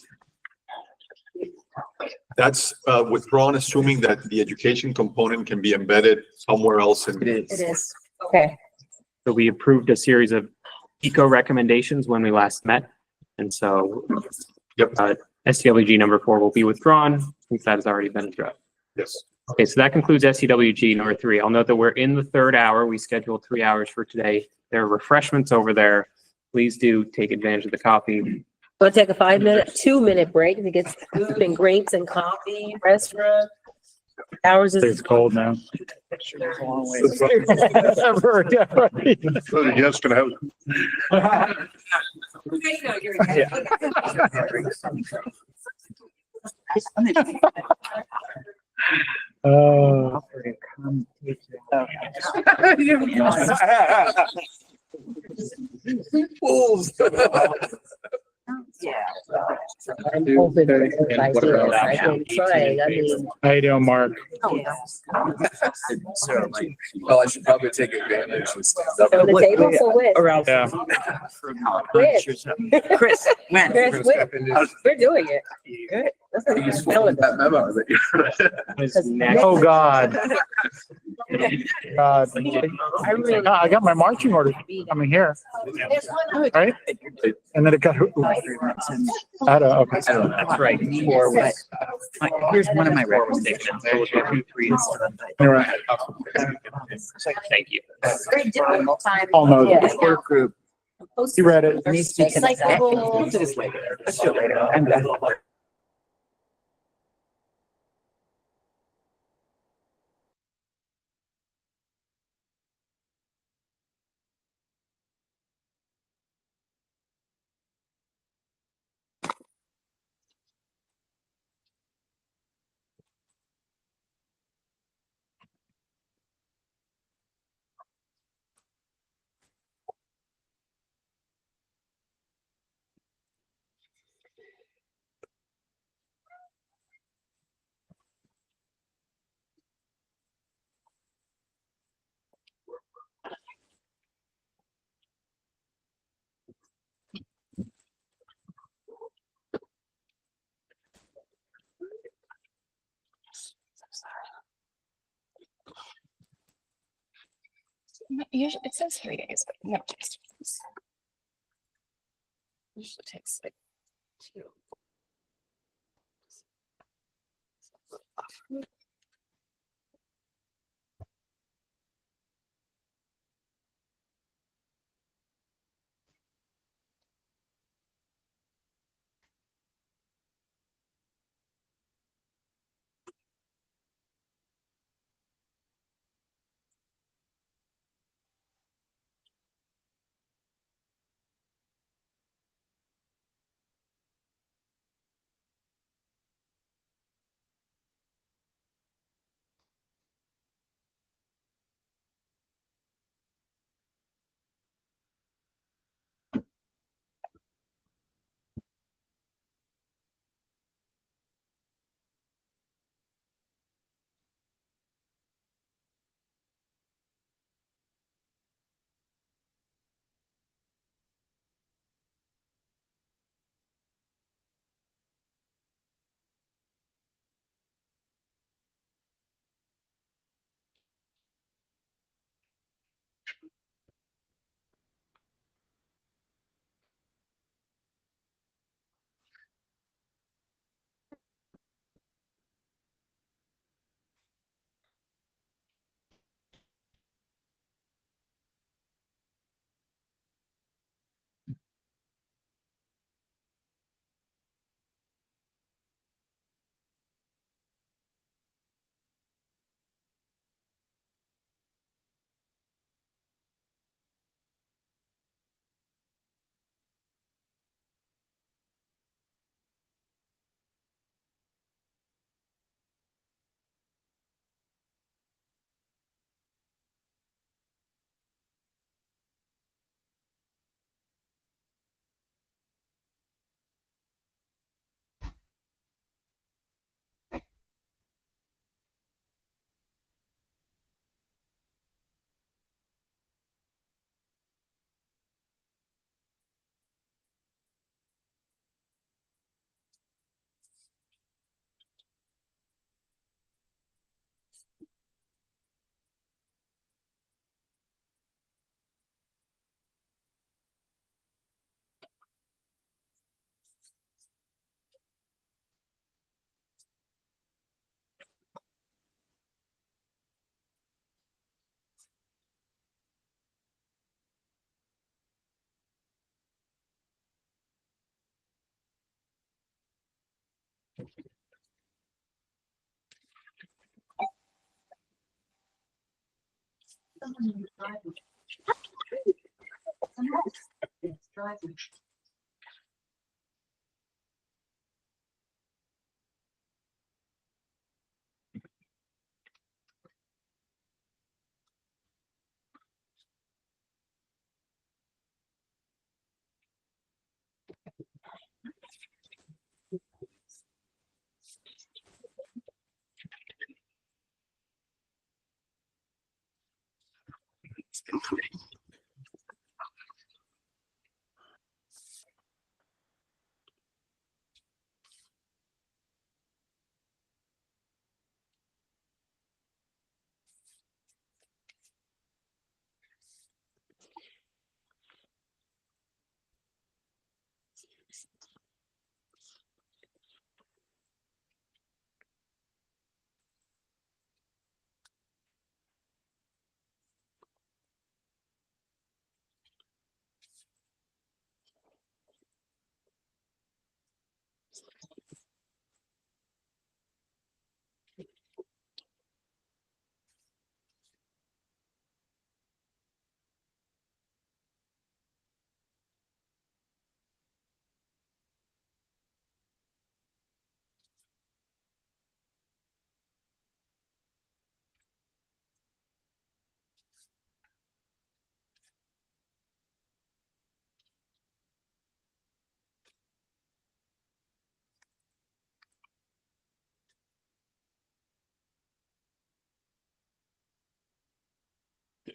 That's withdrawn, assuming that the education component can be embedded somewhere else in. It is. Okay. So we approved a series of eco recommendations when we last met. And so SCWG number 4 will be withdrawn since that has already been addressed. Yes. Okay, so that concludes SCWG number 3. I'll note that we're in the 3rd hour. We scheduled 3 hours for today. There are refreshments over there. Please do take advantage of the coffee. Want to take a 2-minute break to get food and grapes and coffee, restaurant? Hours is. It's cold now. So the guests can have. Fools. Yeah. I'm hoping for good ideas. I've been trying, I mean. How you doing, Mark? Well, I should probably take advantage of stuff. So the table for which? Yeah. Chris, when? Chris, we're doing it. Good. That's a good feeling. That memo that you. Oh, God. God. I got my marching orders coming here, right? And then it got. Okay. That's right. For what? Here's one of my recommendations. Anyway. Thank you. Very difficult time. Almost. Yeah. Work group. You read it. Needs to be connected. We'll do this later. Let's do it later. I'm done. Usually, it says 3 days, but no. Usually takes like 2.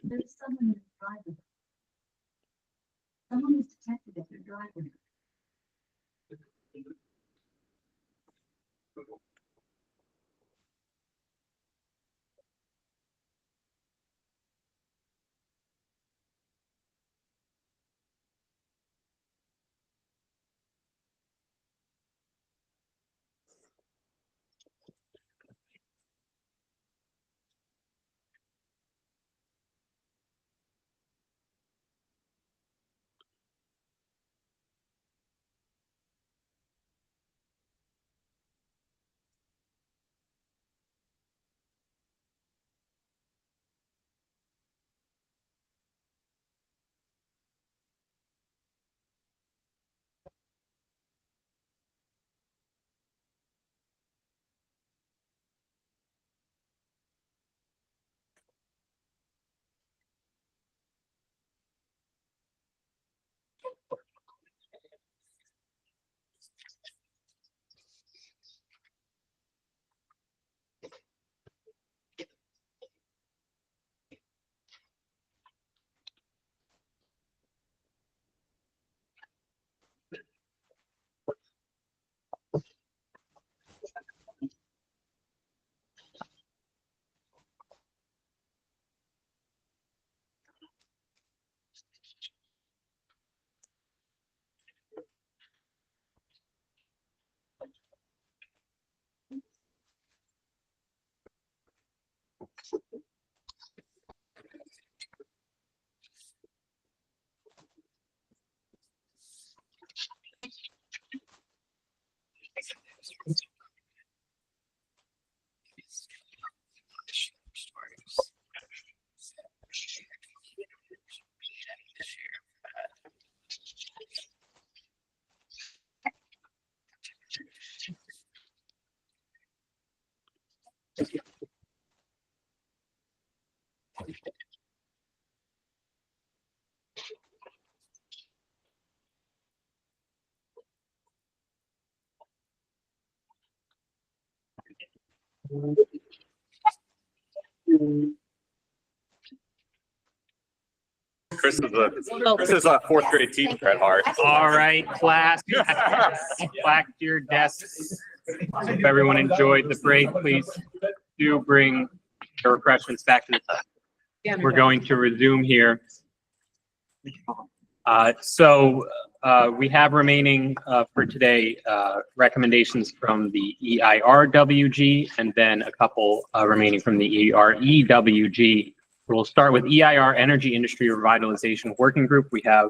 There's someone driving. Someone is detected if they're driving. Chris is a fourth grade teacher at heart. All right, class, back to your desks. If everyone enjoyed the break, please do bring the refreshments back to the table. We're going to resume here. We have remaining for today recommendations from the EIRWG and then a couple remaining from the EREWG. We'll start with EIR Energy Industry Revitalization Working Group. We have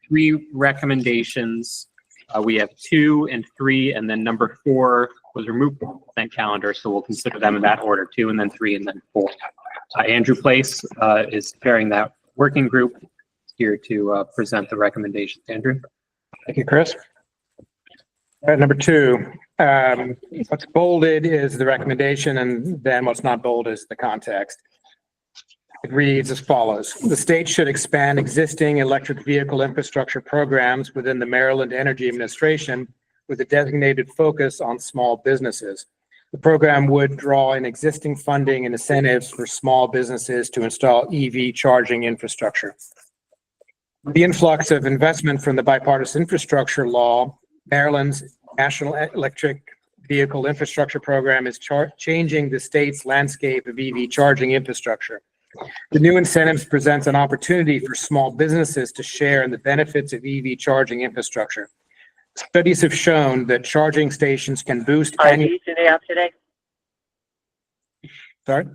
3 recommendations. We have 2 and 3, and then number 4 was removed from the consent calendar, so we'll consider them in that order, 2 and then 3 and then 4. Andrew Place is chairing that working group, here to present the recommendations. Andrew? Thank you, Chris. Number 2, what's bolded is the recommendation, and then what's not bold is the context. It reads as follows. The state should expand existing electric vehicle infrastructure programs within the Maryland Energy Administration with a designated focus on small businesses. The program would draw in existing funding and incentives for small businesses to install EV charging infrastructure. The influx of investment from the bipartisan infrastructure law, Maryland's National Electric Vehicle Infrastructure Program is changing the state's landscape of EV charging infrastructure. The new incentives presents an opportunity for small businesses to share in the benefits of EV charging infrastructure. Studies have shown that charging stations can boost annual. Sorry?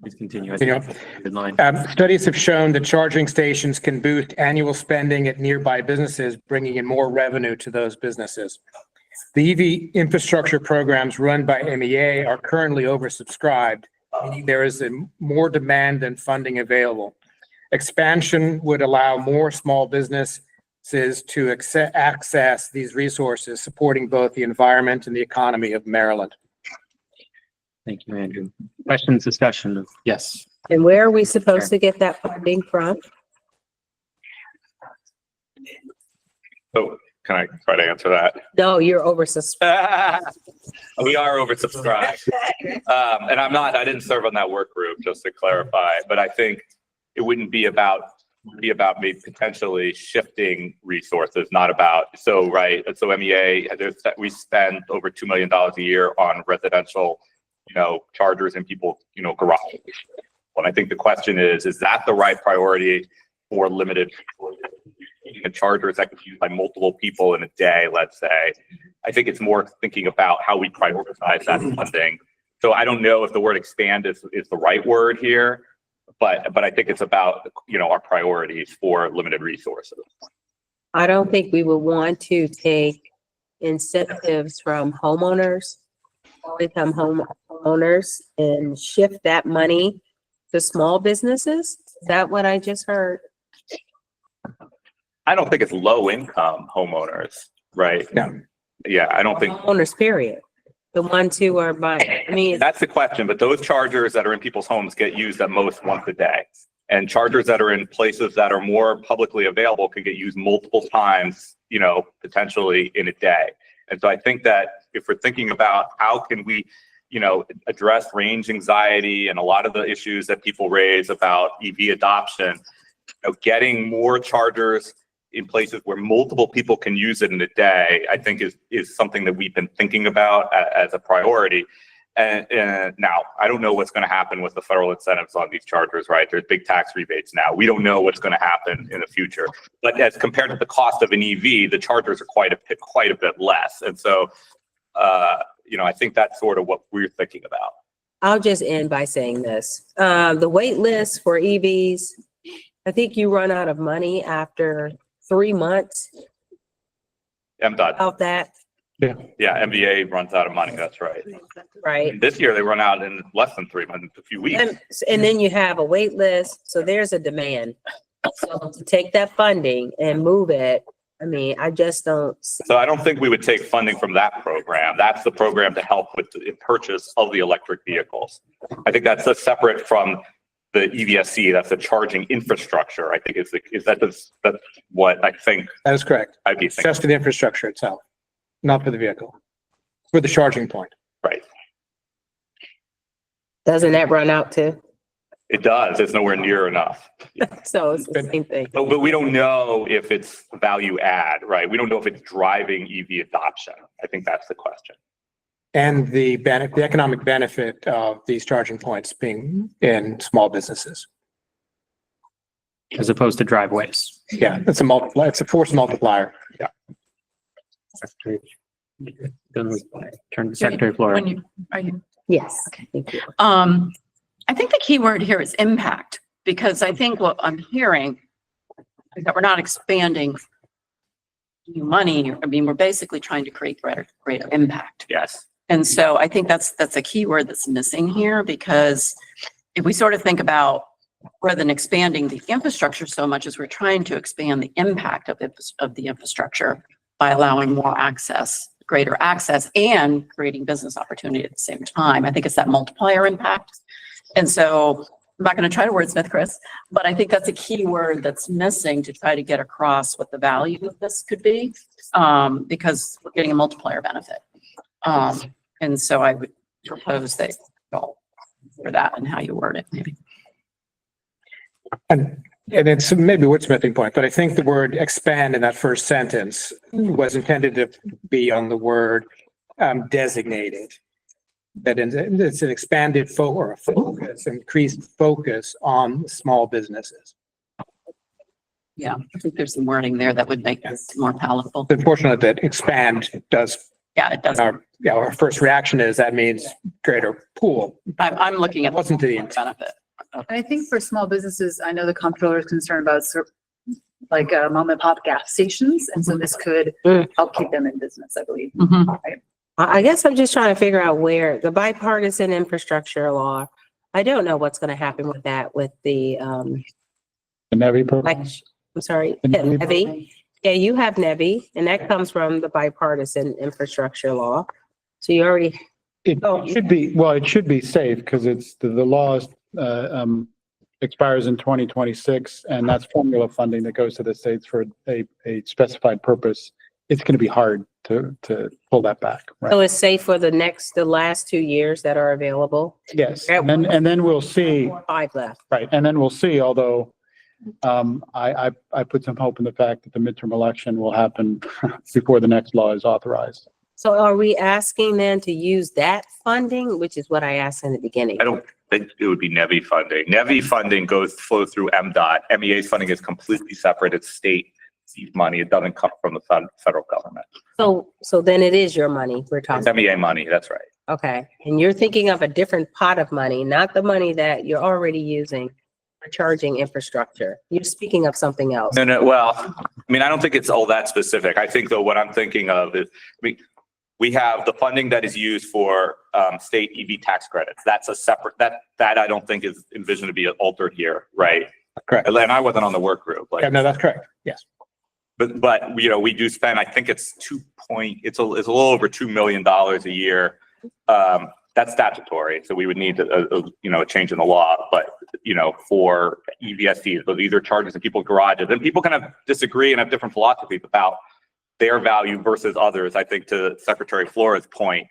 Please continue. Continue. Good line. Studies have shown that charging stations can boost annual spending at nearby businesses, bringing in more revenue to those businesses. The EV infrastructure programs run by MEA are currently oversubscribed, meaning there is more demand than funding available. Expansion would allow more small businesses to access these resources, supporting both the environment and the economy of Maryland. Thank you, Andrew. Questions, discussion? Yes. And where are we supposed to get that funding from? So can I try to answer that? No, you're oversubscribed. We are oversubscribed. And I didn't serve on that work group, just to clarify, but I think it wouldn't be about maybe potentially shifting resources, not about, so MEA, we spend over $2 million a year on residential, chargers in people's, garages. And I think the question is that the right priority for limited chargers that can be used by multiple people in a day, let's say? I think it's more thinking about how we prioritize that funding. So I don't know if the word expand is the right word here, but I think it's about, our priorities for limited resources. I don't think we would want to take incentives from homeowners, low-income homeowners, and shift that money to small businesses. Is that what I just heard? I don't think it's low income homeowners, right? No. Yeah, I don't think. Homeowners, period. The ones who are buying, That's the question, but those chargers that are in people's homes get used at most once a day. And chargers that are in places that are more publicly available can get used multiple times, potentially in a day. And so I think that if we're thinking about how can we, address range anxiety and a lot of the issues that people raise about EV adoption, getting more chargers in places where multiple people can use it in a day, I think is something that we've been thinking about as a priority. And now I don't know what's going to happen with the federal incentives on these chargers, right? There's big tax rebates now. We don't know what's going to happen in the future. But as compared to the cost of an EV, the chargers are quite a bit less. And so, I think that's sort of what we're thinking about. I'll just end by saying this. The wait list for EVs, I think you run out of money after 3 months MDOT. of that, Yeah, MBA runs out of money. That's right. right? This year they run out in less than 3 months, a few weeks. And then you have a wait list, so there's a demand. So to take that funding and move it, I just don't. So I don't think we would take funding from that program. That's the program to help with the purchase of the electric vehicles. I think that's separate from the EVSC. That's the charging infrastructure. I think that's what I think. That is correct. I'd be It's thinking. just for the infrastructure itself, not for the vehicle, for the charging point. Right. Doesn't that run out too? It does. It's nowhere near enough. So it's the same thing. But we don't know if it's value add, right? We don't know if it's driving EV adoption. I think that's the question. And the economic benefit of these charging points being in small businesses. As opposed to driveways. Yeah, it's a force multiplier. Yeah. Turn to Secretary Flora. Yes. Thank you. I think the key word here is impact, because I think what I'm hearing is that we're not expanding new money. We're basically trying to create greater impact. Yes. And so I think that's a key word that's missing here, because if we sort of think about rather than expanding the infrastructure so much as we're trying to expand the impact of the infrastructure by allowing more access, greater access and creating business opportunity at the same time. I think it's that multiplier impact. And so I'm not going to try to wordsmith, Chris, but I think that's a key word that's missing to try to get across what the value of this could be, because we're getting a multiplier benefit. And so I would propose that for that and how you word it, maybe. And it's maybe a wordsmithing point, but I think the word expand in that first sentence was intended to be on the word designated. That it's an expanded focus, increased focus on small businesses. Yeah, I think there's some wording there that would make this more palatable. Unfortunately, that expand does. Yeah, it does. Our first reaction is that means greater pool. I'm looking at Wasn't the benefit. I think for small businesses, I know the comptroller is concerned about like mom and pop gas stations. And so this could help keep them in business, I believe. Right? I guess I'm just trying to figure out where the bipartisan infrastructure law, I don't know what's going to happen with that, with the, NEVI program. I'm sorry, The NEVI NEVI. Yeah, you have NEVI, and that comes from the bipartisan infrastructure law. So you already, It should be, well, it should be safe because it's the law expires in 2026 and that's formula funding that goes to the states for a specified purpose. It's going to be hard to pull that back, right? so it's safe for the last 2 years that are available? Yes, and then we'll see, 5 left. right, and then we'll see, although I put some hope in the fact that the midterm election will happen before the next law is authorized. So are we asking then to use that funding, which is what I asked in the beginning? I don't think it would be NEVI funding. NEVI funding flows through MDOT. MEA's funding is completely separate. It's state money. It doesn't come from the federal government. So then it is your money we're talking. It's MEA money. That's right. Okay, and you're thinking of a different pot of money, not the money that you're already using for charging infrastructure. You're speaking of something else. No, well, I mean, I don't think it's all that specific. I think though what I'm thinking of is, we have the funding that is used for state EV tax credits. That's a separate, that I don't think is envisioned to be altered here, right? Correct. And I wasn't on the work group. Yeah, no, that's correct. Yes. But we do spend, I think it's it's a little over $2 million a year. That's statutory. So we would need a change in the law, but for EVSCs, so these are charges in people's garages, and people kind of disagree and have different philosophies about their value versus others. I think to Secretary Flora's point,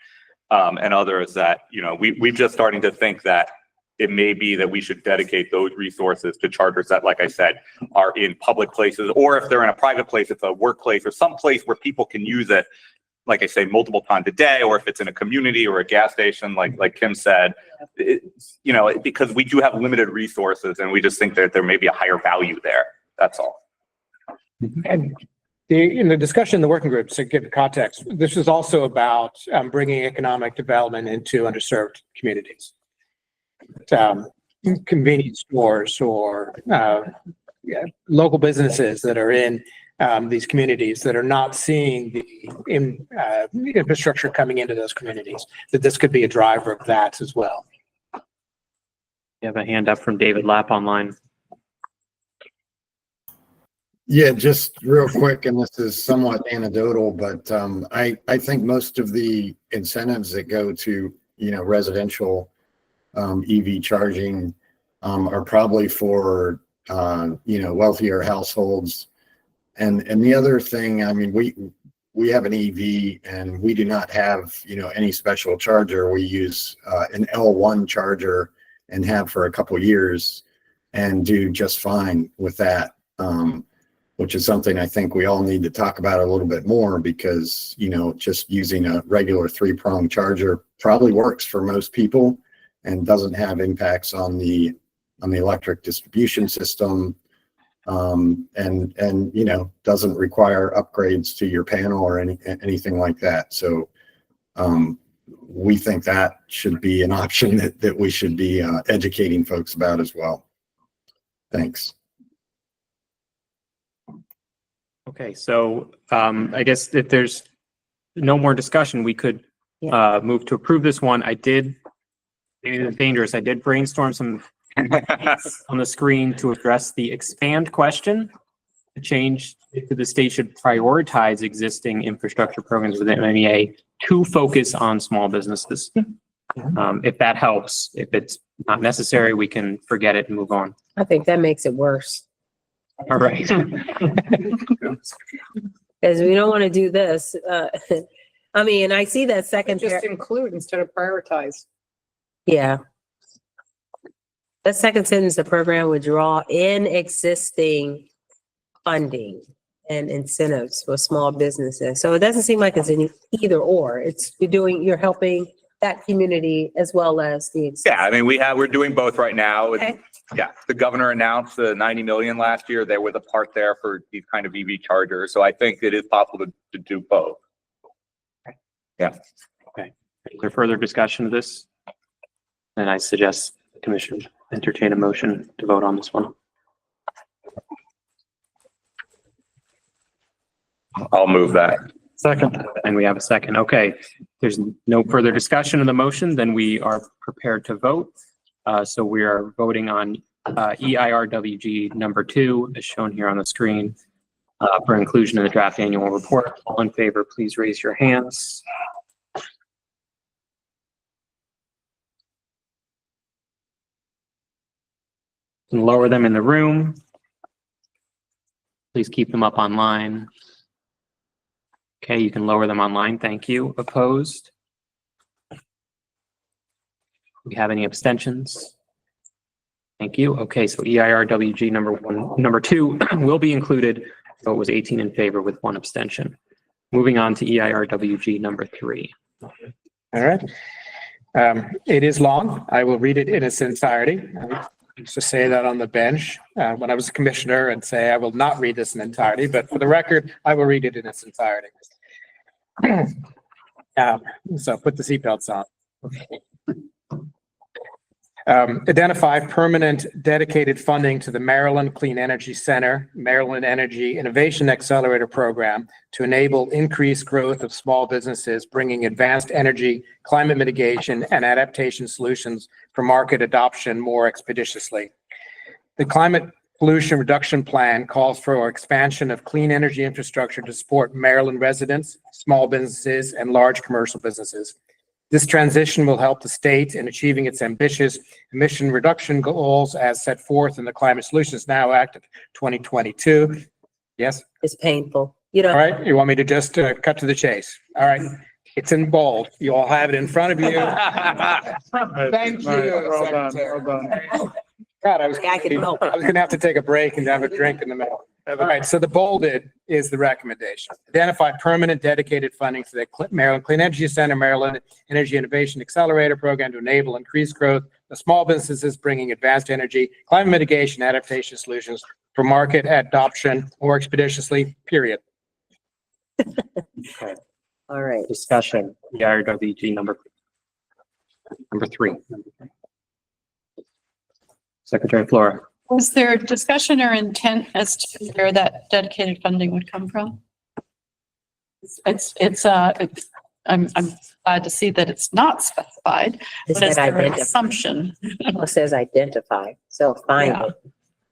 and others that, we're just starting to think that it may be that we should dedicate those resources to chargers that, like I said, are in public places, or if they're in a private place, it's a workplace or some place where people can use it, like I say, multiple times a day, or if it's in a community or a gas station, like Kim said, because we do have limited resources and we just think that there may be a higher value there. That's all. And in the discussion in the working group, to give context, this is also about bringing economic development into underserved communities. Convenience stores or local businesses that are in these communities that are not seeing the infrastructure coming into those communities, that this could be a driver of that as well. You have a hand up from David Lapp online. Yeah, just real quick, and this is somewhat anecdotal, but I think most of the incentives that go to, residential EV charging are probably for, wealthier households. And the other thing, I mean, we have an EV and we do not have, any special charger. We use an L1 charger and have for a couple of years and do just fine with that. Which is something I think we all need to talk about a little bit more because, just using a regular 3-prong charger probably works for most people and doesn't have impacts on the electric distribution system. And doesn't require upgrades to your panel or anything like that. So we think that should be an option that we should be educating folks about as well. Thanks. Okay, so I guess if there's no more discussion, we could move to approve this one. Maybe it's dangerous. I did brainstorm some on the screen to address the expand question. The change to the state should prioritize existing infrastructure programs within MEA to focus on small businesses. If that helps, if it's not necessary, we can forget it and move on. I think that makes it worse. All right. Because we don't want to do this. I mean, I see that second. Just include instead of prioritize. Yeah. The second sentence, the program would draw in existing funding and incentives for small businesses. So it doesn't seem like it's any either or. It's you're helping that community as well as the. Yeah, I mean, we're doing both right now. Okay. Yeah, the governor announced the 90 million last year. There was a part there for these kind of EV chargers. So I think it is possible to do both. Yeah. Okay. Is there further discussion of this? Then I suggest the commission entertain a motion to vote on this one. I'll move that. Second. And we have a second. Okay. There's no further discussion of the motion, then we are prepared to vote. So we are voting on EIRWG number 2, as shown here on the screen, for inclusion in the draft annual report. All in favor, please raise your hands. And lower them in the room. Please keep them up online. Okay, you can lower them online. Thank you. Opposed? We have any abstentions? Thank you. Okay, so EIRWG number 2 will be included. So it was 18 in favor with 1 abstention. Moving on to EIRWG number 3. All right. It is long. I will read it in its entirety. I used to say that on the bench when I was a commissioner and say I will not read this in entirety, but for the record, I will read it in its entirety. So put the seatbelts on. Identify permanent dedicated funding to the Maryland Clean Energy Center, Maryland Energy Innovation Accelerator Program to enable increased growth of small businesses, bringing advanced energy, climate mitigation, and adaptation solutions for market adoption more expeditiously. The Climate Pollution Reduction Plan calls for expansion of clean energy infrastructure to support Maryland residents, small businesses, and large commercial businesses. This transition will help the state in achieving its ambitious emission reduction goals as set forth in the Climate Solutions Now Act of 2022. Yes? It's painful. You know. All right. You want me to just cut to the chase? All right. It's in bold. You all have it in front of you. Thank you, Secretary. God, I was going to have to take a break and have a drink in the middle. All right, so the bolded is the recommendation. Identify permanent dedicated funding for the Maryland Clean Energy Center, Maryland Energy Innovation Accelerator Program to enable increased growth of small businesses bringing advanced energy, climate mitigation, adaptation solutions for market adoption more expeditiously, period. Okay. All right. Discussion, EIRWG number 3. Secretary Flora. Was there discussion or intent as to where that dedicated funding would come from? I'm glad to see that it's not specified, but is there an assumption? It says identify, so find Yeah. it.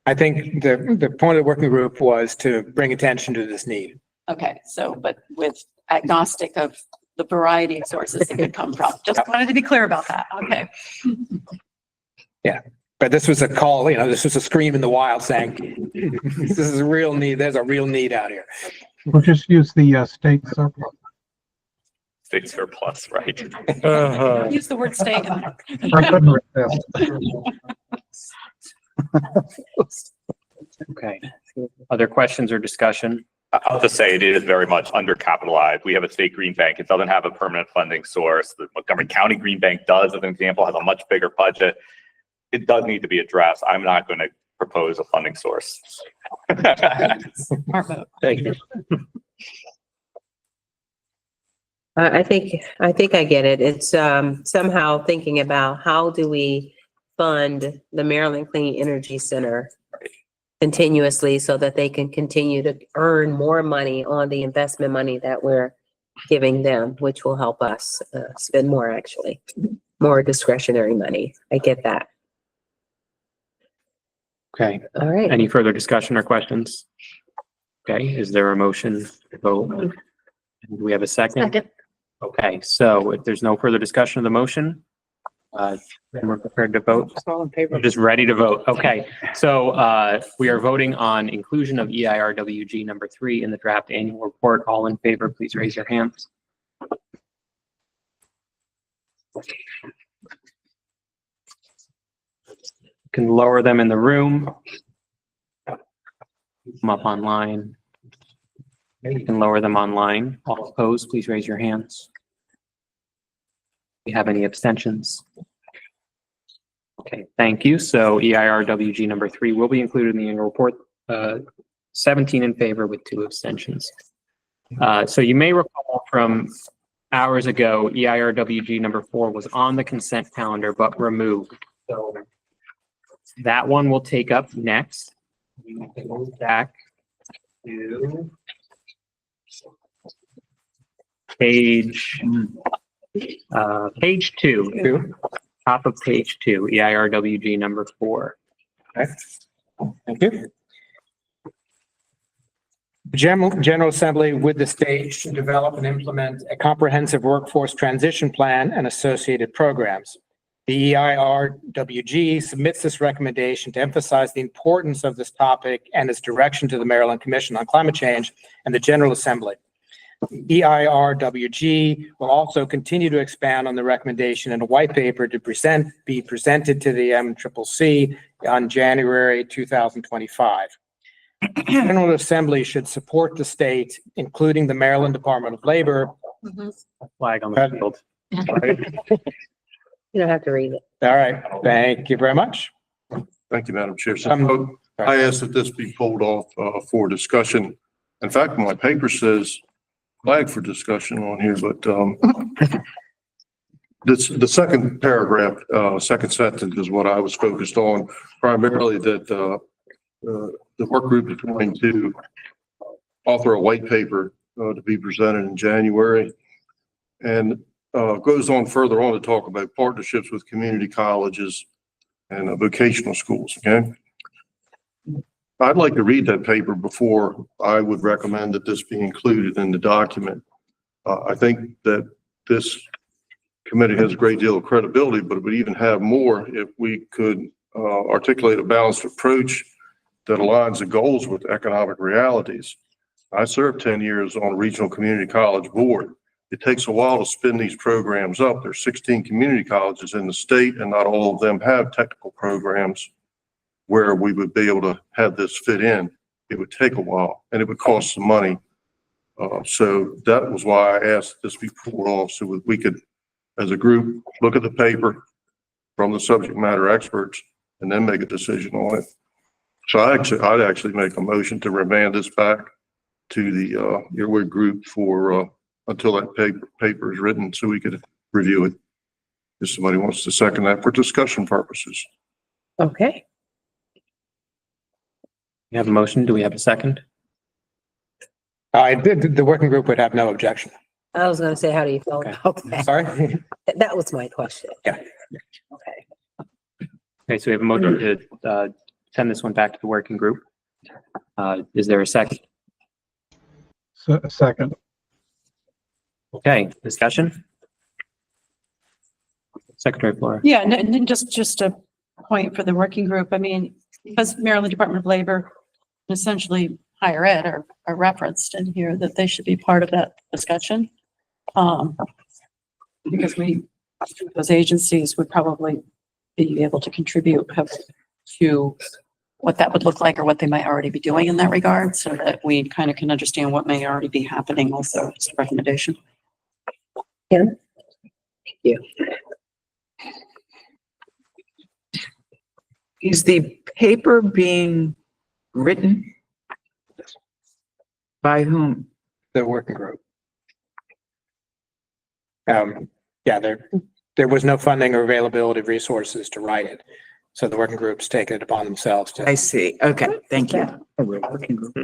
I think the point of the working group was to bring attention to this need. Okay, so, but with agnostic of the variety of sources it could come from. Just wanted to be clear about that. Okay. Yeah. But this was a call, this was a scream in the wild saying, this is a real need. There's a real need out here. We'll just use the state surplus. State surplus, right? Use the word state in there. I couldn't resist. Okay. Other questions or discussion? I'll just say it is very much undercapitalized. We have a state green bank. It doesn't have a permanent funding source. The Montgomery County Green Bank does, as an example, has a much bigger budget. It does need to be addressed. I'm not going to propose a funding source. Smart vote. Thank you. I think I get it. It's somehow thinking about how do we fund the Maryland Clean Energy Center continuously so that they can continue to earn more money on the investment money that we're giving them, which will help us spend more, actually, more discretionary money. I get that. Okay, All right. any further discussion or questions? Okay, is there a motion to vote? Do we have a second? Second. Okay, so if there's no further discussion of the motion, then we're prepared to vote. All in favor? We're just ready to vote. Okay, so we are voting on inclusion of EIRWG number 3 in the draft annual report. All in favor, please raise your hands. You can lower them in the room. Come up online. You can lower them online. All opposed, please raise your hands. Do you have any abstentions? Okay, thank you. So EIRWG number 3 will be included in the annual report. 17 in favor with 2 abstentions. So you may recall from hours ago, EIRWG number 4 was on the consent calendar but removed. So that one will take up next. We can move back to page 2. Top of page 2, EIRWG number 4. Okay. Thank you. The General Assembly with the state should develop and implement a comprehensive workforce transition plan and associated programs. The EIRWG submits this recommendation to emphasize the importance of this topic and its direction to the Maryland Commission on Climate Change and the General Assembly. EIRWG will also continue to expand on the recommendation in a white paper to be presented to the MCCC on January 2025. The General Assembly should support the state, including the Maryland Department of Labor. Flag on the field. You don't have to read it. All right, thank you very much. Thank you, Madam Chair. So I asked that this be pulled off for discussion. In fact, my paper says flag for discussion on here, but the second paragraph, second sentence is what I was focused on, primarily that the work group is going to author a white paper to be presented in January, and goes on further on to talk about partnerships with community colleges and vocational schools. Okay, I'd like to read that paper before I would recommend that this be included in the document. I think that this committee has a great deal of credibility, but it would even have more if we could articulate a balanced approach that aligns the goals with economic realities. I served 10 years on a regional community college board. It takes a while to spin these programs up. There's 16 community colleges in the state, and not all of them have technical programs where we would be able to have this fit in. It would take a while and it would cost some money. So that was why I asked this be pulled off so we could, as a group, look at the paper from the subject matter experts and then make a decision on it. So I'd actually make a motion to remand this back to the Earwig group for until that paper is written so we could review it. If somebody wants to second that for discussion purposes. Okay. We have a motion. Do we have a second? The working group would have no objection. I was gonna say, how do you feel about that? Sorry? That was my question. Yeah. Okay. Okay, so we have a motion to send this one back to the working group. Is there a second? Second. Okay, discussion? Secretary Flora. Yeah, and just a point for the working group. I mean, because Maryland Department of Labor, and essentially higher ed are referenced in here, that they should be part of that discussion. Because those agencies would probably be able to contribute to what that would look like or what they might already be doing in that regard, so that we kind of can understand what may already be happening also as a recommendation. Kim? Thank you. Is the paper being written? By whom? The working group. Yeah, there was no funding or availability of resources to write it. So the working groups take it upon themselves to. I see. Okay, thank you. A real working group.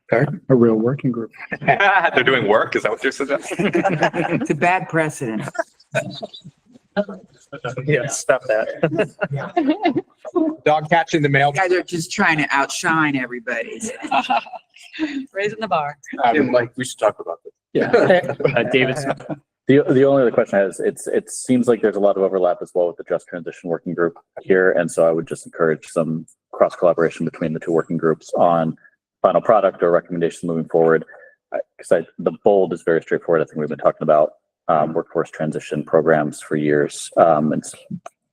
Sorry? A real working group. They're doing work, is that what you're suggesting? It's a bad precedent. Yeah, stop that. Dog catching the mail. You guys are just trying to outshine everybody. Raising the bar. Mike, we should talk about this. Yeah. David, The only other question I have is it seems like there's a lot of overlap as well with the Just Transition Working Group here. And so I would just encourage some cross collaboration between the two working groups on final product or recommendations moving forward. Because the bold is very straightforward. I think we've been talking about workforce transition programs for years. And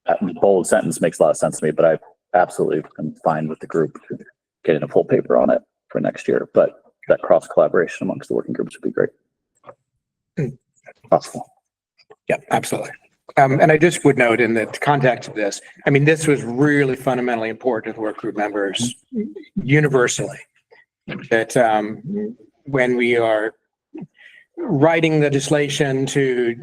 that bold sentence makes a lot of sense to me, but I absolutely am fine with the group getting a full paper on it for next year. But that cross collaboration amongst the working groups would be great. Possible. Yeah, absolutely. And I just would note in the context of this, I mean, this was really fundamentally important to the work group members universally. That when we are writing legislation to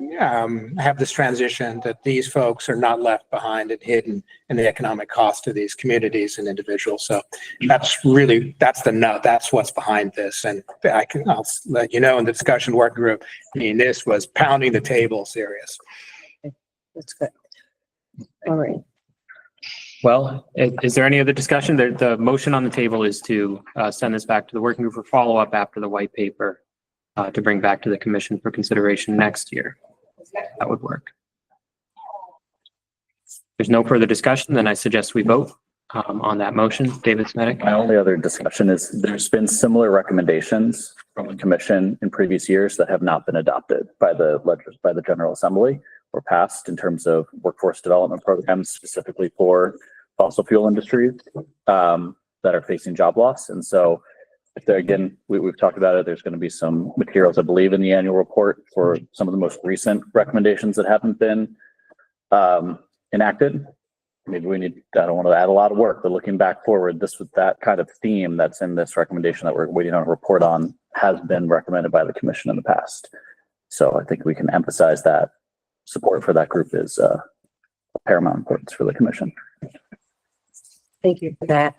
have this transition, that these folks are not left behind and hidden in the economic cost of these communities and individuals. So that's the nut. That's what's behind this. And I'll let you know in the discussion working group, I mean, this was pounding the table serious. That's good. All right. well, is there any other discussion? The motion on the table is to send this back to the working group for follow-up after the white paper to bring back to the commission for consideration next year. That would work. There's no further discussion, then I suggest we vote on that motion. David Smetic. My only other discussion is there's been similar recommendations from the commission in previous years that have not been adopted by the General Assembly or passed in terms of workforce development programs specifically for fossil fuel industries that are facing job loss. And so if there, again, we've talked about it, there's going to be some materials, I believe, in the annual report for some of the most recent recommendations that haven't been enacted. Maybe we need, I don't want to add a lot of work, but looking back forward, that kind of theme that's in this recommendation that we're waiting on a report on has been recommended by the commission in the past. So I think we can emphasize that support for that group is paramount importance for the commission. Thank you for that.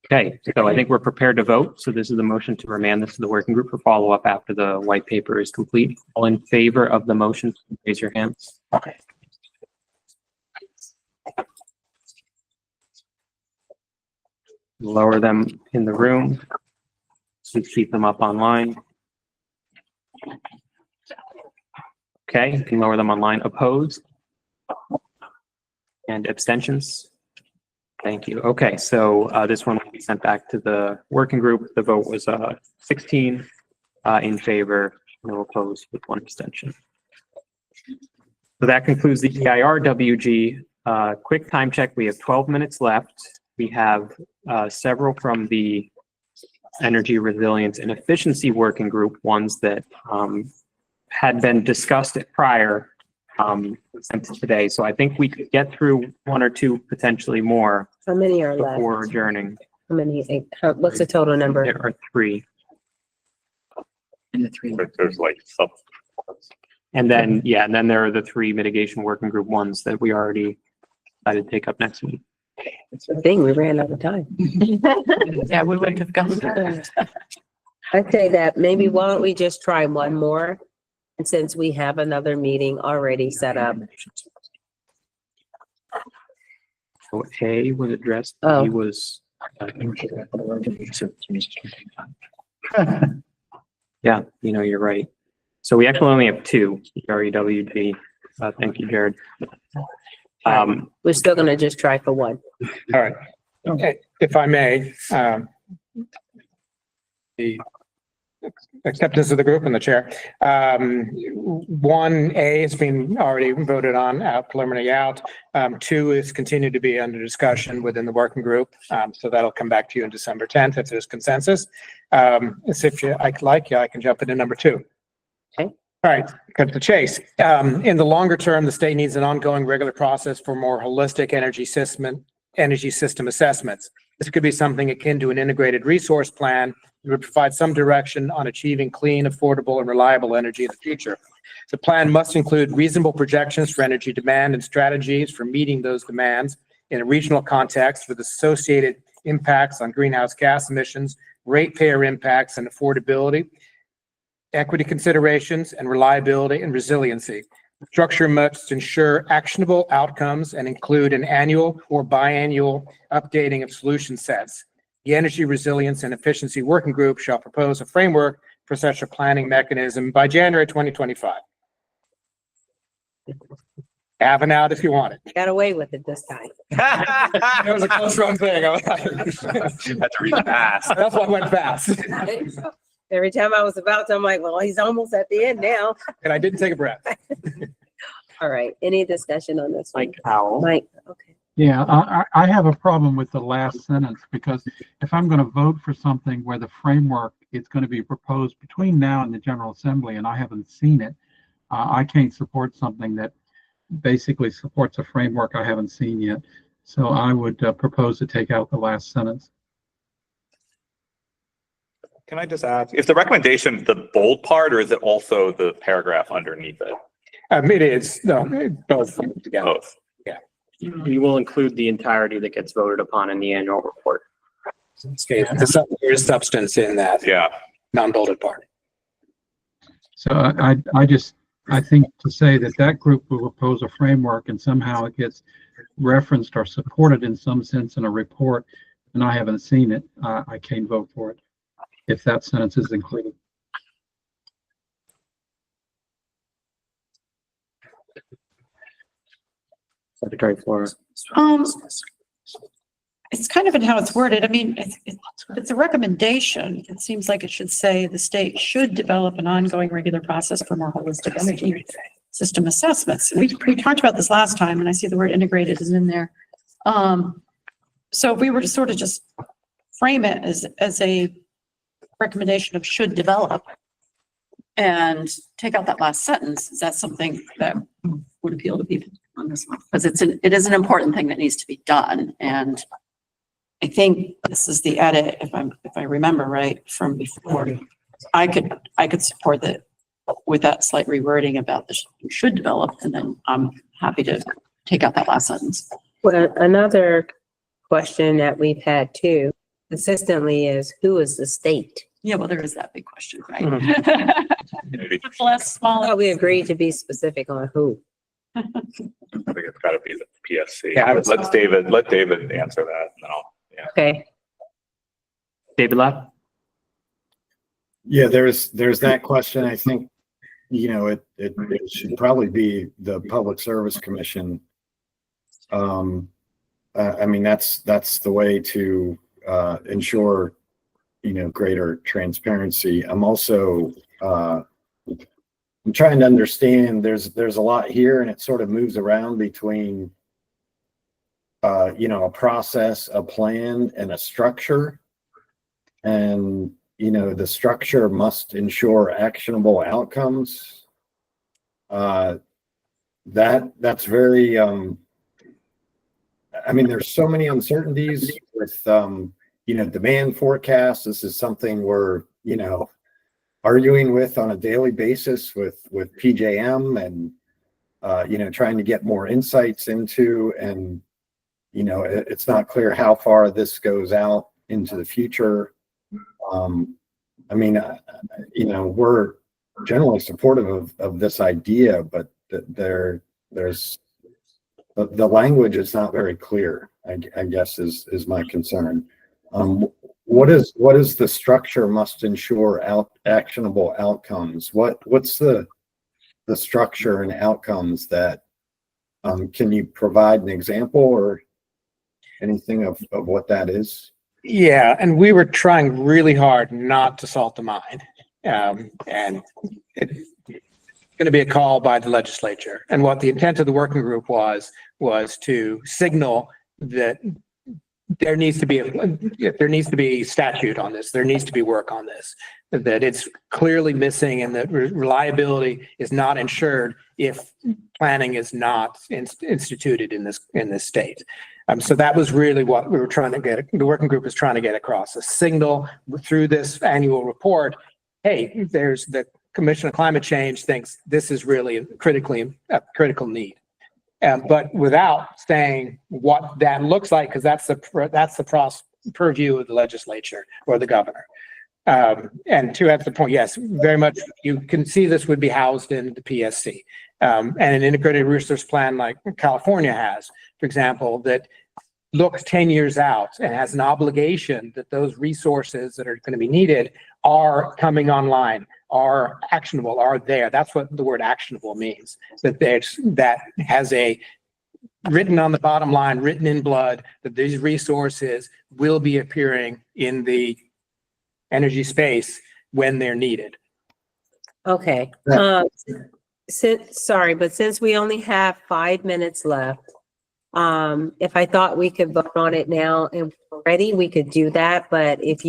Okay, so I think we're prepared to vote. So this is the motion to remand this to the working group for follow-up after the white paper is complete. All in favor of the motion, raise your hands. Okay. Lower them in the room. Please keep them up online. Okay, you can lower them online. Opposed? And abstentions? Thank you. Okay, so this one will be sent back to the working group. The vote was 16 in favor, no opposed with 1 abstention. So that concludes the EIRWG quick time check. We have 12 minutes left. We have several from the Energy Resilience and Efficiency Working Group, ones that had been discussed prior sent to today. So I think we could get through 1 or 2, potentially more. How many are left? Before adjourning. How many, what's the total number? There are 3. And the 3. There's like some. And then, yeah, and then there are the 3 mitigation working group ones that we already decided to take up next week. It's a thing, we ran out of time. Yeah, we wouldn't have gone there. I'd say that maybe why don't we just try one more? And since we have another meeting already set up. So A was addressed, Oh. B was. Yeah, you know, you're right. So we actually only have 2, REWG. Thank you, Jared. We're still gonna just try for 1. All right. Okay, if I may, the acceptance of the group and the chair. 1A has been already voted on, preliminary out. 2 is continued to be under discussion within the working group. So that'll come back to you on December 10th if there's consensus. If I can jump into number 2. Okay. All right, cut to the chase. In the longer term, the state needs an ongoing regular process for more holistic energy system assessments. This could be something akin to an integrated resource plan that would provide some direction on achieving clean, affordable, and reliable energy in the future. The plan must include reasonable projections for energy demand and strategies for meeting those demands in a regional context with associated impacts on greenhouse gas emissions, ratepayer impacts and affordability, equity considerations, and reliability and resiliency. Structure must ensure actionable outcomes and include an annual or biannual updating of solution sets. The Energy Resilience and Efficiency Working Group shall propose a framework for such a planning mechanism by January 2025. Have an out if you want it. Got away with it this time. It was a close run thing. You had to read fast. That's why I went fast. Every time I was about to, I'm like, well, he's almost at the end now. And I didn't take a breath. All right, any discussion on this one? Mike Powell. Mike, okay. Yeah, I have a problem with the last sentence because if I'm going to vote for something where the framework is going to be proposed between now and the General Assembly and I haven't seen it, I can't support something that basically supports a framework I haven't seen yet. So I would propose to take out the last sentence. Can I just ask, is the recommendation the bold part or is it also the paragraph underneath it? It is, no, both together. Both. You will include the entirety that gets voted upon in the annual report. Okay, there is substance in that. Yeah. Non-bolded part. So I think to say that that group will propose a framework and somehow it gets referenced or supported in some sense in a report and I haven't seen it, I can't vote for it if that sentence is included. Secretary Flora. It's kind of in how it's worded. I mean, it's a recommendation. It seems like it should say the state should develop an ongoing regular process for more holistic energy system assessments. We talked about this last time and I see the word integrated is in there. So if we were to sort of just frame it as a recommendation of should develop and take out that last sentence, is that something that would appeal to people on this one? Because it is an important thing that needs to be done. And I think this is the edit, if I remember right from before. I could support that with that slight rewording about the should develop, and then I'm happy to take out that last sentence. Well, another question that we've had too consistently is who is the state? Yeah, well, there is that big question, right? Maybe. Less small. Well, we agreed to be specific on who. I think it's gotta be the PSC. Yeah, Let David answer that and then I'll, yeah. Okay. David Lab? Yeah, there's that question. I think, it should probably be the Public Service Commission. I mean, that's the way to ensure, greater transparency. I'm also, I'm trying to understand, there's a lot here and it sort of moves around between, a process, a plan, and a structure. And, the structure must ensure actionable outcomes. That's very, there's so many uncertainties with, demand forecasts. This is something we're, arguing with on a daily basis with PJM and, trying to get more insights into, and, it's not clear how far this goes out into the future. We're generally supportive of this idea, but there's the language is not very clear, I guess is my concern. What is the structure must ensure actionable outcomes? What's the structure and outcomes that, can you provide an example or anything of what that is? Yeah, and we were trying really hard not to salt the mine. And it's going to be a call by the legislature. And what the intent of the working group was to signal that there needs to be statute on this. There needs to be work on this, that it's clearly missing and that reliability is not ensured if planning is not instituted in this state. So that was really what we were trying to get. The working group is trying to get across a signal through this annual report. Hey, there's the Commission on Climate Change thinks this is really a critical need. But without saying what that looks like, because that's the purview of the legislature or the governor. And to add to the point, yes, very much, you can see this would be housed in the PSC. And an integrated resource plan like California has, for example, that looks 10 years out and has an obligation that those resources that are going to be needed are coming online, are actionable, are there. That's what the word actionable means, that has a written on the bottom line, written in blood, that these resources will be appearing in the energy space when they're needed. Okay. Since we only have 5 minutes left, if I thought we could vote on it now and we're ready, we could do that. But if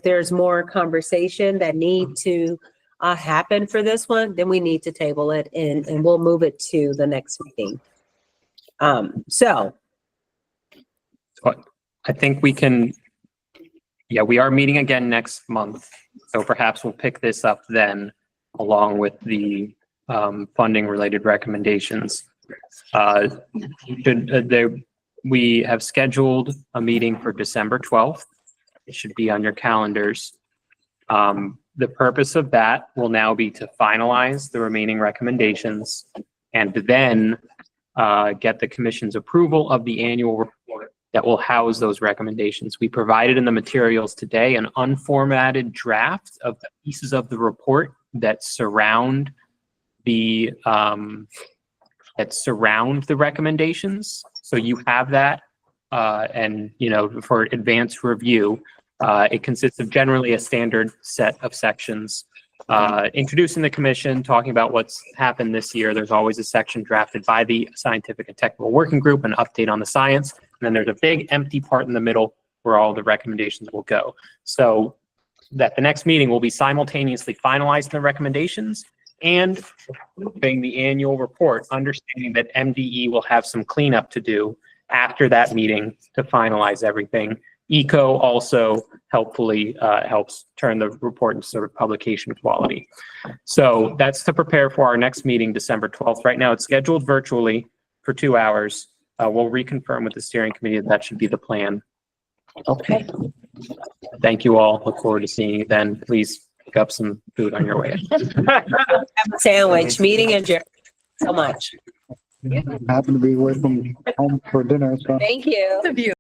there's more conversation that need to happen for this one, then we need to table it and we'll move it to the next meeting. So I think we can, we are meeting again next month. So perhaps we'll pick this up then along with the funding related recommendations. We have scheduled a meeting for December 12th. It should be on your calendars. The purpose of that will now be to finalize the remaining recommendations and then get the commission's approval of the annual report that will house those recommendations. We provided in the materials today an unformatted draft of the pieces of the report that surround the recommendations. So you have that, and for advanced review, it consists of generally a standard set of sections, introducing the commission, talking about what's happened this year. There's always a section drafted by the scientific and technical working group, an update on the science, and then there's a big empty part in the middle where all the recommendations will go. So that the next meeting will be simultaneously finalizing the recommendations and approving the annual report, understanding that MDE will have some cleanup to do after that meeting to finalize everything. ECO also helpfully helps turn the report into sort of publication quality. So that's to prepare for our next meeting, December 12th. Right now it's scheduled virtually for 2 hours. We'll reconfirm with the steering committee that should be the plan. okay. Thank you all. Look forward to seeing you then. Please pick up some food on your way. Have a sandwich, meeting adjourned. So much. Happen to be away from home for dinner, so. Thank you.